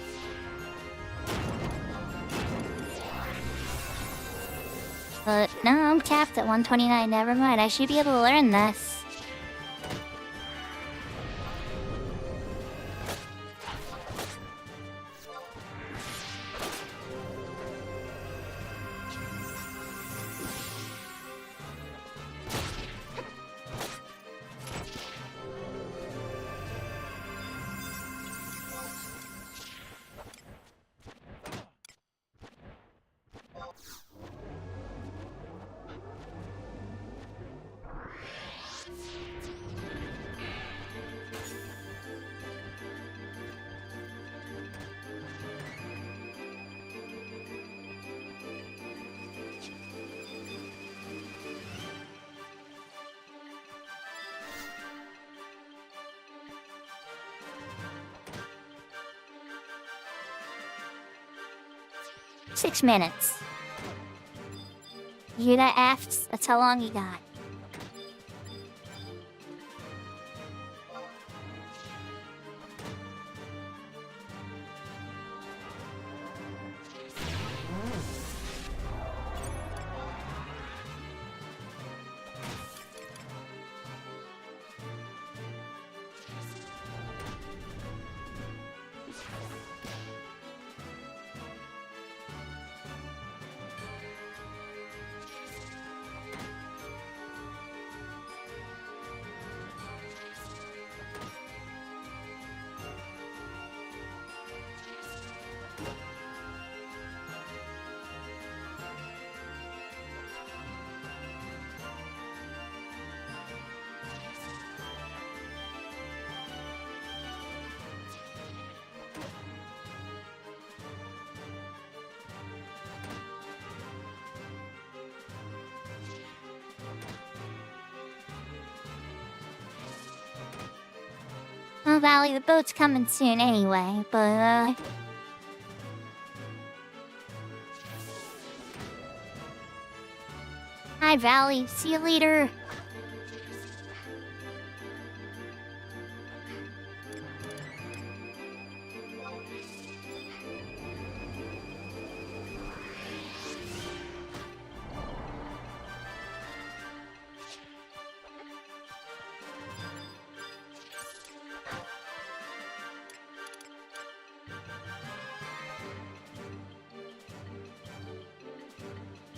But no, I'm capped at 129. Never mind, I should be able to learn this. Six minutes. You hear that, Afts? That's how long you got. Oh, Valley, the boat's coming soon anyway, but, Hi, Valley. See you later.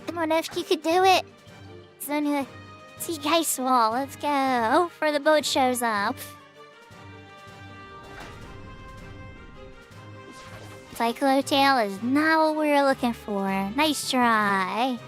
Come on, if you could do it. So, see Ice Wall. Let's go. Before the boat shows up. Cyclotail is not what we were looking for. Nice try.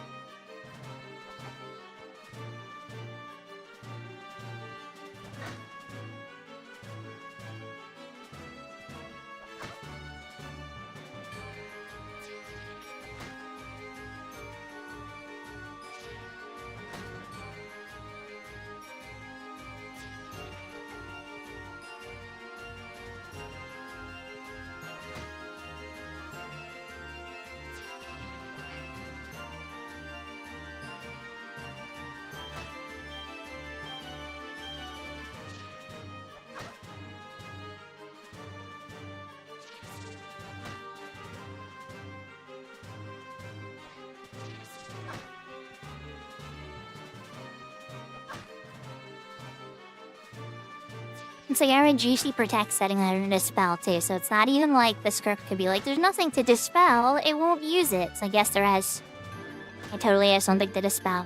It's like I have a GC Protect setting under Dispel too, so it's not even like the script could be like, there's nothing to dispel, it won't use it. So I guess there is. I totally have something to dispel.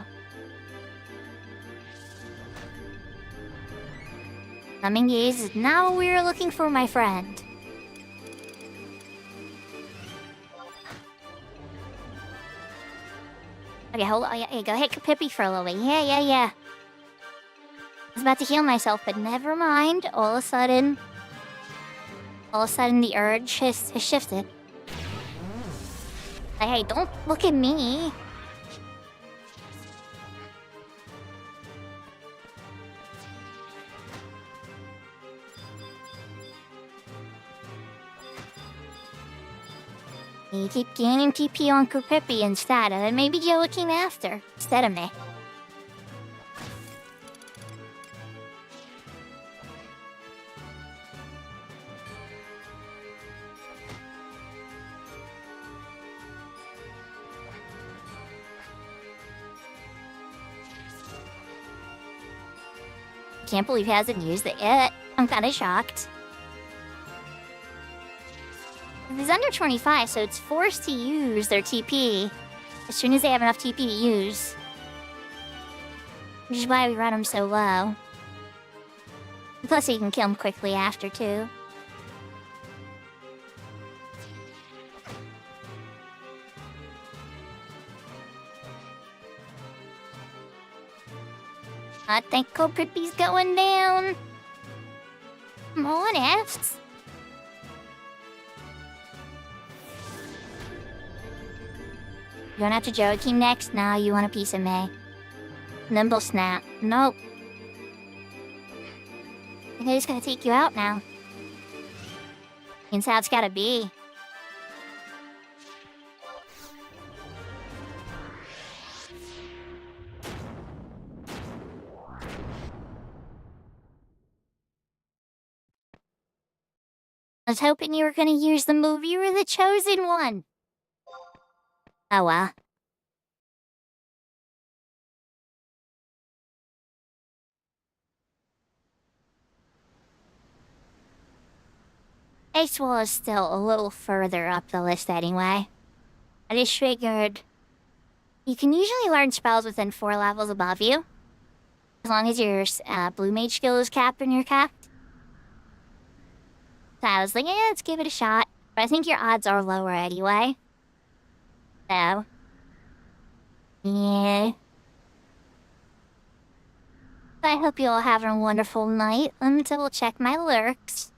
Numbing Gaze is not what we were looking for, my friend. Okay, hold on. Yeah, go hit Pippi for a little bit. Yeah. I was about to heal myself, but never mind. All of a sudden, the urge has shifted. Hey, don't look at me. You keep gaining TP on Pippi instead, and then maybe you're looking after instead of me. Can't believe he hasn't used it yet. I'm kind of shocked. He's under 25, so it's forced to use their TP as soon as they have enough TP to use. Which is why we run him so low. Plus, you can kill him quickly after, too. I think Pippi's going down. Come on, Efts. You going after Joachim next? No, you want a piece of me. Nimble Snap. Nope. I think I just gotta take you out now. That's how it's gotta be. I was hoping you were gonna use the move. You were the chosen one. Oh well. Ice Wall is still a little further up the list anyway. I just figured you can usually learn spells within 4 levels above you, as long as your blue mage skill is capped when you're capped. So I was like, yeah, let's give it a shot. But I think your odds are lower anyway. So, yeah. I hope you all have a wonderful night. Let me double check my lurks.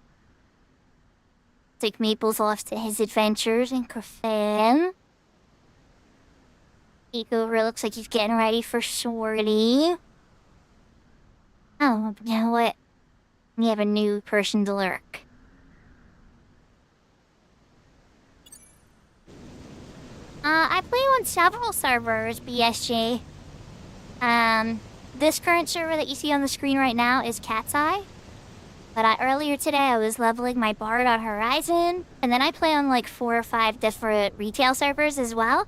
Take Maples off to his adventures in Crafan. Ecover looks like he's getting ready for sortie. Oh, you know what? We have a new person to lurk. I play on several servers, BSG. This current server that you see on the screen right now is Cat's Eye. But earlier today, I was leveling my bard on Horizon. And then I play on like 4 or 5 different retail servers as well.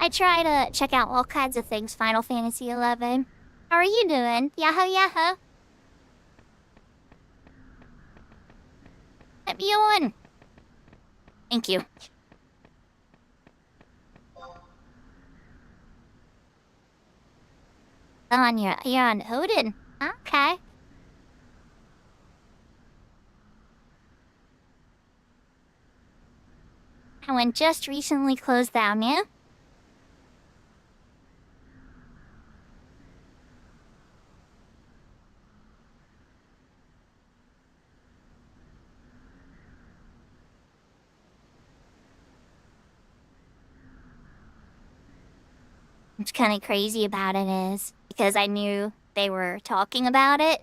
I try to check out all kinds of things Final Fantasy XI. How are you doing? Yahoo yahoo. Let me on. Thank you. You're on Odin. Okay. I went just recently closed down, yeah? What's kind of crazy about it is, because I knew they were talking about it,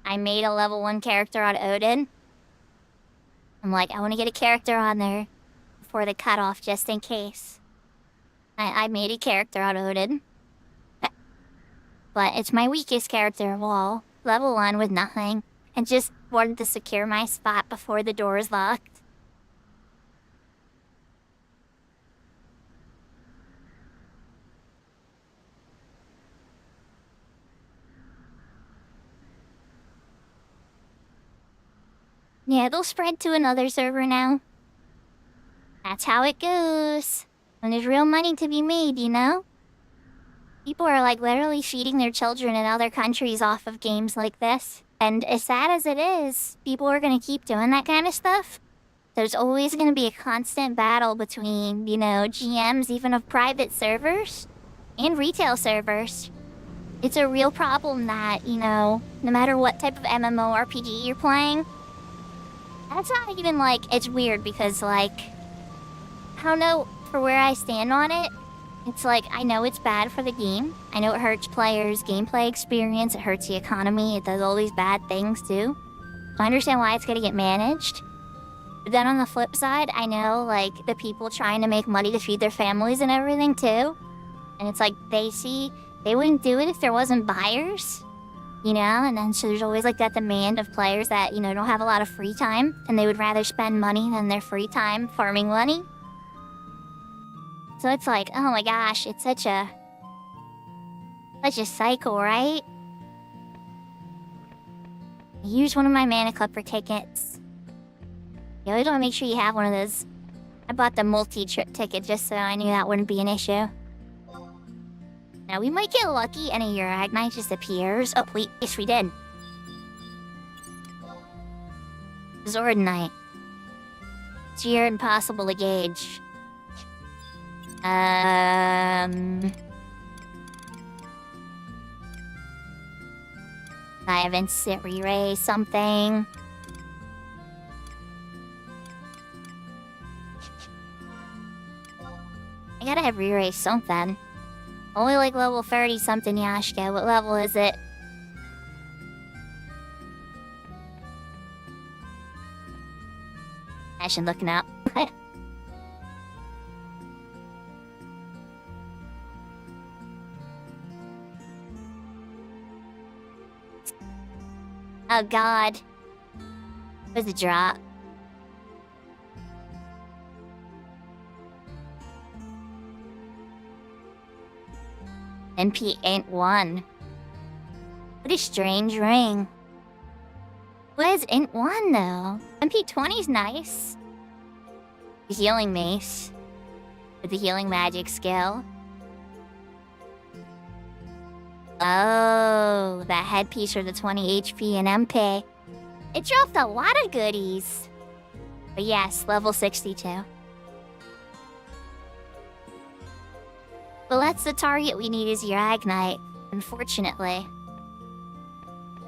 I made a level 1 character on Odin. I'm like, I want to get a character on there before the cutoff, just in case. I made a character on Odin. But it's my weakest character of all. Level 1 with nothing. And just wanted to secure my spot before the door is locked. Yeah, they'll spread to another server now. That's how it goes. When there's real money to be made, you know? People are like literally feeding their children in other countries off of games like this. And as sad as it is, people are gonna keep doing that kind of stuff. There's always gonna be a constant battle between, you know, GMs even of private servers and retail servers. It's a real problem that, you know, no matter what type of MMORPG you're playing, that's not even like, it's weird because like, I don't know, for where I stand on it, it's like, I know it's bad for the game. I know it hurts players' gameplay experience, it hurts the economy, it does all these bad things too. I understand why it's gonna get managed. But then on the flip side, I know like the people trying to make money to feed their families and everything too. And it's like, they wouldn't do it if there wasn't buyers. You know, and then so there's always like that demand of players that, you know, don't have a lot of free time and they would rather spend money than their free time farming money. So it's like, oh my gosh, it's such a cycle, right? Use one of my Mana Clipper tickets. You always want to make sure you have one of those. I bought the multi-trip ticket just so I knew that wouldn't be an issue. Now, we might get lucky and a Uragnite just appears. Oh, wait, yes, we did. Zordonite. It's you're impossible to gauge. I have instant re-ray something. I gotta have re-ray something. Only like level 30 something, Yashka. What level is it? I should look now. Oh god. Where's the drop? MP ain't one. What a strange ring. What is int 1 though? MP20's nice. The healing mace. With the healing magic skill. Oh, that headpiece for the 20 HP and MP. It dropped a lot of goodies. But yes, level 62. Well, that's the target we need is Uragnite, unfortunately.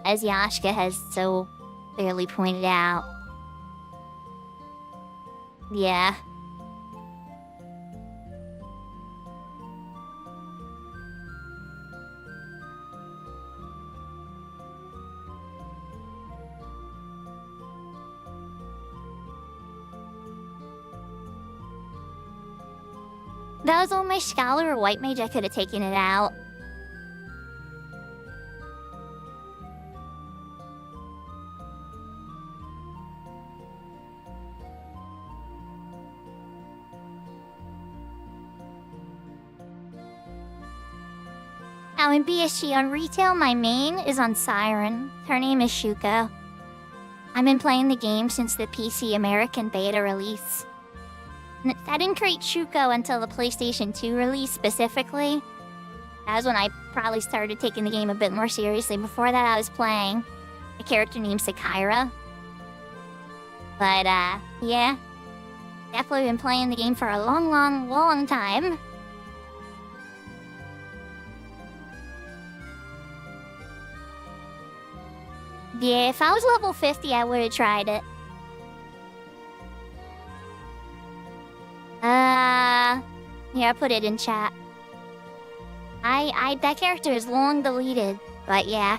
As Yashka has so clearly pointed out. Yeah. that was on my Scholar or White Mage, I could have taken it out. Now in BSG on retail, my main is on Siren. Her name is Shuko. I've been playing the game since the PC American beta release. I didn't create Shuko until the PlayStation 2 release specifically. That was when I probably started taking the game a bit more seriously. Before that, I was playing a character named Sakura. But, yeah. Definitely been playing the game for a long time. Yeah, if I was level 50, I would have tried it. Here, I put it in chat. That character is long deleted, but yeah.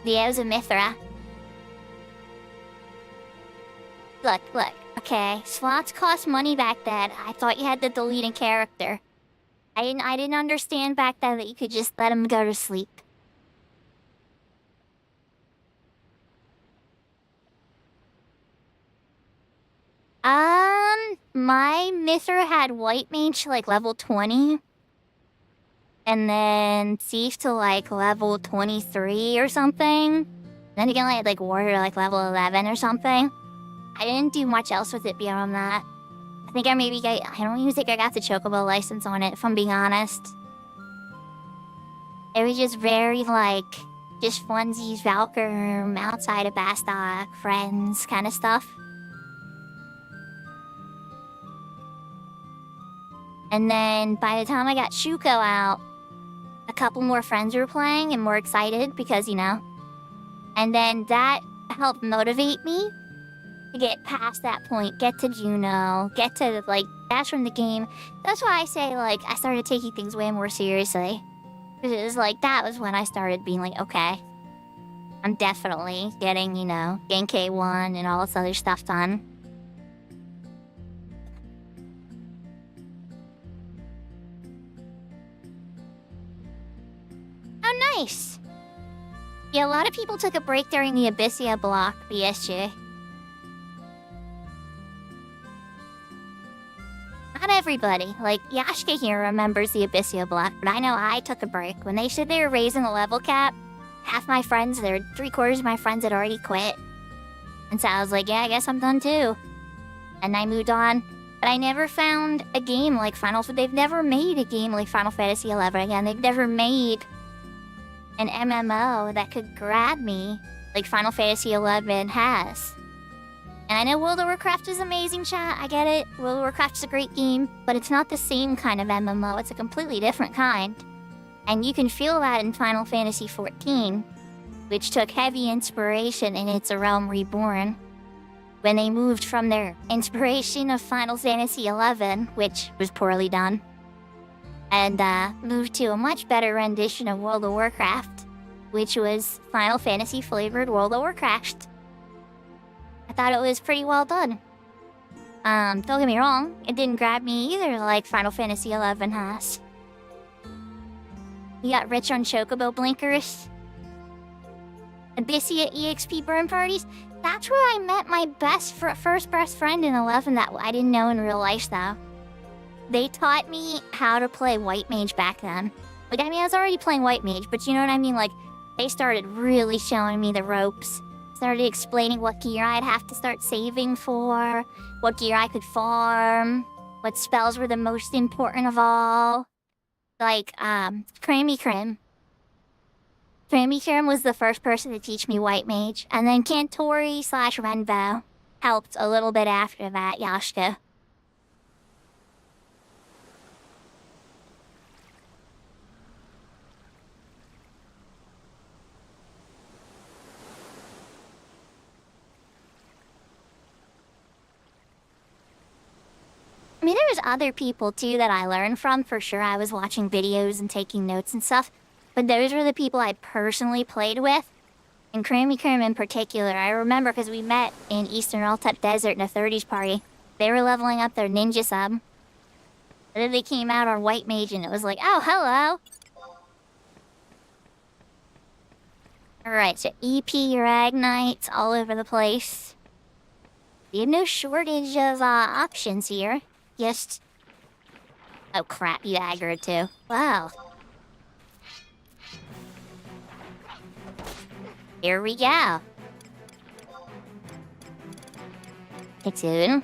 Yeah, it was a Mithra. Look. Okay, slots cost money back then. I thought you had to delete a character. I didn't understand back then that you could just let him go to sleep. My Mithra had White Mage to like level 20. And then Thief to like level 23 or something. Then again, I had like Warrior like level 11 or something. I didn't do much else with it beyond that. I don't even think I got the Chocobo license on it, if I'm being honest. It was just very like, just funsies, Valkyr, outside of Bastock, friends kind of stuff. And then by the time I got Shuko out, a couple more friends were playing and more excited because, you know. And then that helped motivate me to get past that point, get to Juno, get to, like, that's from the game. That's why I say, like, I started taking things way more seriously. Because it was like, that was when I started being like, okay, I'm definitely getting, you know, Genkai 1 and all this other stuff done. Oh, nice! Yeah, a lot of people took a break during the Abyssia block, BSG. Not everybody. Like, Yashka here remembers the Abyssia block, but I know I took a break. When they said they were raising the level cap, half my friends, three-quarters of my friends had already quit. And so I was like, yeah, I guess I'm done too. And I moved on. But I never found a game like they've never made a game like Final Fantasy XI again. They've never made an MMO that could grab me like Final Fantasy XI has. And I know World of Warcraft is amazing, chat. I get it. World of Warcraft is a great game, but it's not the same kind of MMO. It's a completely different kind. And you can feel that in Final Fantasy XIV, which took heavy inspiration in its Realm Reborn, when they moved from their inspiration of Final Fantasy XI, which was poorly done, and moved to a much better rendition of World of Warcraft, which was Final Fantasy flavored World of Warcraft. I thought it was pretty well done. Don't get me wrong, it didn't grab me either like Final Fantasy XI has. You got rich on Chocobo blinkers. Abyssia EXP burn parties. That's where I met my first best friend in 11 that I didn't know in real life though. They taught me how to play White Mage back then. Like, I mean, I was already playing White Mage, but you know what I mean? Like, they started really showing me the ropes. Started explaining what gear I'd have to start saving for, what gear I could farm, what spells were the most important of all. Like, Crammy Crim. Crammy Crim was the first person to teach me White Mage, and then Cantori/Renbo helped a little bit after that, Yashka. I mean, there was other people, too, that I learned from, for sure. I was watching videos and taking notes and stuff. But those were the people I personally played with. And Creamy Cream in particular, I remember because we met in Eastern Altep Desert in a 30s party. They were leveling up their ninja sub. And then they came out on White Mage and it was like, oh, hello! Alright, so EP Ragnites all over the place. We have no shortage of options here. Just... Oh crap, you aggroed too. Wow. Here we go. Platoon.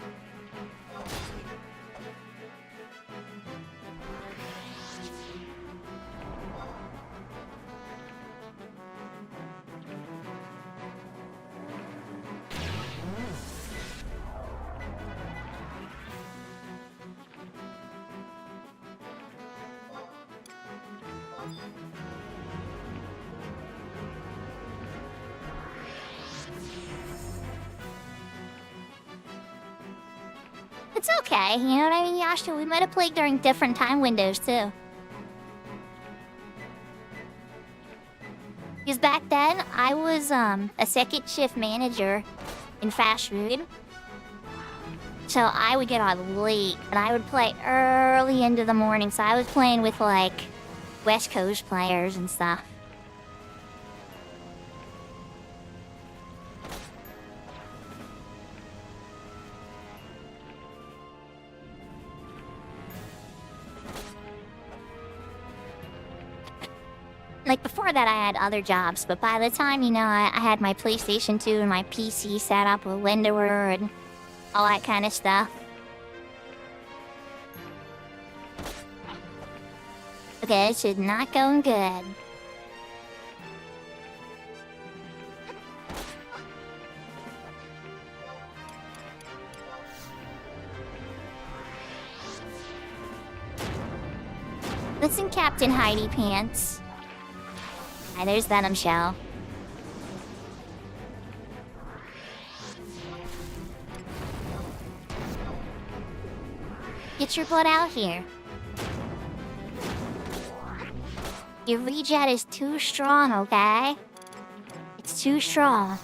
It's okay, you know what I mean, Yasha? We might have played during different time windows, too. Because back then, I was a second shift manager in fast food. So I would get on late, and I would play early into the morning. So I was playing with, like, West Coast players and stuff. Like, before that, I had other jobs, but by the time, you know, I had my PlayStation 2 and my PC set up with Windower and all that kind of stuff. Okay, this is not going good. Listen, Captain Heidi Pants. Hi, there's Venom Shell. Get your butt out here. Your rejet is too strong, okay? It's too strong.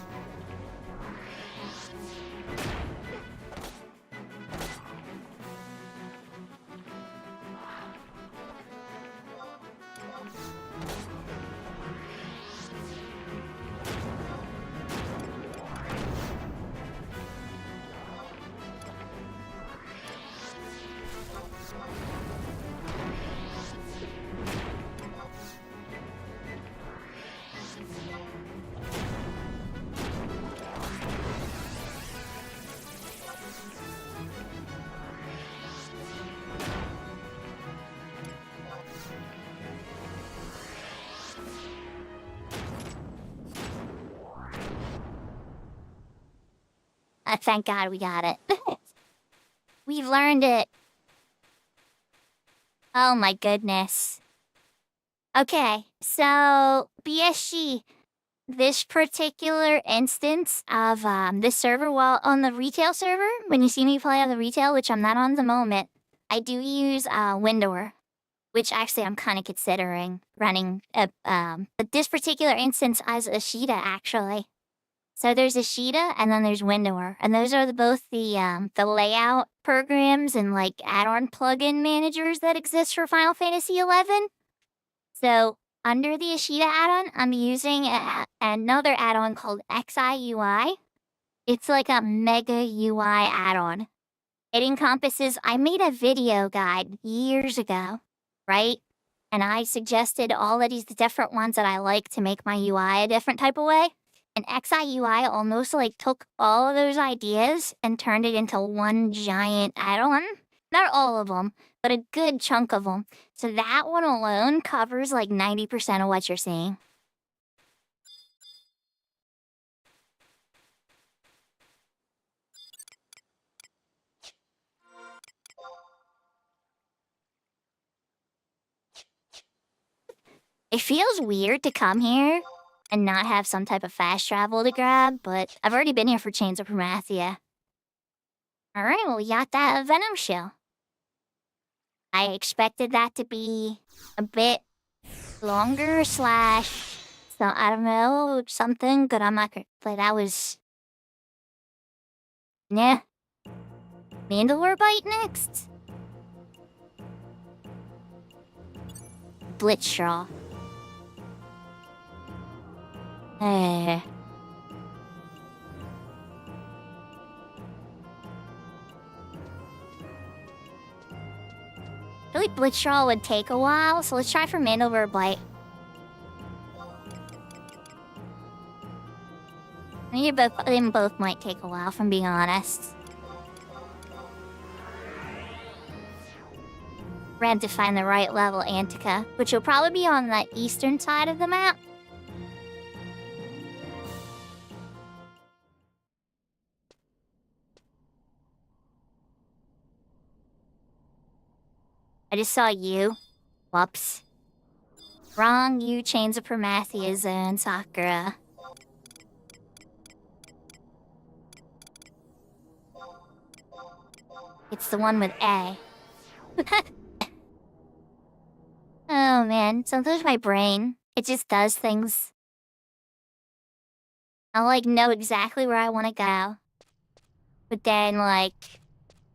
Thank God we got it. We've learned it. Oh my goodness. Okay, so BSG, this particular instance of this server, well, on the retail server, when you see me play on the retail, which I'm not on at the moment, I do use Windower, which actually I'm kind of considering running. But this particular instance as Ashita, actually. So there's Ashita and then there's Windower, and those are both the layout programs and like add-on plugin managers that exist for Final Fantasy XI. So under the Ashita add-on, I'm using another add-on called XI UI. It's like a mega UI add-on. It encompasses. I made a video guide years ago, right? And I suggested all of these different ones that I like to make my UI a different type of way. And XIUI almost like took all of those ideas and turned it into one giant add-on. Not all of them, but a good chunk of them. So that one alone covers like 90% of what you're seeing. It feels weird to come here and not have some type of fast travel to grab, but I've already been here for Chains of Promathia. Alright, well, we got that Venom Shell. I expected that to be a bit longer / So I don't know, something, but I'm not gonna play. That was. Nah. Mandalore bite next. Blitzstraw. Eh. I feel like Blitzstraw would take a while, so let's try for Mandalore bite. I think them both might take a while, if I'm being honest. We're gonna have to find the right level Antica, which will probably be on the eastern side of the map. I just saw you. Whoops. Wrong, you Chains of Prometheus and Sakura. It's the one with A. Oh man, sometimes my brain, it just does things. I'll like know exactly where I want to go. But then like,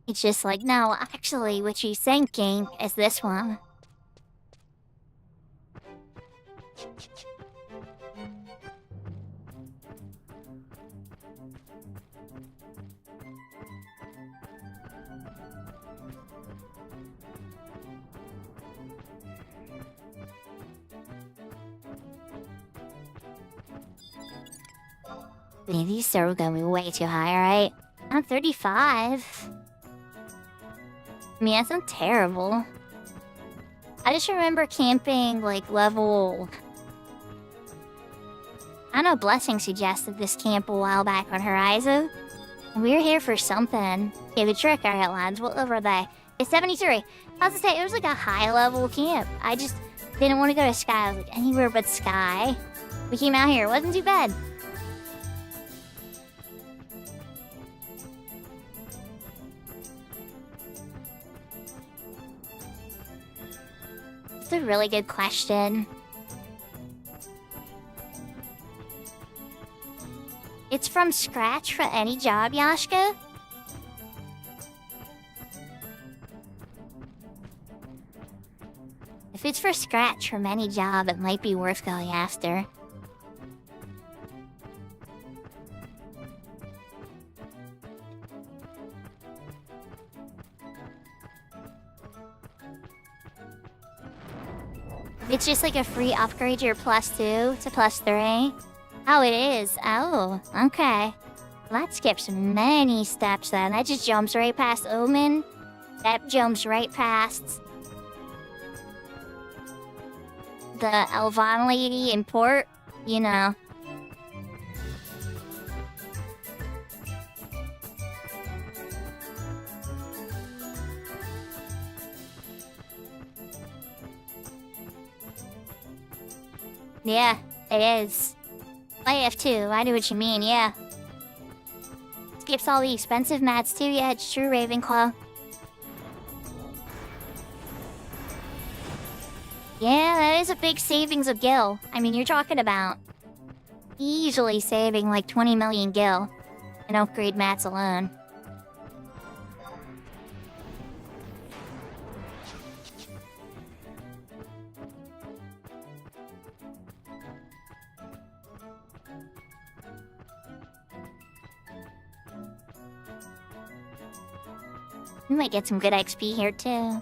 it's just like, no, actually what she's thinking is this one. Man, these servers are gonna be way too high, right? I'm 35. I mean, that's not terrible. I just remember camping, like, level... I know Blessing suggested this camp a while back on Horizon. We were here for something. Yeah, the trick, alright, lads. What level are they? It's 73. I was gonna say, it was like a high-level camp. I just didn't want to go to Sky. I was like, anywhere but Sky. We came out here. It wasn't too bad. That's a really good question. It's from scratch for any job, Yashka? If it's for scratch from any job, it might be worth going after. It's just like a free upgrade, your +2 to +3. Oh, it is. Oh, okay. Well, that skips many steps then. That just jumps right past Omen. That jumps right past the Elvon lady in port, you know. Yeah, it is. F2, I know what you mean, yeah. Skips all the expensive mats too, yeah, it's true, Ravenclaw. Yeah, that is a big savings of gil. I mean, you're talking about easily saving like 20 million gil in upgrade mats alone. We might get some good XP here too.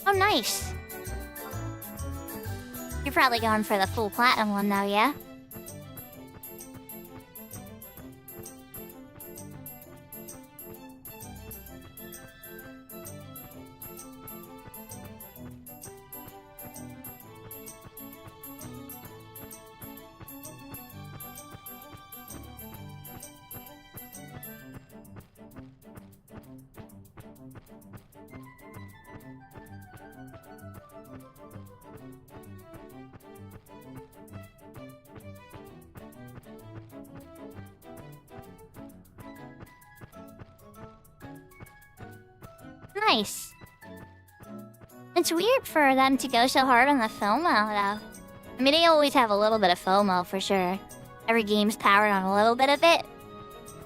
Oh, nice. You're probably going for the full platinum one though, yeah? Nice. It's weird for them to go so hard on the FOMO, though. I mean, they always have a little bit of FOMO, for sure. Every game's powered on a little bit of it.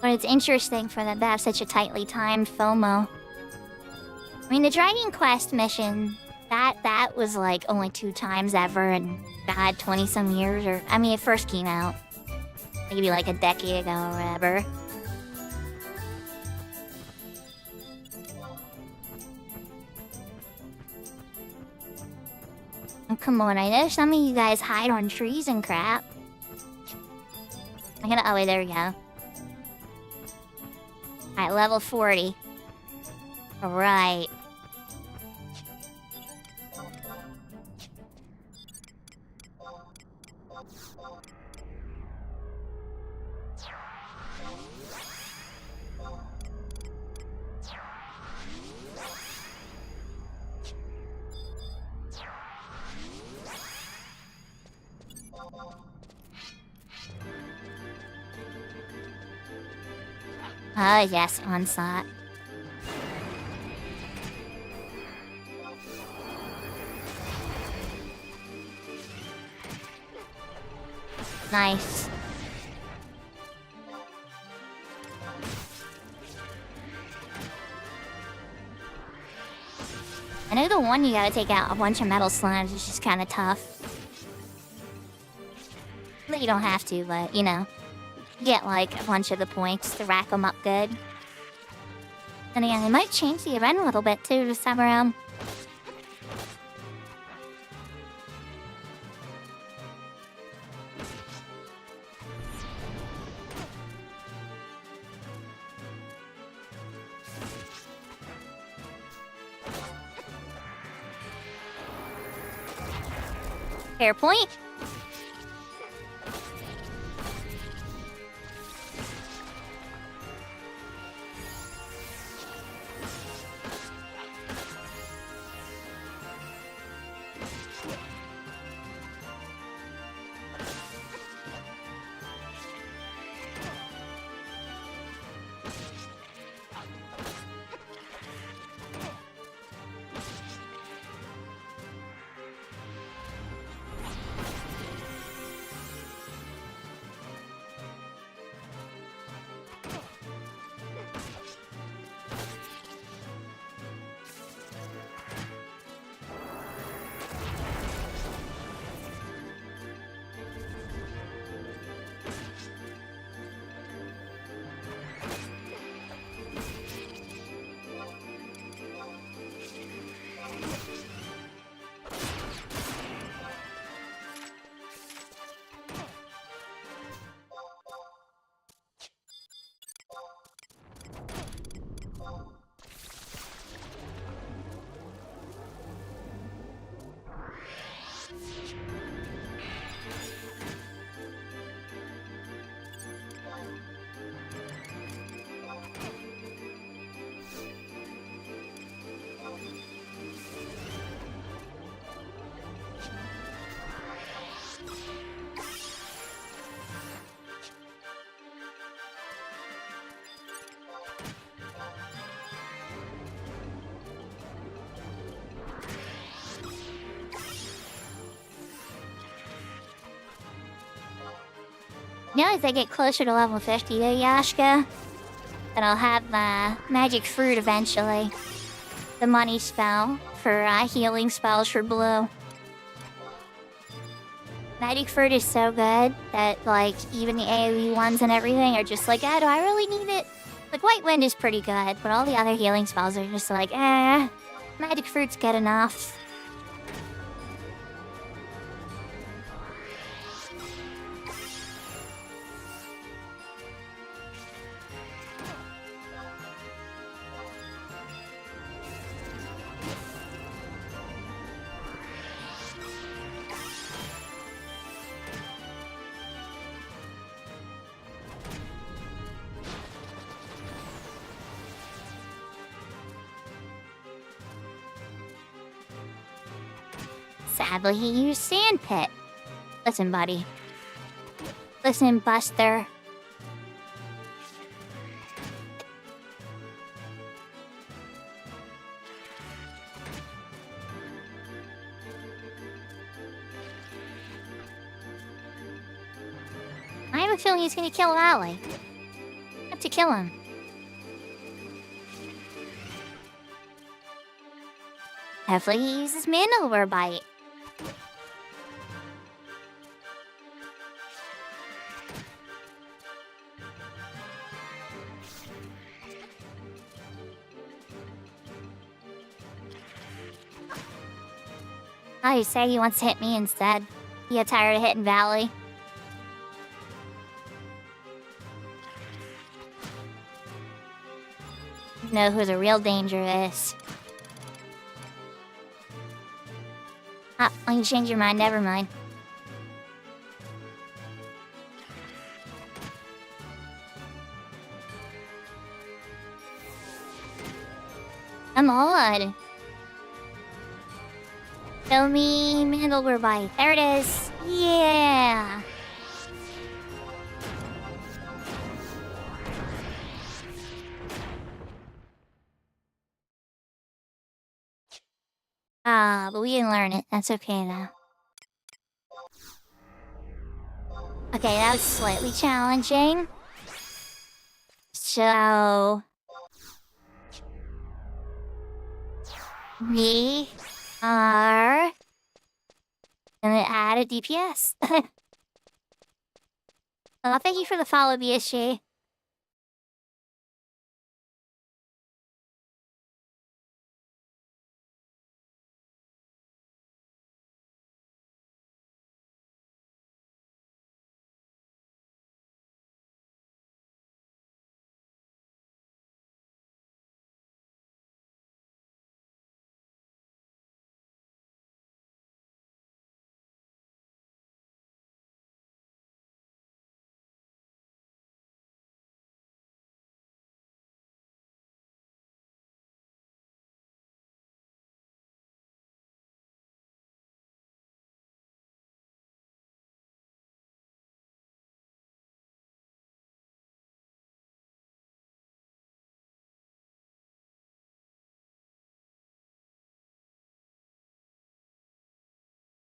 But it's interesting for them to have such a tightly timed FOMO. I mean, the Dragon Quest mission, that was like only 2 times ever in, God, 20-some years, or... I mean, it first came out. Maybe like a decade ago or whatever. Oh, come on, I know some of you guys hide on trees and crap. Oh wait, there we go. Alright, level 40. Alright. Oh yes, onslaught. Nice. I know the one you gotta take out a bunch of metal slimes is just kinda tough. But you don't have to, but you know. Get like a bunch of the points to rack them up good. And again, they might change the event a little bit too this time around. Fair point. Now as I get closer to level 50 though, Yashka, then I'll have magic fruit eventually. The money spell for healing spells for blue. Magic fruit is so good that like even the AoE ones and everything are just like, ah, do I really need it? Like White Wind is pretty good, but all the other healing spells are just like, magic fruit's good enough. Sadly, he used Sandpit. Listen, buddy. Listen, Buster. I have a feeling he's gonna kill Ally. I have to kill him. Hopefully he uses Mandible Bite. Oh, you say he wants to hit me instead. He got tired of hitting Valley. You know who the real danger is. Ah, well, you changed your mind, never mind. Come on. Show me Mandible Bite. There it is. Yeah. Ah, but we didn't learn it. That's okay though. Okay, that was slightly challenging. So we are gonna add a DPS. Well, thank you for the follow, BSG.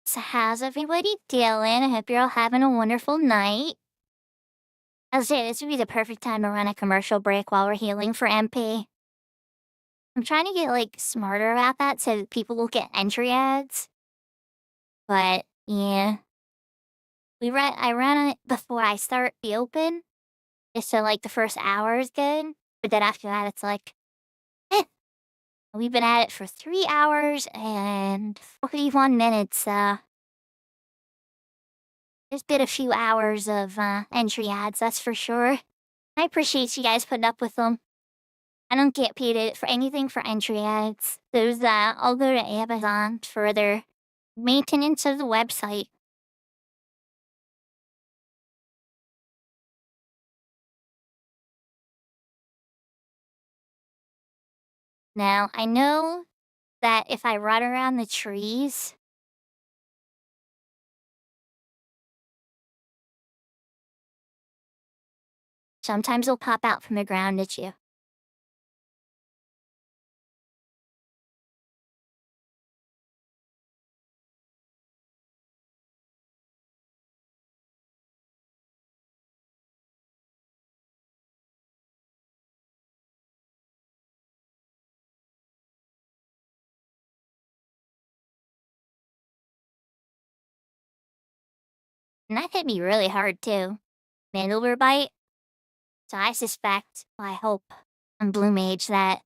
So how's everybody doing? I hope you're all having a wonderful night. I'll say this would be the perfect time to run a commercial break while we're healing for MP. I'm trying to get like smarter about that so that people will get entry ads. But yeah. I ran it before I start the open. Just so like the first hour is good. But then after that it's like we've been at it for 3 hours and 41 minutes, there's been a few hours of entry ads, that's for sure. I appreciate you guys putting up with them. I don't get paid for anything for entry ads. Those I'll go to Amazon for their maintenance of the website. Now, I know that if I run around the trees, sometimes they'll pop out from the ground at you. And that hit me really hard too. Mandible Bite. So I suspect, well, I hope, on Blue Mage that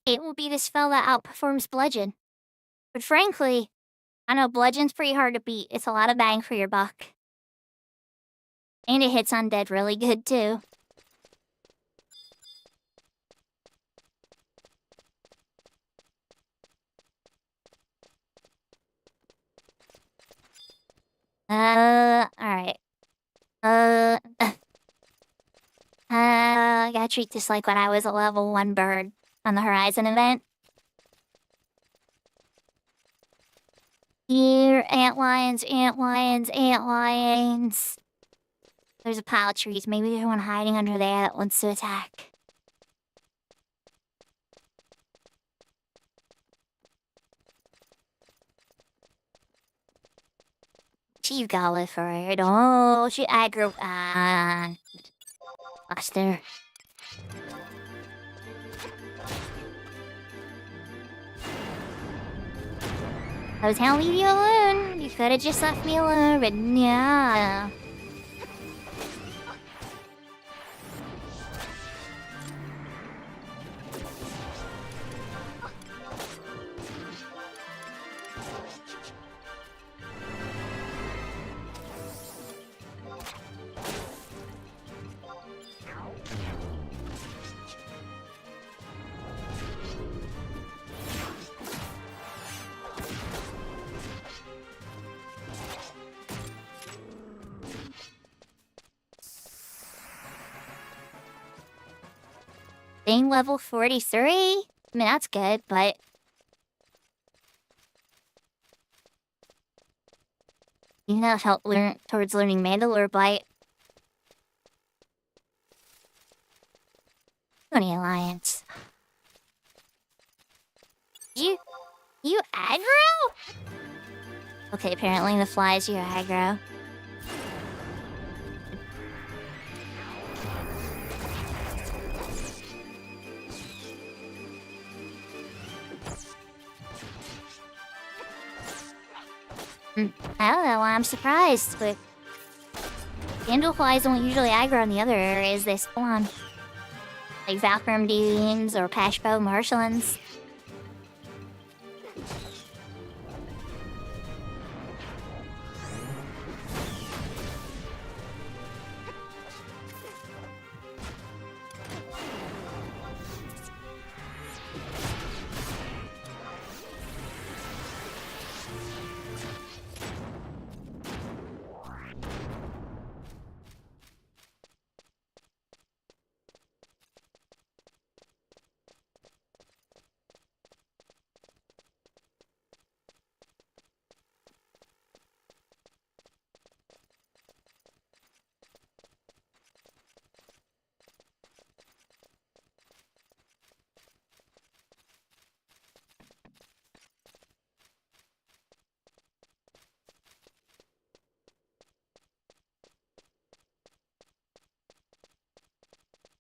it will be the spell that outperforms Bludgeon. But frankly, I know Bludgeon's pretty hard to beat. It's a lot of bang for your buck. And it hits undead really good too. Alright. I gotta treat this like when I was a level 1 bird on the Horizon event. Here, antlions, antlions, antlions. There's a pile of trees. Maybe there's one hiding under there that wants to attack. You go for it. Oh, she aggro. Lost her. I was telling you alone. You could have just left me alone, but yeah. Being level 43? I mean, that's good, but... You know, help learn towards learning Mandalore Bite. Tony Alliance. You aggro? Okay, apparently the flies you aggro. I don't know why I'm surprised, but Candleflies don't usually aggro on the other areas they spawn. Like Valkyrum Deans or Pashbo Marshlands.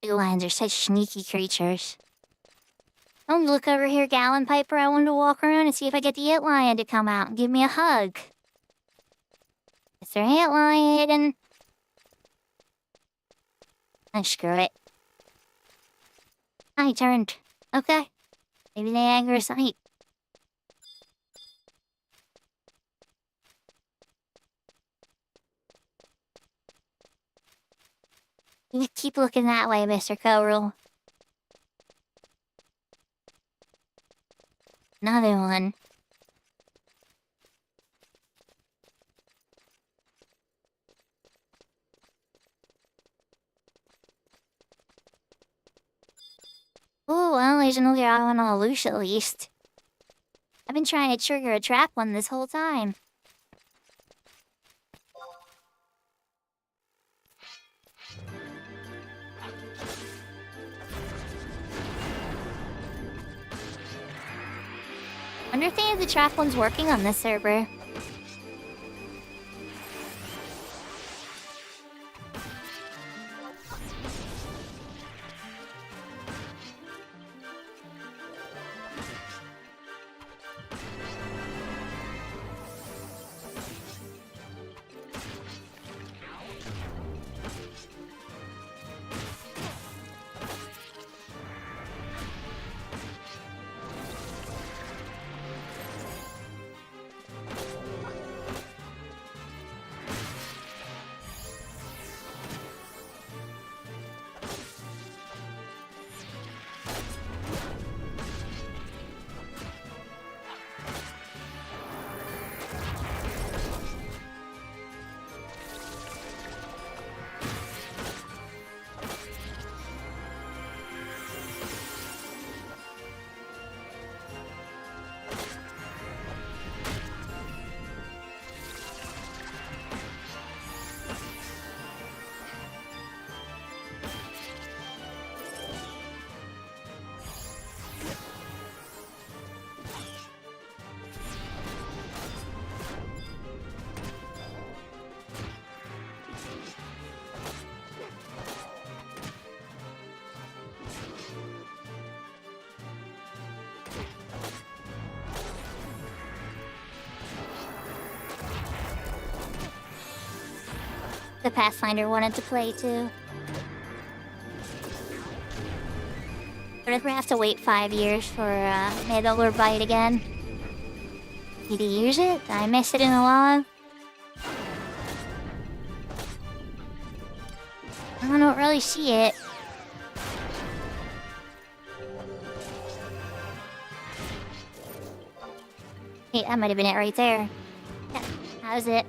Lions are such sneaky creatures. Don't look over here, Gallon Piper. I wanted to walk around and see if I get the Ant Lion to come out and give me a hug. Is there Ant Lion? Oh, screw it. I turned. Okay. Maybe they aggro sight. You keep looking that way, Mr. Corel. Another one. Oh, well, there's another one on loose at least. I've been trying to trigger a trap one this whole time. Wonder if the trap one's working on this server. the Pathfinder wanted to play too. But if we have to wait 5 years for Middle Bite again. Did he use it? Did I miss it in the log? I don't really see it. Hey, that might have been it right there. Yeah, that was it.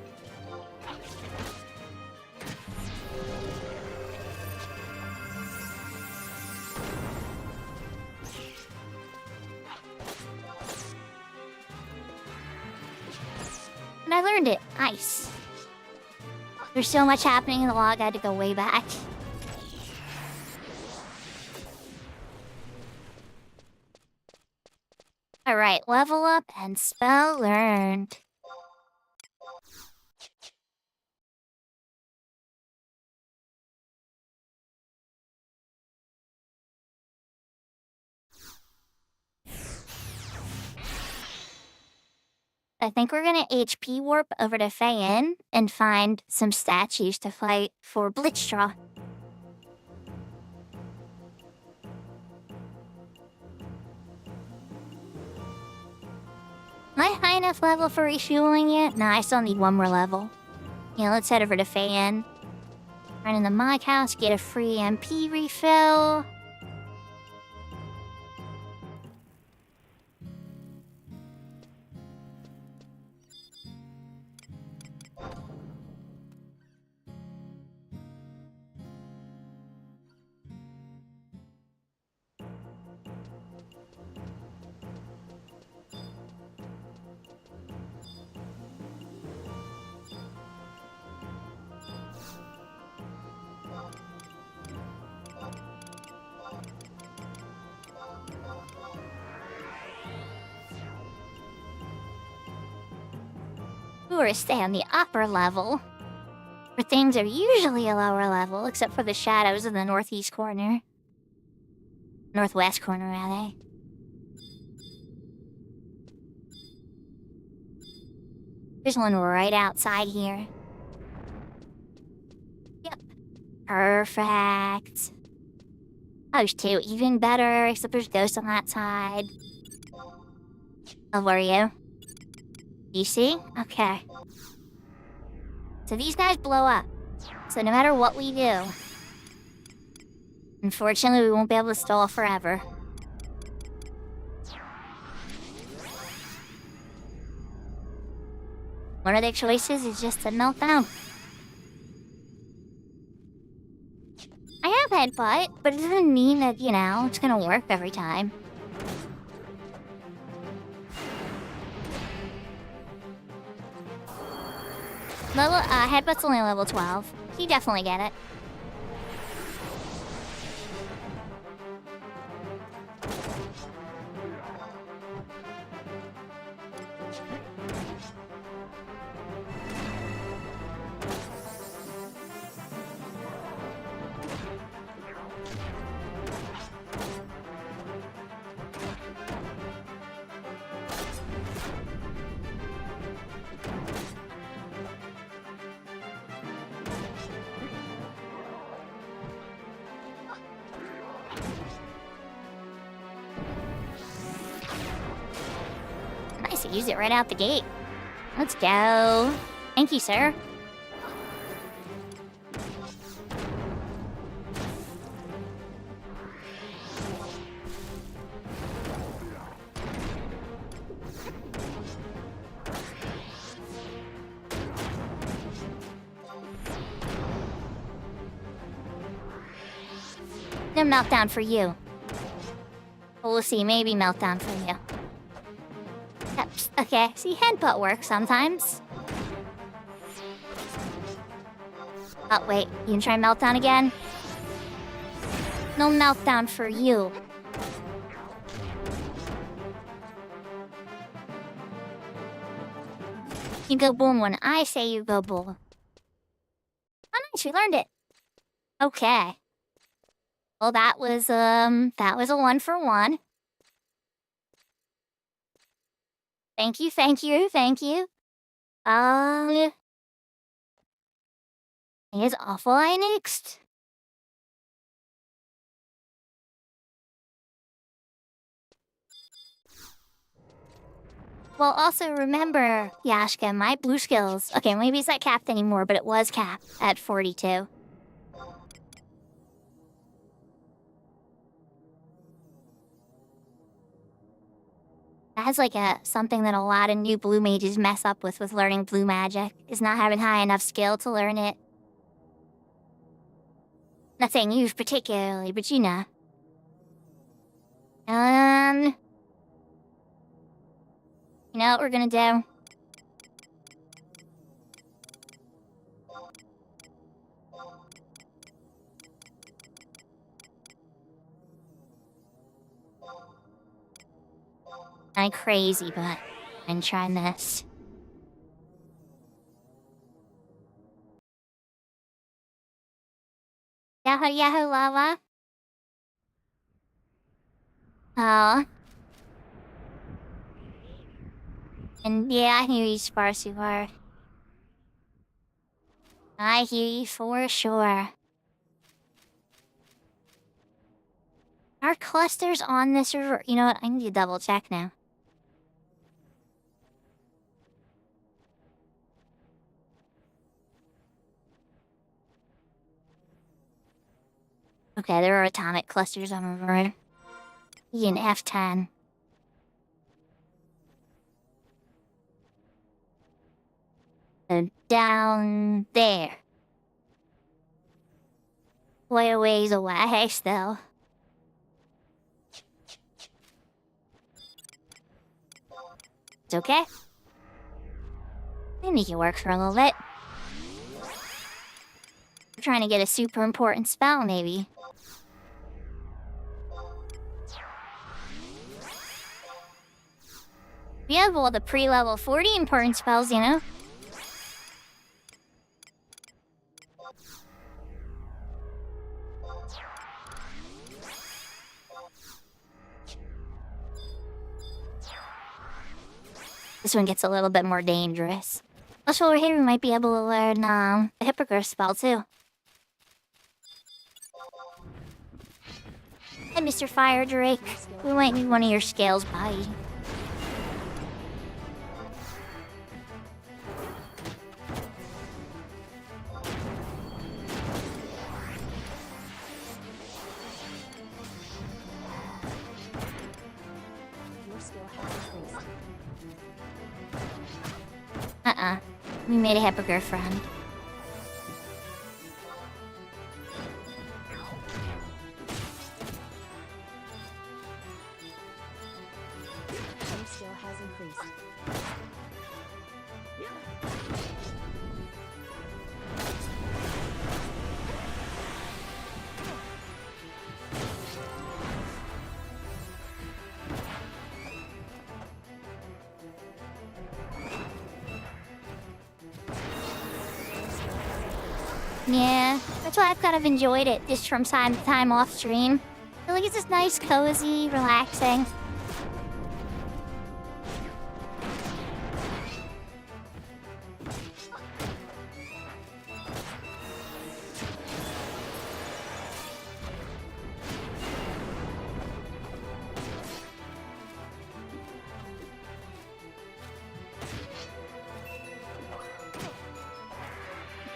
And I learned it. Nice. There's so much happening in the log, I had to go way back. Alright, level up and spell learned. I think we're gonna HP warp over to Fayin and find some statues to fight for Blitzstraw. Am I high enough level for refueling yet? Nah, I still need one more level. Yeah, let's head over to Fayin. Run in the Mog House, get a free MP refill. Or stay on the upper level, where things are usually a lower level, except for the shadows in the northeast corner. Northwest corner, rather. There's one right outside here. Yep. Perfect. Those two, even better, except there's ghosts on that side. How are you? You see? Okay. So these guys blow up. So no matter what we do, unfortunately we won't be able to stall forever. One of their choices is just to melt down. I have headbutt, but it doesn't mean that, you know, it's gonna work every time. Headbutt's only level 12. You definitely get it. Nice to use it right out the gate. Let's go. Thank you, sir. No meltdown for you. But we'll see, maybe meltdown for you. Yep, okay, see, headbutt works sometimes. Oh, wait, you can try meltdown again? No meltdown for you. You go boom when I say you go boom. Oh, nice, we learned it. Okay. Well, that was a 1-for-1. Thank you, thank you, thank you. Is awful I next. Well, also remember, Yashka, my blue skills. Okay, maybe it's not capped anymore, but it was capped at 42. That's like something that a lot of new blue mages mess up with learning blue magic, is not having high enough skill to learn it. Not saying you particularly, but you know. You know what we're gonna do? I'm crazy, but I'm trying this. Yahoo Yahoo Lava. Oh. And yeah, I hear you, Sparsuar. I hear you for sure. Are clusters on this server? You know what? I need to double check now. Okay, there are atomic clusters on over E and F10. And down there. Quite a ways away still. It's okay. I make it work for a little bit. We're trying to get a super important spell, maybe. We have all the pre-level 40 important spells, you know? This one gets a little bit more dangerous. Plus, while we're here, we might be able to learn the Hippogriff spell, too. Hey, Mr. Fire Drake. We might need one of your scales, buddy. Your skill has increased. We made a Hippogriff friend. Your skill has increased. Yeah, that's why I've kind of enjoyed it just from time to time off stream. I feel like it's just nice, cozy, relaxing.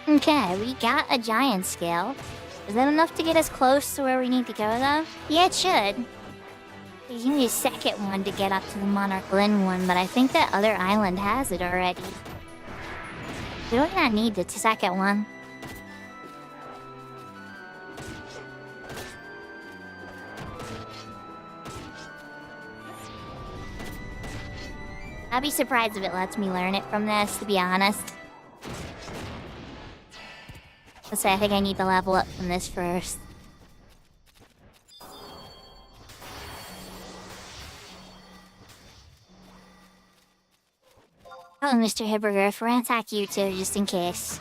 Okay, we got a giant scale. Is that enough to get us close to where we need to go, though? Yeah, it should. You need a second one to get up to the Monarch Glen one, but I think that other island has it already. We don't not need the second one. I'd be surprised if it lets me learn it from this, to be honest. Let's say I think I need to level up from this first. Oh, Mr. Hippogriff, we're gonna attack you too, just in case.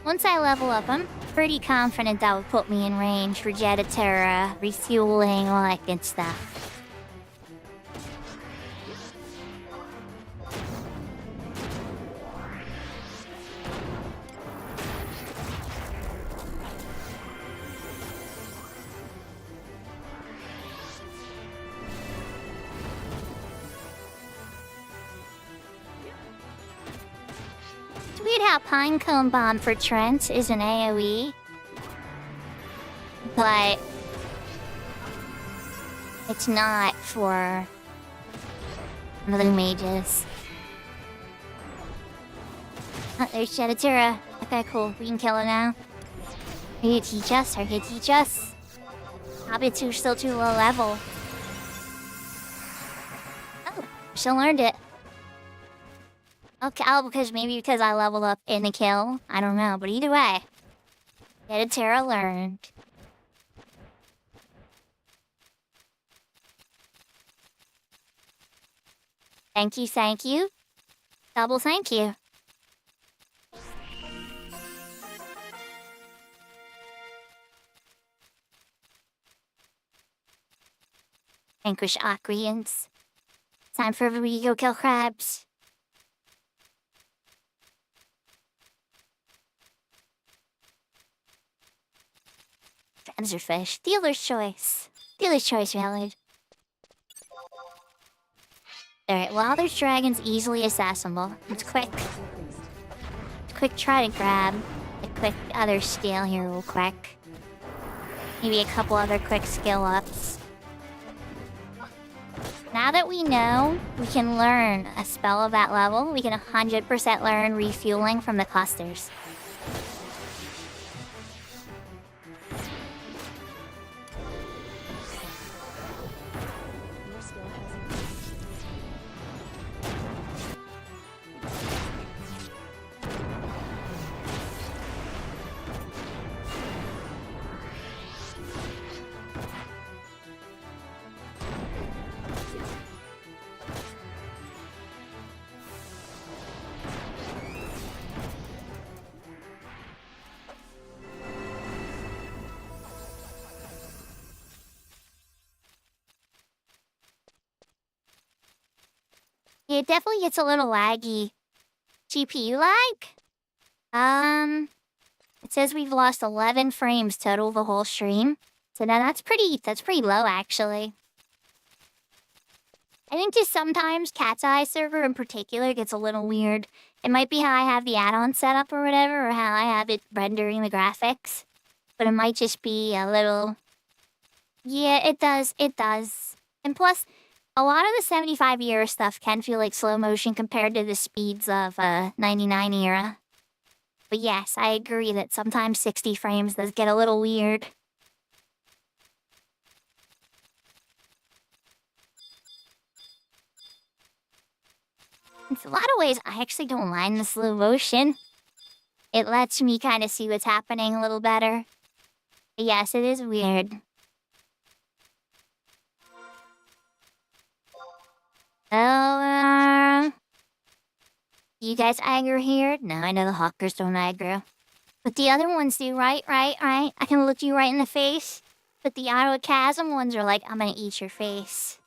Once I level up, I'm pretty confident that will put me in range for Jettaterra, refueling, all that good stuff. weird how Pinecone Bomb for Trent is an AoE. But it's not for blue mages. Oh, there's Shadatura. Okay, cool. We can kill her now. Are you gonna teach us? Are you gonna teach us? Habitu's still too low level. Oh, she learned it. Okay, oh, because I leveled up in the kill. I don't know, but either way. Shadatura learned. Thank you, thank you. Double thank you. Vanquish Akrians. Time for everybody to go kill crabs. Crabs or fish? Dealer's choice. Dealer's choice, valid. Alright, while there's dragons easily assassinable, it's quick. Quick try to grab a quick other skill here real quick. Maybe a couple other quick skill ups. Now that we know we can learn a spell of that level, we can 100% learn refueling from the clusters. Your skill has increased. Yeah, it definitely gets a little laggy. GPU lag? It says we've lost 11 frames total the whole stream. So now that's pretty low actually. I think just sometimes Cat's Eye server in particular gets a little weird. It might be how I have the add-on set up or whatever, or how I have it rendering the graphics. But it might just be a little... Yeah, it does. And plus, a lot of the 75 era stuff can feel like slow motion compared to the speeds of 99 era. But yes, I agree that sometimes 60 frames does get a little weird. In a lot of ways, I actually don't mind the slow motion. It lets me kind of see what's happening a little better. But yes, it is weird. You guys aggro here? No, I know the hawkers don't aggro. But the other ones do, right? I can look you right in the face. But the auto chasm ones are like, I'm gonna eat your face.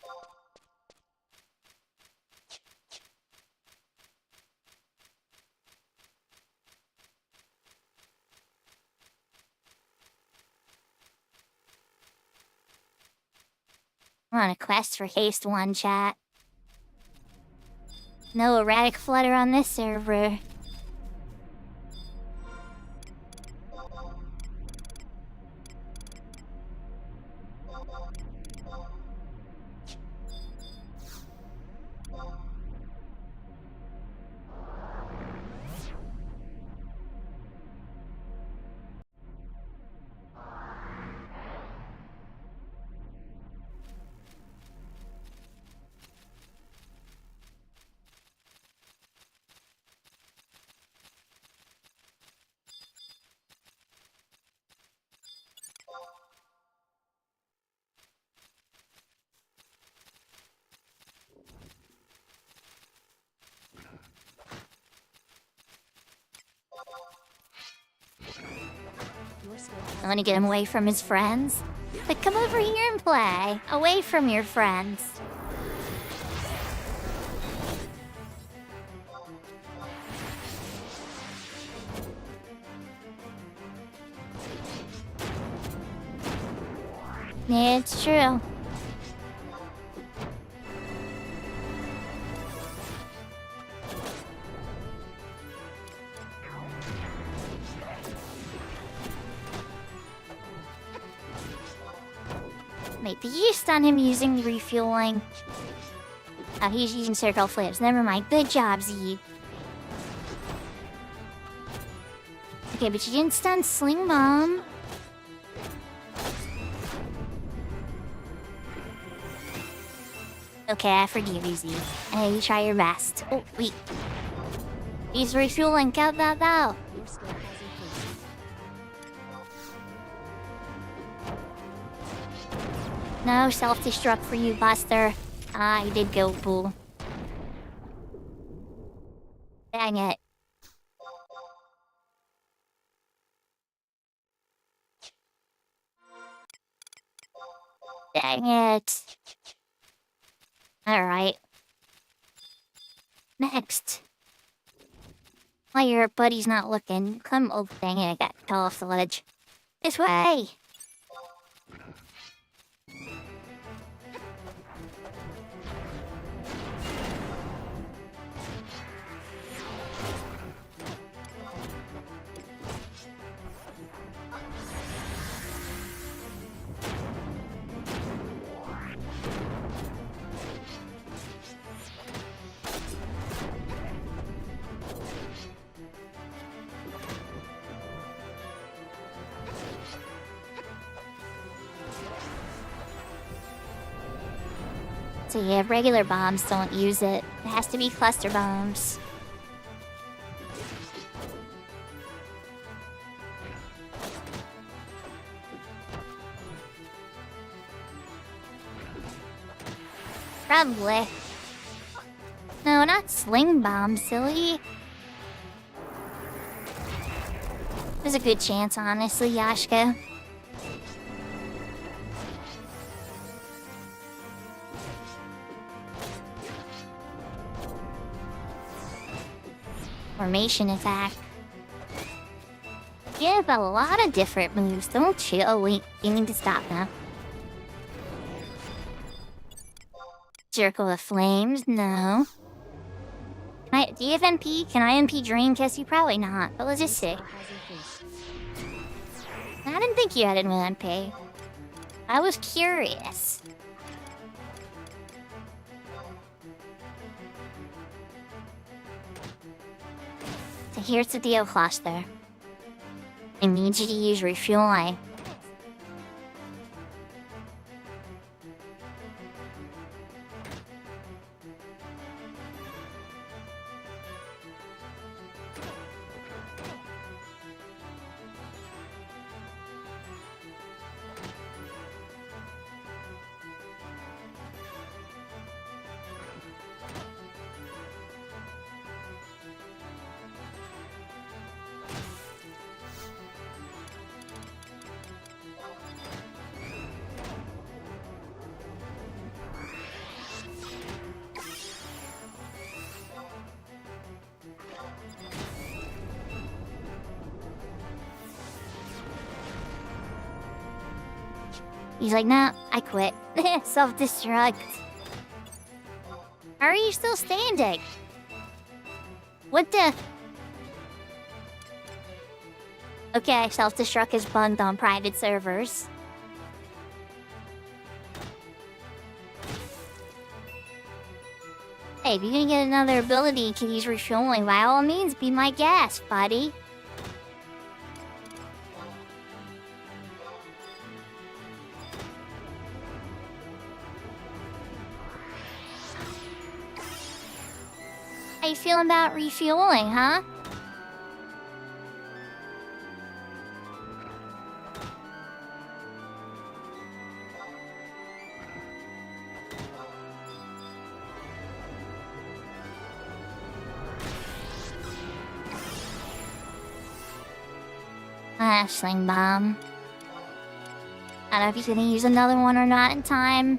I'm on a quest for haste 1, chat. No erratic flutter on this server. I want to get him away from his friends. But come over here and play. Away from your friends. Yeah, it's true. Wait, did you stun him using refueling? Oh, he's using circle flips. Never mind. Good job, Z. Okay, but you didn't stun Sling Bomb. Okay, I forgive you, Z. Hey, you try your best. Oh, wait. He's refueling. Count that out. Your skill has increased. No self-destruct for you, Buster. Ah, you did go, Boo. Dang it. Dang it. Alright. Next. While your buddy's not looking, come... Oh, dang it, I got fell off the ledge. This way! So yeah, regular bombs don't use it. It has to be cluster bombs. Probably. No, not sling bombs, silly. There's a good chance, honestly, Yashka. Formation attack. You have a lot of different moves, don't you? Oh wait, you need to stop now. Circle of Flames, no. Do you have MP? Can I MP Dream Kiss you? Probably not, but let's just see. Skill has increased. I didn't think you had an MP. I was curious. So here's the deal, Cluster. I need you to use refueling. He's like, nah, I quit. Self-destruct. How are you still standing? What the? Okay, self-destruct is bugged on private servers. Hey, if you're gonna get another ability to use refueling, by all means, be my guest, buddy. How you feeling about refueling, huh? Ah, Sling Bomb. I don't know if he's gonna use another one or not in time.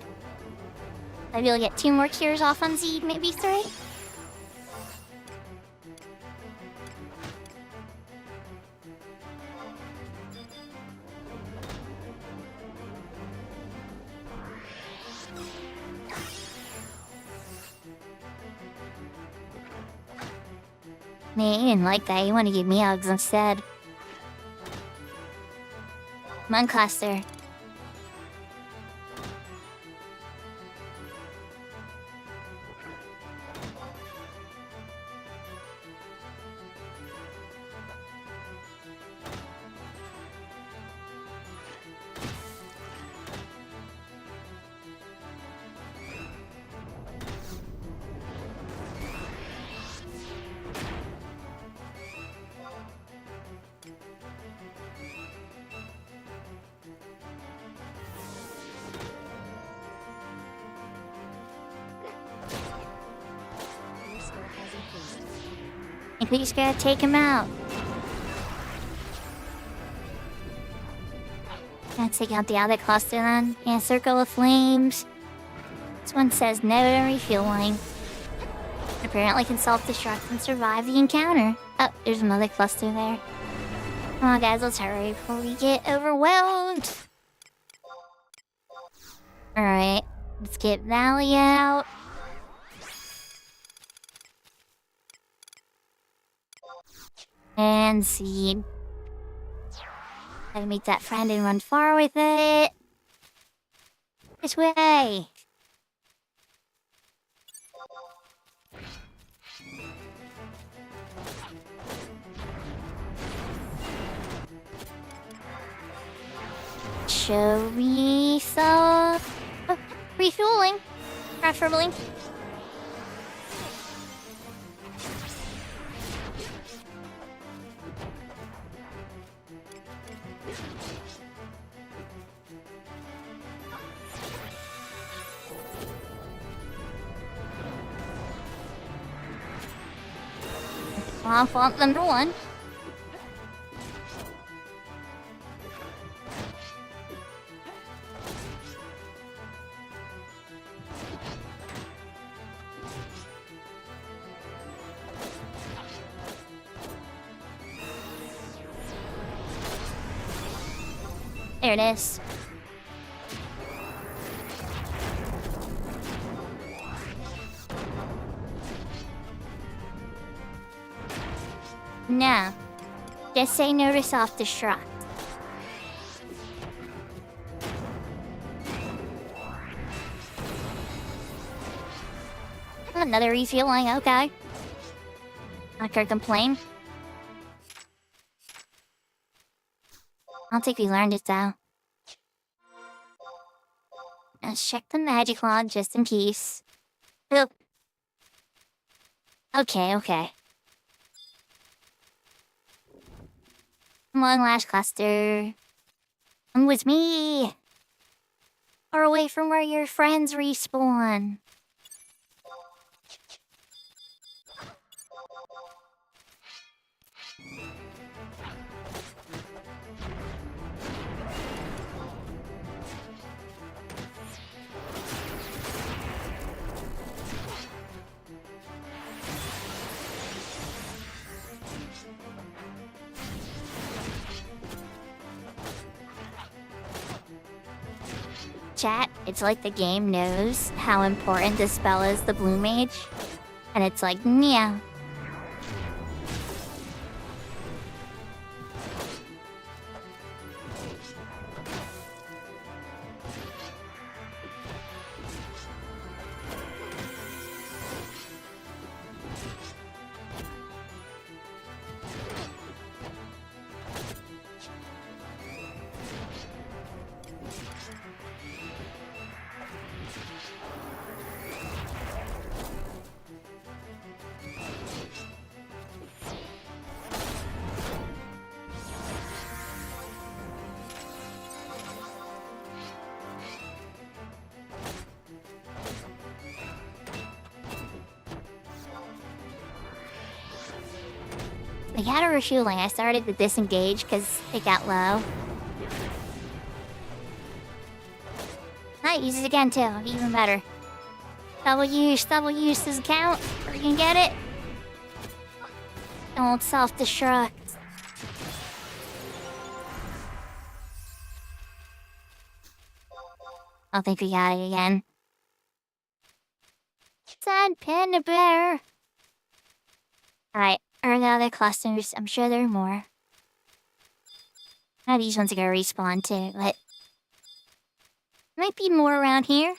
Maybe we'll get 2 more cures off on Z, maybe 3? Man, he didn't like that. He wanted to give me hugs instead. Come on, Cluster. I think we just gotta take him out. Gotta take out the other cluster then. Yeah, circle of flames. This one says no to refueling. Apparently can self-destruct and survive the encounter. Oh, there's another cluster there. Come on, guys, let's hurry before we get overwhelmed. Alright, let's get Valley out. And seed. Gotta meet that friend and run far with it. This way. Show me some refueling, preferably. Flop number one. There it is. No. Just say no to self-destruct. Another refueling, okay. Not gonna complain. I don't think we learned it though. Let's check the magic log just in case. Oop. Okay. Come on, last cluster. Come with me. Or away from where your friends respawn. Chat, it's like the game knows how important this spell is, the Blue Mage. And it's like, yeah. They had a refueling. I started to disengage because it got low. I use it again too, even better. Double use does count. Are you gonna get it? Don't self-destruct. I think we got it again. Sad panda bear. Alright. Are the other clusters? I'm sure there are more. Now these ones are gonna respawn too, but might be more around here.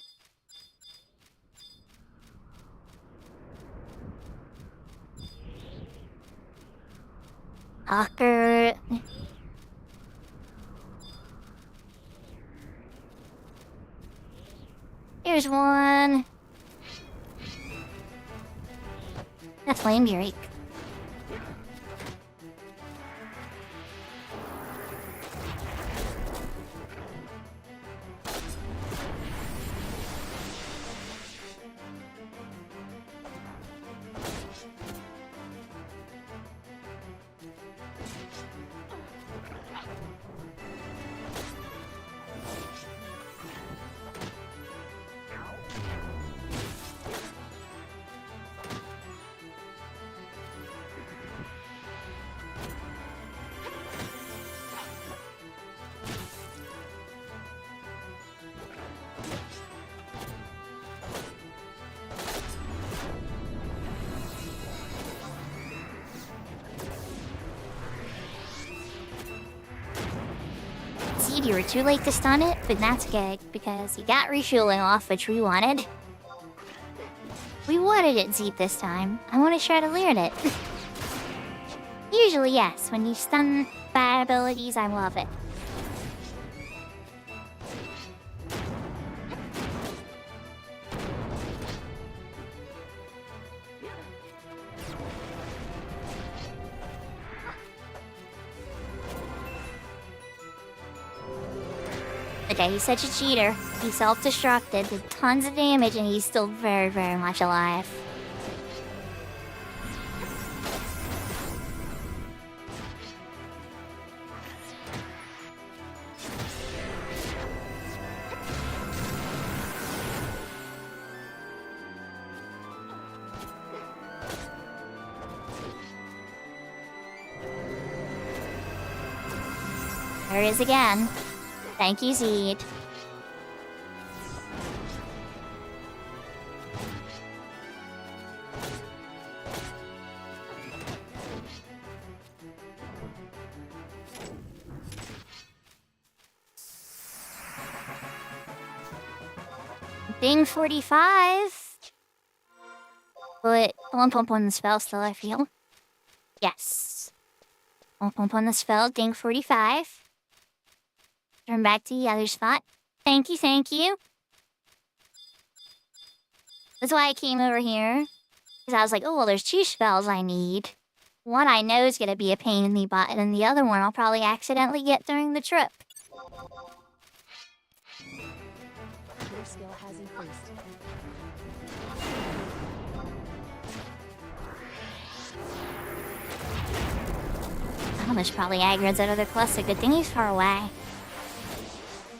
Hawker. Here's one. That's Flame Drake. you were too late to stun it, but that's okay, because you got refueling off, which we wanted. We wanted it Zeep this time. I want to try to learn it. Usually, yes. When you stun bad abilities, I love it. Okay, he's such a cheater. He self-destructed, did tons of damage, and he's still very, very much alive. There it is again. Thank you, Zed. Ding 45. But one pump on the spell still, I feel. Yes. One pump on the spell, ding 45. Turn back to the other spot. Thank you, thank you. That's why I came over here. Because I was like, oh, well, there's 2 spells I need. One I know is going to be a pain in the butt, and then the other one I'll probably accidentally get during the trip. Your skill has increased. Oh, there's probably aggroed that other cluster. Good thing he's far away.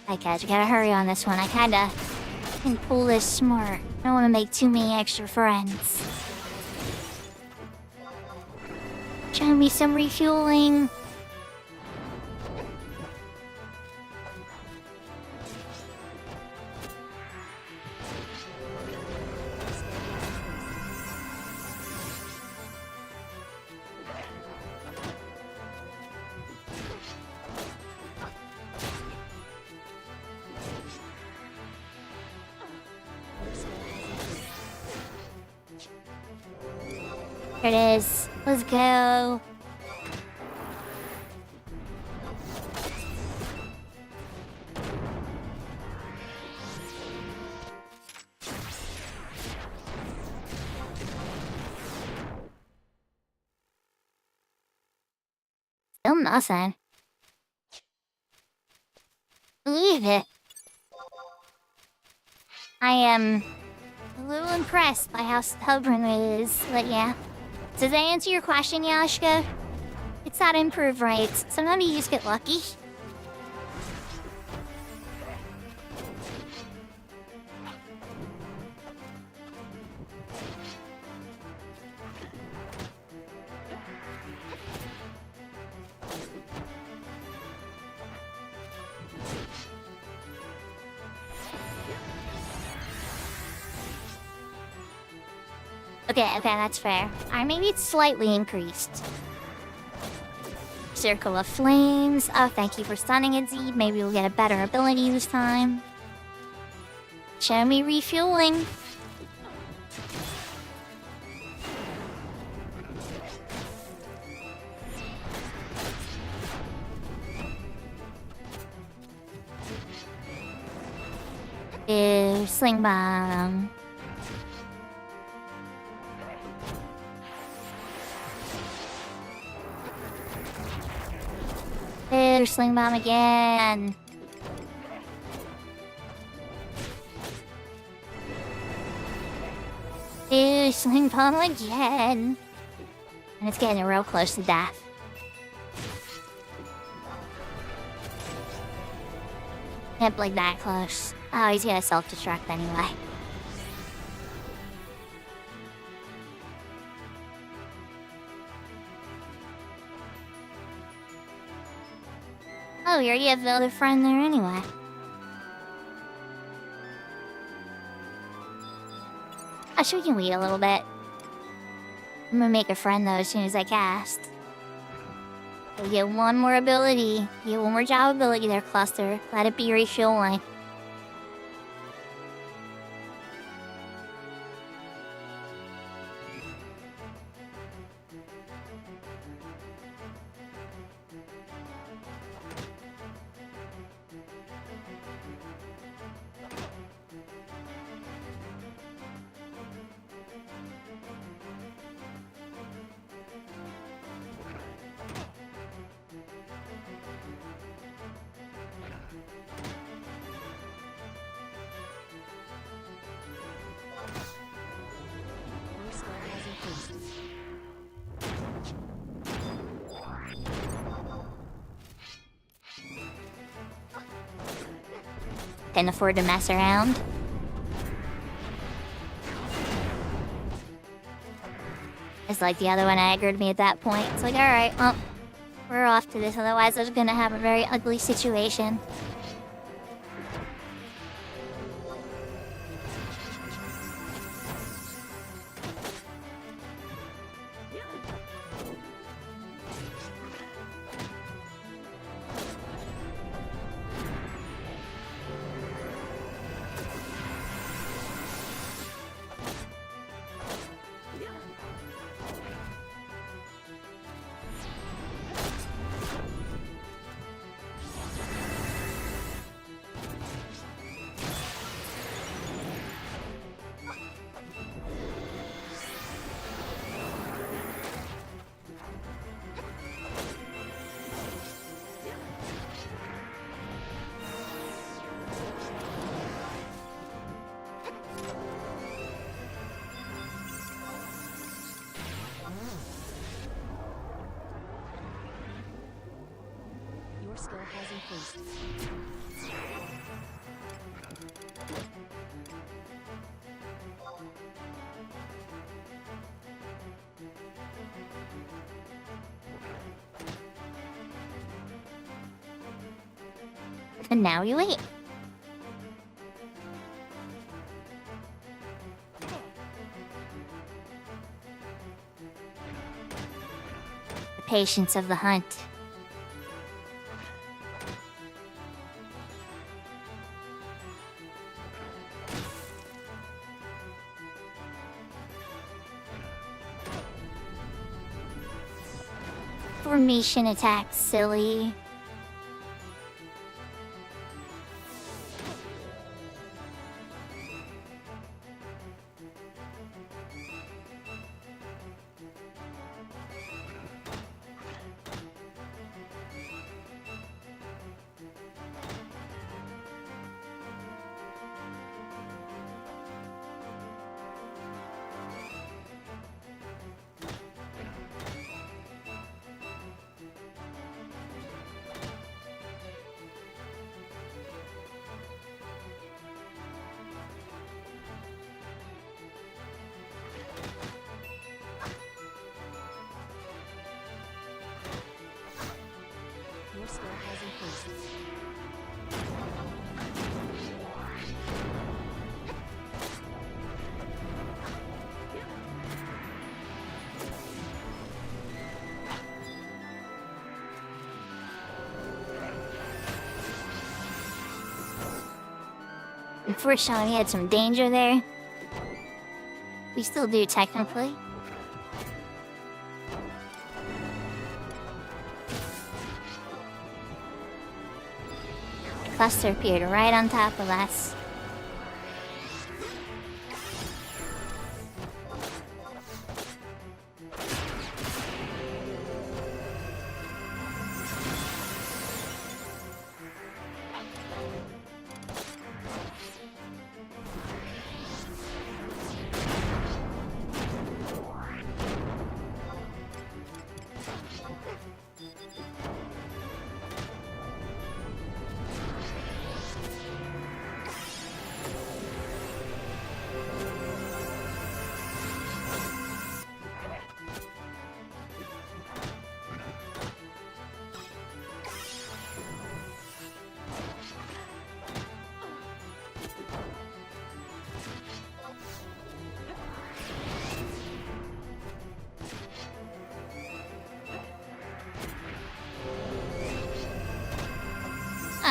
Okay, guys, we gotta hurry on this one. I kinda can pull this smart. I don't want to make too many extra friends. Show me some refueling. Here it is. Let's go. Still nothing. Believe it. I am a little impressed by how stubborn it is, but yeah. Does that answer your question, Yashka? It's not improved rates. Sometimes you just get lucky. Okay, that's fair. Alright, maybe it's slightly increased. Circle of Flames. Oh, thank you for stunning it, Zed. Maybe we'll get a better ability this time. Show me refueling. Ew, Sling Bomb. Ew, Sling Bomb again. Ew, Sling Bomb again. And it's getting real close to death. Can't blink that close. Oh, he's gonna self-destruct anyway. Oh, we already have the other friend there anyway. Oh, sure, we can wait a little bit. I'm gonna make a friend though as soon as I cast. You get one more ability. You get one more job ability there, Cluster. Let it be your refuel line. Your skill has increased. Can't afford to mess around. It's like the other one aggroed me at that point. It's like, alright, well, we're off to this, otherwise I was gonna have a very ugly situation. Your skill has increased. And now you wait. The patience of the hunt. Formation attack, silly. Your skill has increased. Unfortunately, we had some danger there. We still do, technically. Cluster appeared right on top of us.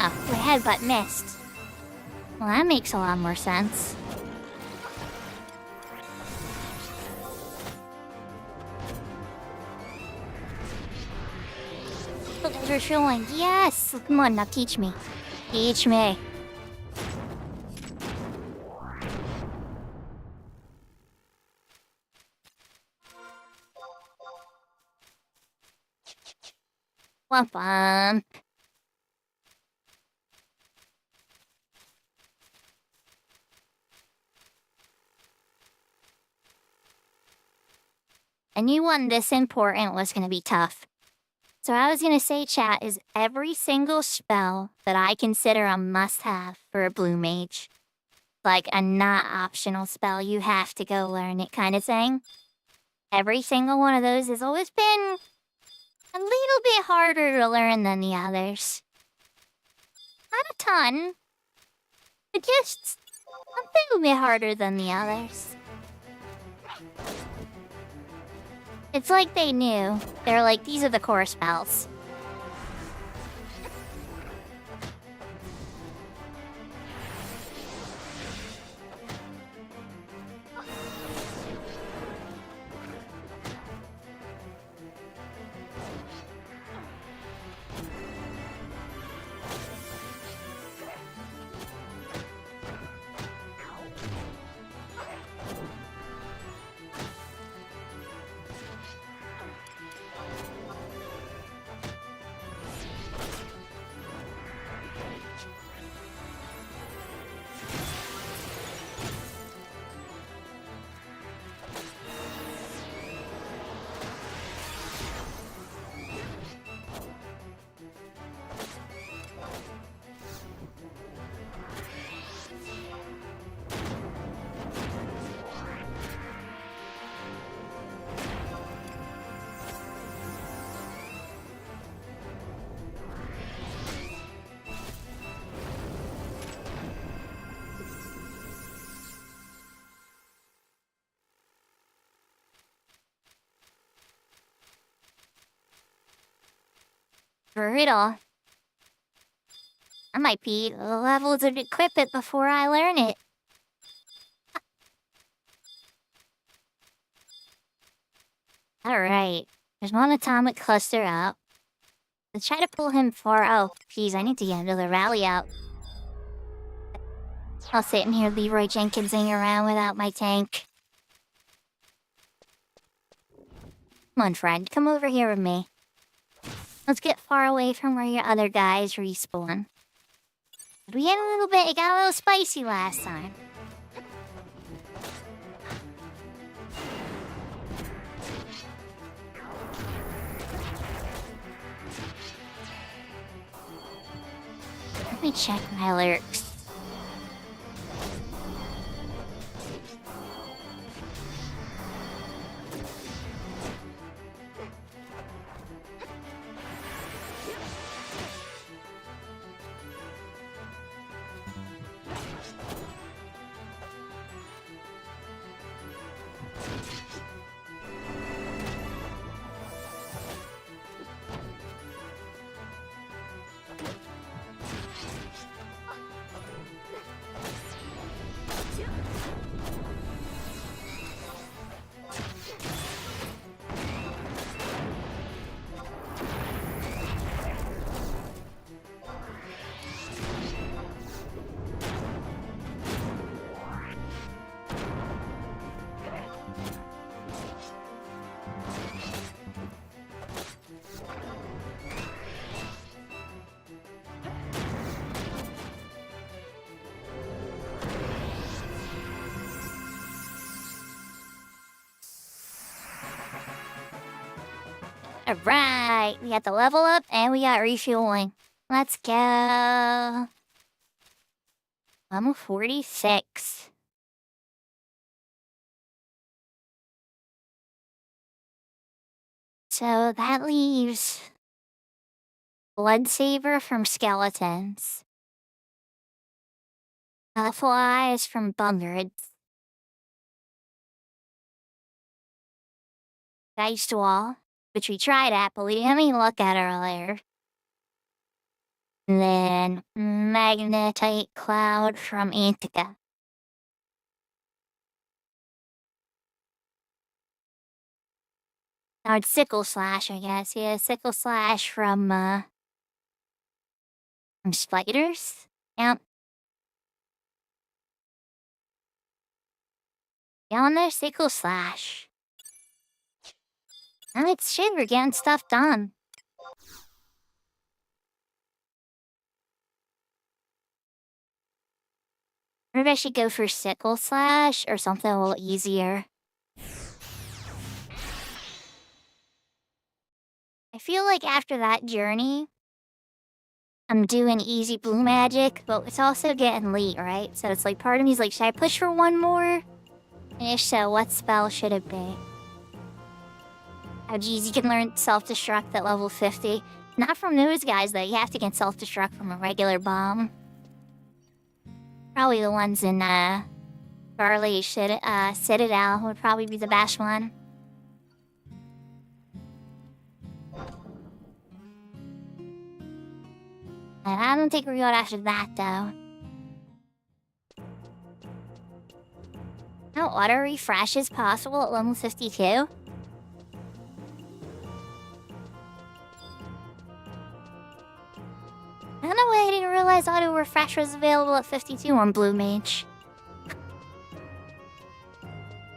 Oh, the headbutt missed. Well, that makes a lot more sense. Look at her showing. Yes! Come on, now teach me. Teach me. Womp. I knew one this important was going to be tough. So what I was going to say, chat, is every single spell that I consider a must-have for a blue mage. Like a not optional spell, you have to go learn it kind of thing. Every single one of those has always been a little bit harder to learn than the others. Not a ton, but just a little bit harder than the others. It's like they knew. They're like, these are the core spells. Brutal. I might be the level to equip it before I learn it. Alright. There's one atomic cluster out. Let's try to pull him far. Oh, geez, I need to get another rally out. I'll sit in here Leroy Jenkinsing around without my tank. Come on, friend. Come over here with me. Let's get far away from where your other guys respawn. We get a little bit, it got a little spicy last time. Let me check my lyrics. Alright, we got the level up and we got refueling. Let's go. Level 46. So that leaves Bloodsaber from Skeletons. Flies from Bungards. Dice Wall, which we tried at, but we didn't have any luck at earlier. then magnetite cloud from Antarctica. Now it's sickle slash, I guess. Yeah, sickle slash from spiders. Yep. Down there, sickle slash. Now it's shit, we're getting stuff done. Maybe I should go for sickle slash or something a little easier. I feel like after that journey, I'm doing easy blue magic, but it's also getting late, right? So it's like part of me's like, should I push for one more? And if so, what spell should it be? Oh geez, you can learn self-destruct at level 50. Not from those guys though, you have to get self-destruct from a regular bomb. Probably the ones in Barley Citadel would probably be the best one. And I don't think we're going after that though. No auto refresh is possible at level 52. I don't know why I didn't realize auto refresh was available at 52 on Blue Mage.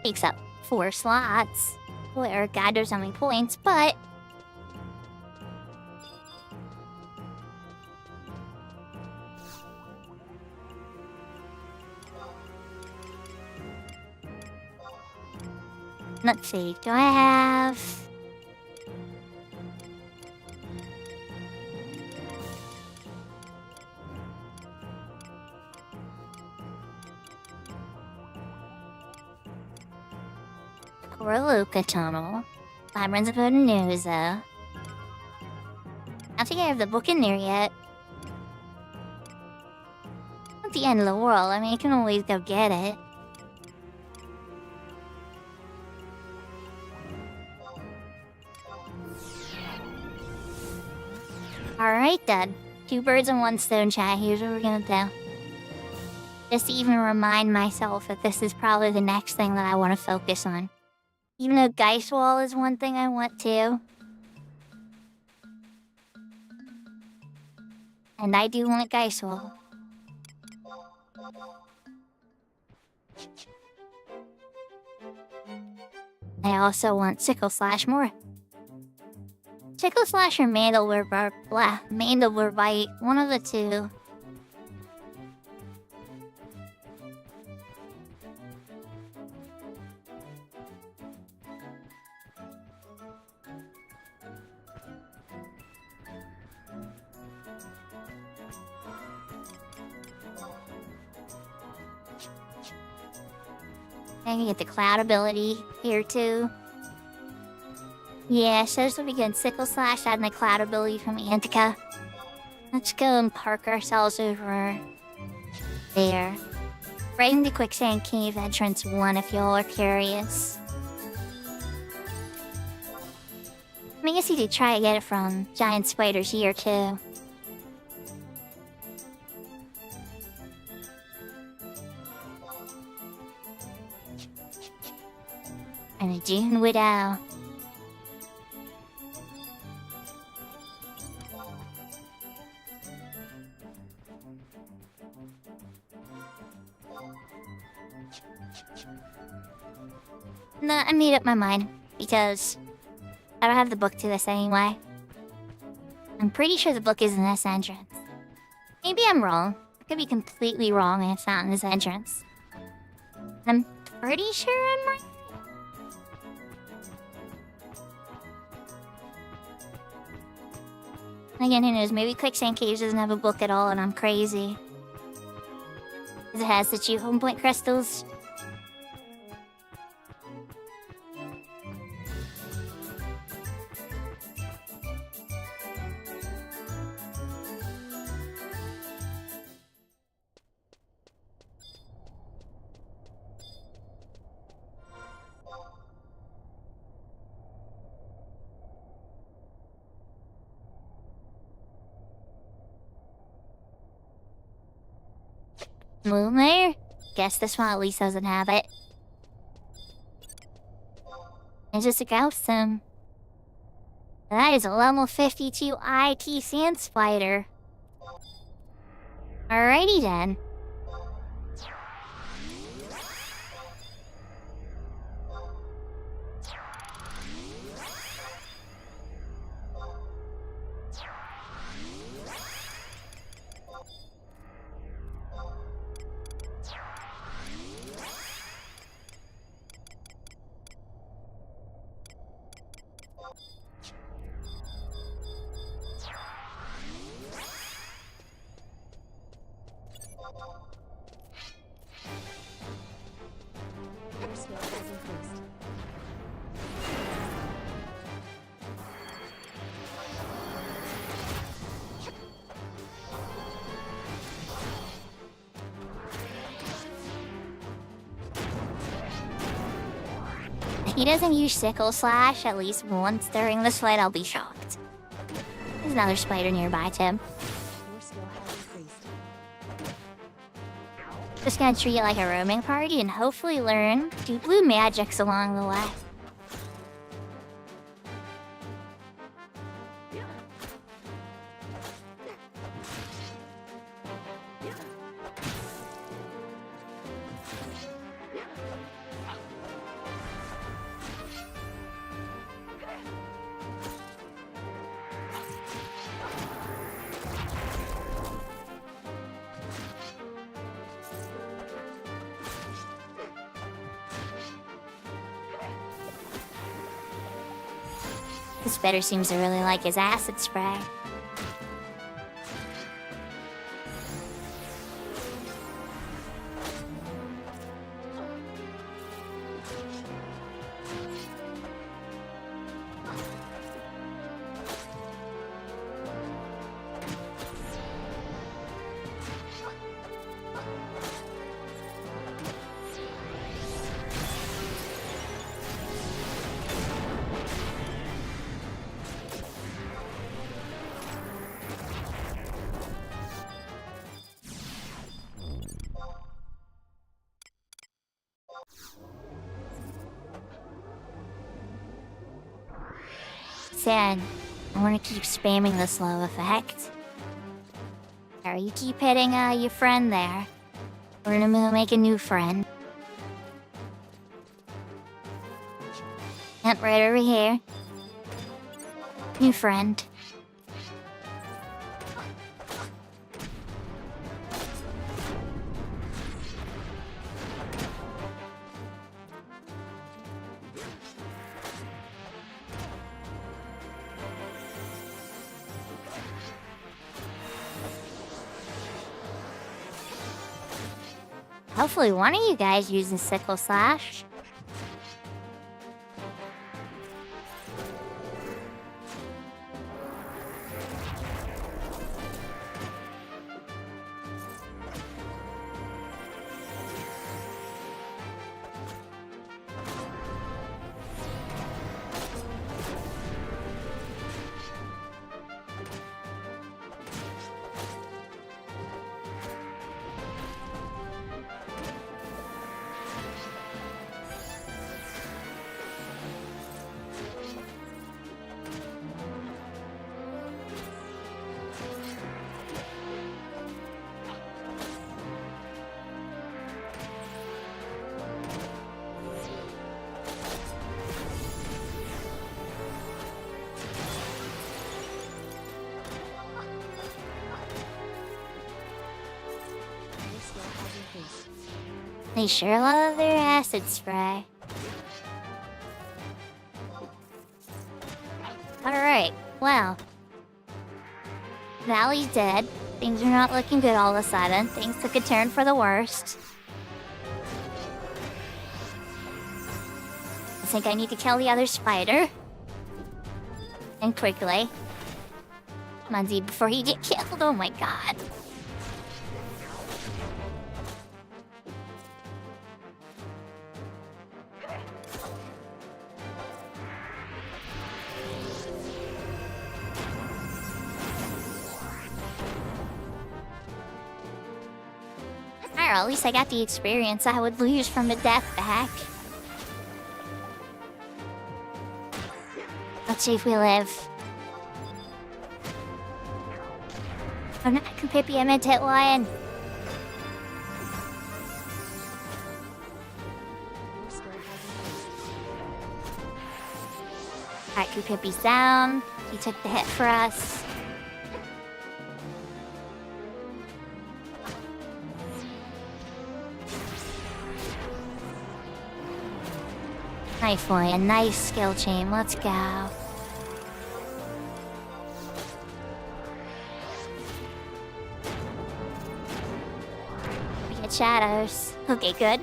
Takes up 4 slots. Where God knows how many points, but let's see, do I have... Luca Tunnel. Labyrinth of Odinoza. I don't think I have the book in there yet. Not the end of the world, I mean, I can always go get it. Alright then. 2 birds and 1 stone, chat. Here's what we're gonna do. Just to even remind myself that this is probably the next thing that I want to focus on. Even though Geist Wall is one thing I want to. And I do want Geist Wall. I also want Sickle Slash more. Sickle Slash or Mandiblore Bite, one of the two. I can get the cloud ability here too. Yeah, so this will be good. Sickle Slash adding the cloud ability from Antarctica. Let's go and park ourselves over there. Right in the Quicksand Cave entrance 1 if y'all are curious. I guess you could try to get it from giant spiders here too. And a June Widow. No, I made up my mind, because I don't have the book to this anyway. I'm pretty sure the book is in this entrance. Maybe I'm wrong. I could be completely wrong and it's not in this entrance. I'm pretty sure I'm right. Again, who knows, maybe Quicksand Caves doesn't have a book at all and I'm crazy. Because it has the 2 home point crystals. Moonlayer? Guess this one at least doesn't have it. It's just a ghost sim. That is a level 52 IT Sand Spider. Alrighty then. Your skill has increased. If he doesn't use Sickle Slash at least once during this fight, I'll be shocked. There's another spider nearby, Tim. Your skill has increased. Just gonna treat it like a roaming party and hopefully learn do blue magics along the way. This spider seems to really like his acid spray. Sad. I want to keep spamming the slow effect. Alright, you keep hitting your friend there. We're gonna make a new friend. Yep, right over here. New friend. Hopefully one of you guys uses Sickle Slash. Your skill has increased. They sure love their acid spray. Alright, well. Valley's dead. Things are not looking good all of a sudden. Things took a turn for the worst. I think I need to kill the other spider. And quickly. Come on, Z, before you get killed. Oh my god. There, at least I got the experience I would lose from a death back. Let's see if we live. Oh, not Pippi, I meant to hit lion. Your skill has increased. Alright, Pippi's down. He took the hit for us. Nice one, a nice skill chain. Let's go. We get shadows. Okay, good.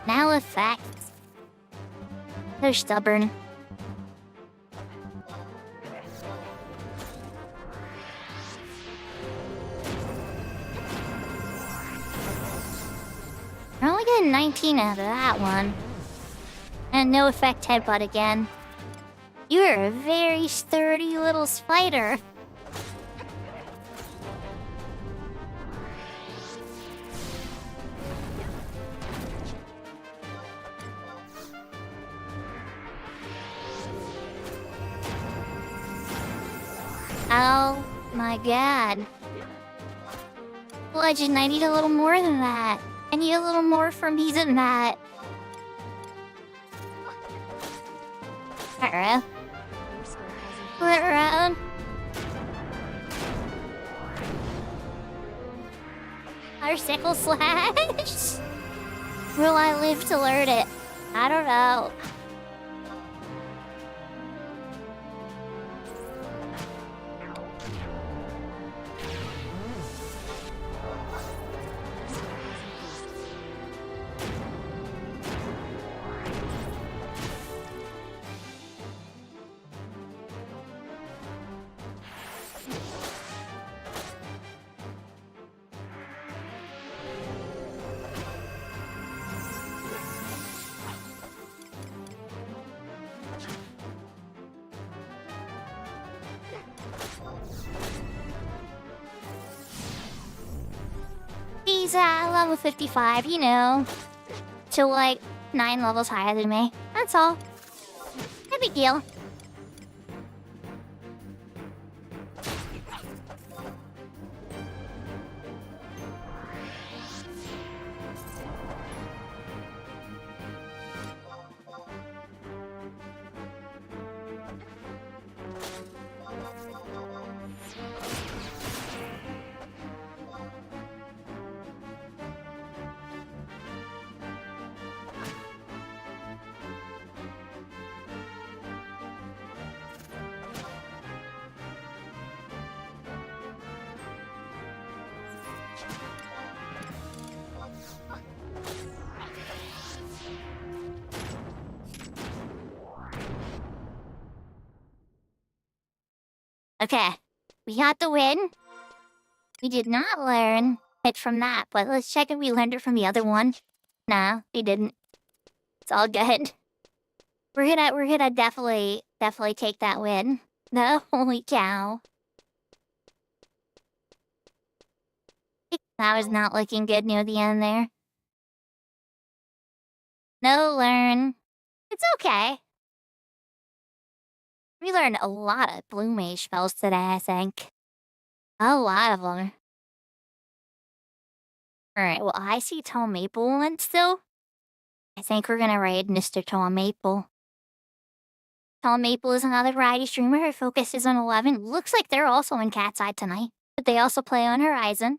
Now effects. They're stubborn. We're only getting 19 out of that one. And no effect headbutt again. You're a very sturdy little spider. Oh my god. Legend, I need a little more than that. I need a little more from me than that. Alright. Your skill has increased. Flip around. Our sickle slash. Will I live to learn it? I don't know. He's level 55, you know. So like 9 levels higher than me. That's all. No big deal. Okay, we got the win. We did not learn it from that, but let's check if we learned it from the other one. No, we didn't. It's all good. We're gonna definitely take that win. No, holy cow. That was not looking good near the end there. No learn. It's okay. We learned a lot of blue mage spells today, I think. A lot of them. Alright, well, I see Tom Maple once still. I think we're gonna raid Mr. Tom Maple. Tom Maple is another variety streamer. Her focus is on 11. Looks like they're also in Cat's Eye tonight. But they also play on Horizon.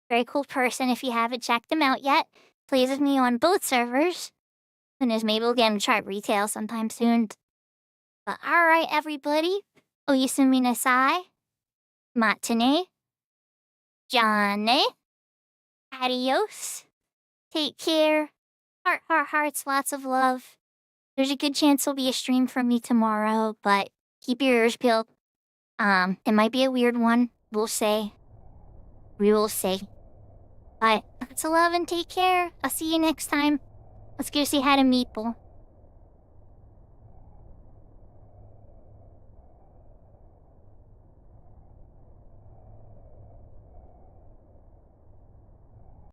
Very cool person if you haven't checked them out yet. Plays with me on both servers. And is maybe we'll get him to try retail sometime soon. But alright, everybody. Oyasumi nasai. Matane. Jane. Adios. Take care. Hearts, lots of love. There's a good chance there'll be a stream from me tomorrow, but keep your ears peeled. It might be a weird one. We'll say. We will see. But lots of love and take care. I'll see you next time. Let's go say hi to Meeple.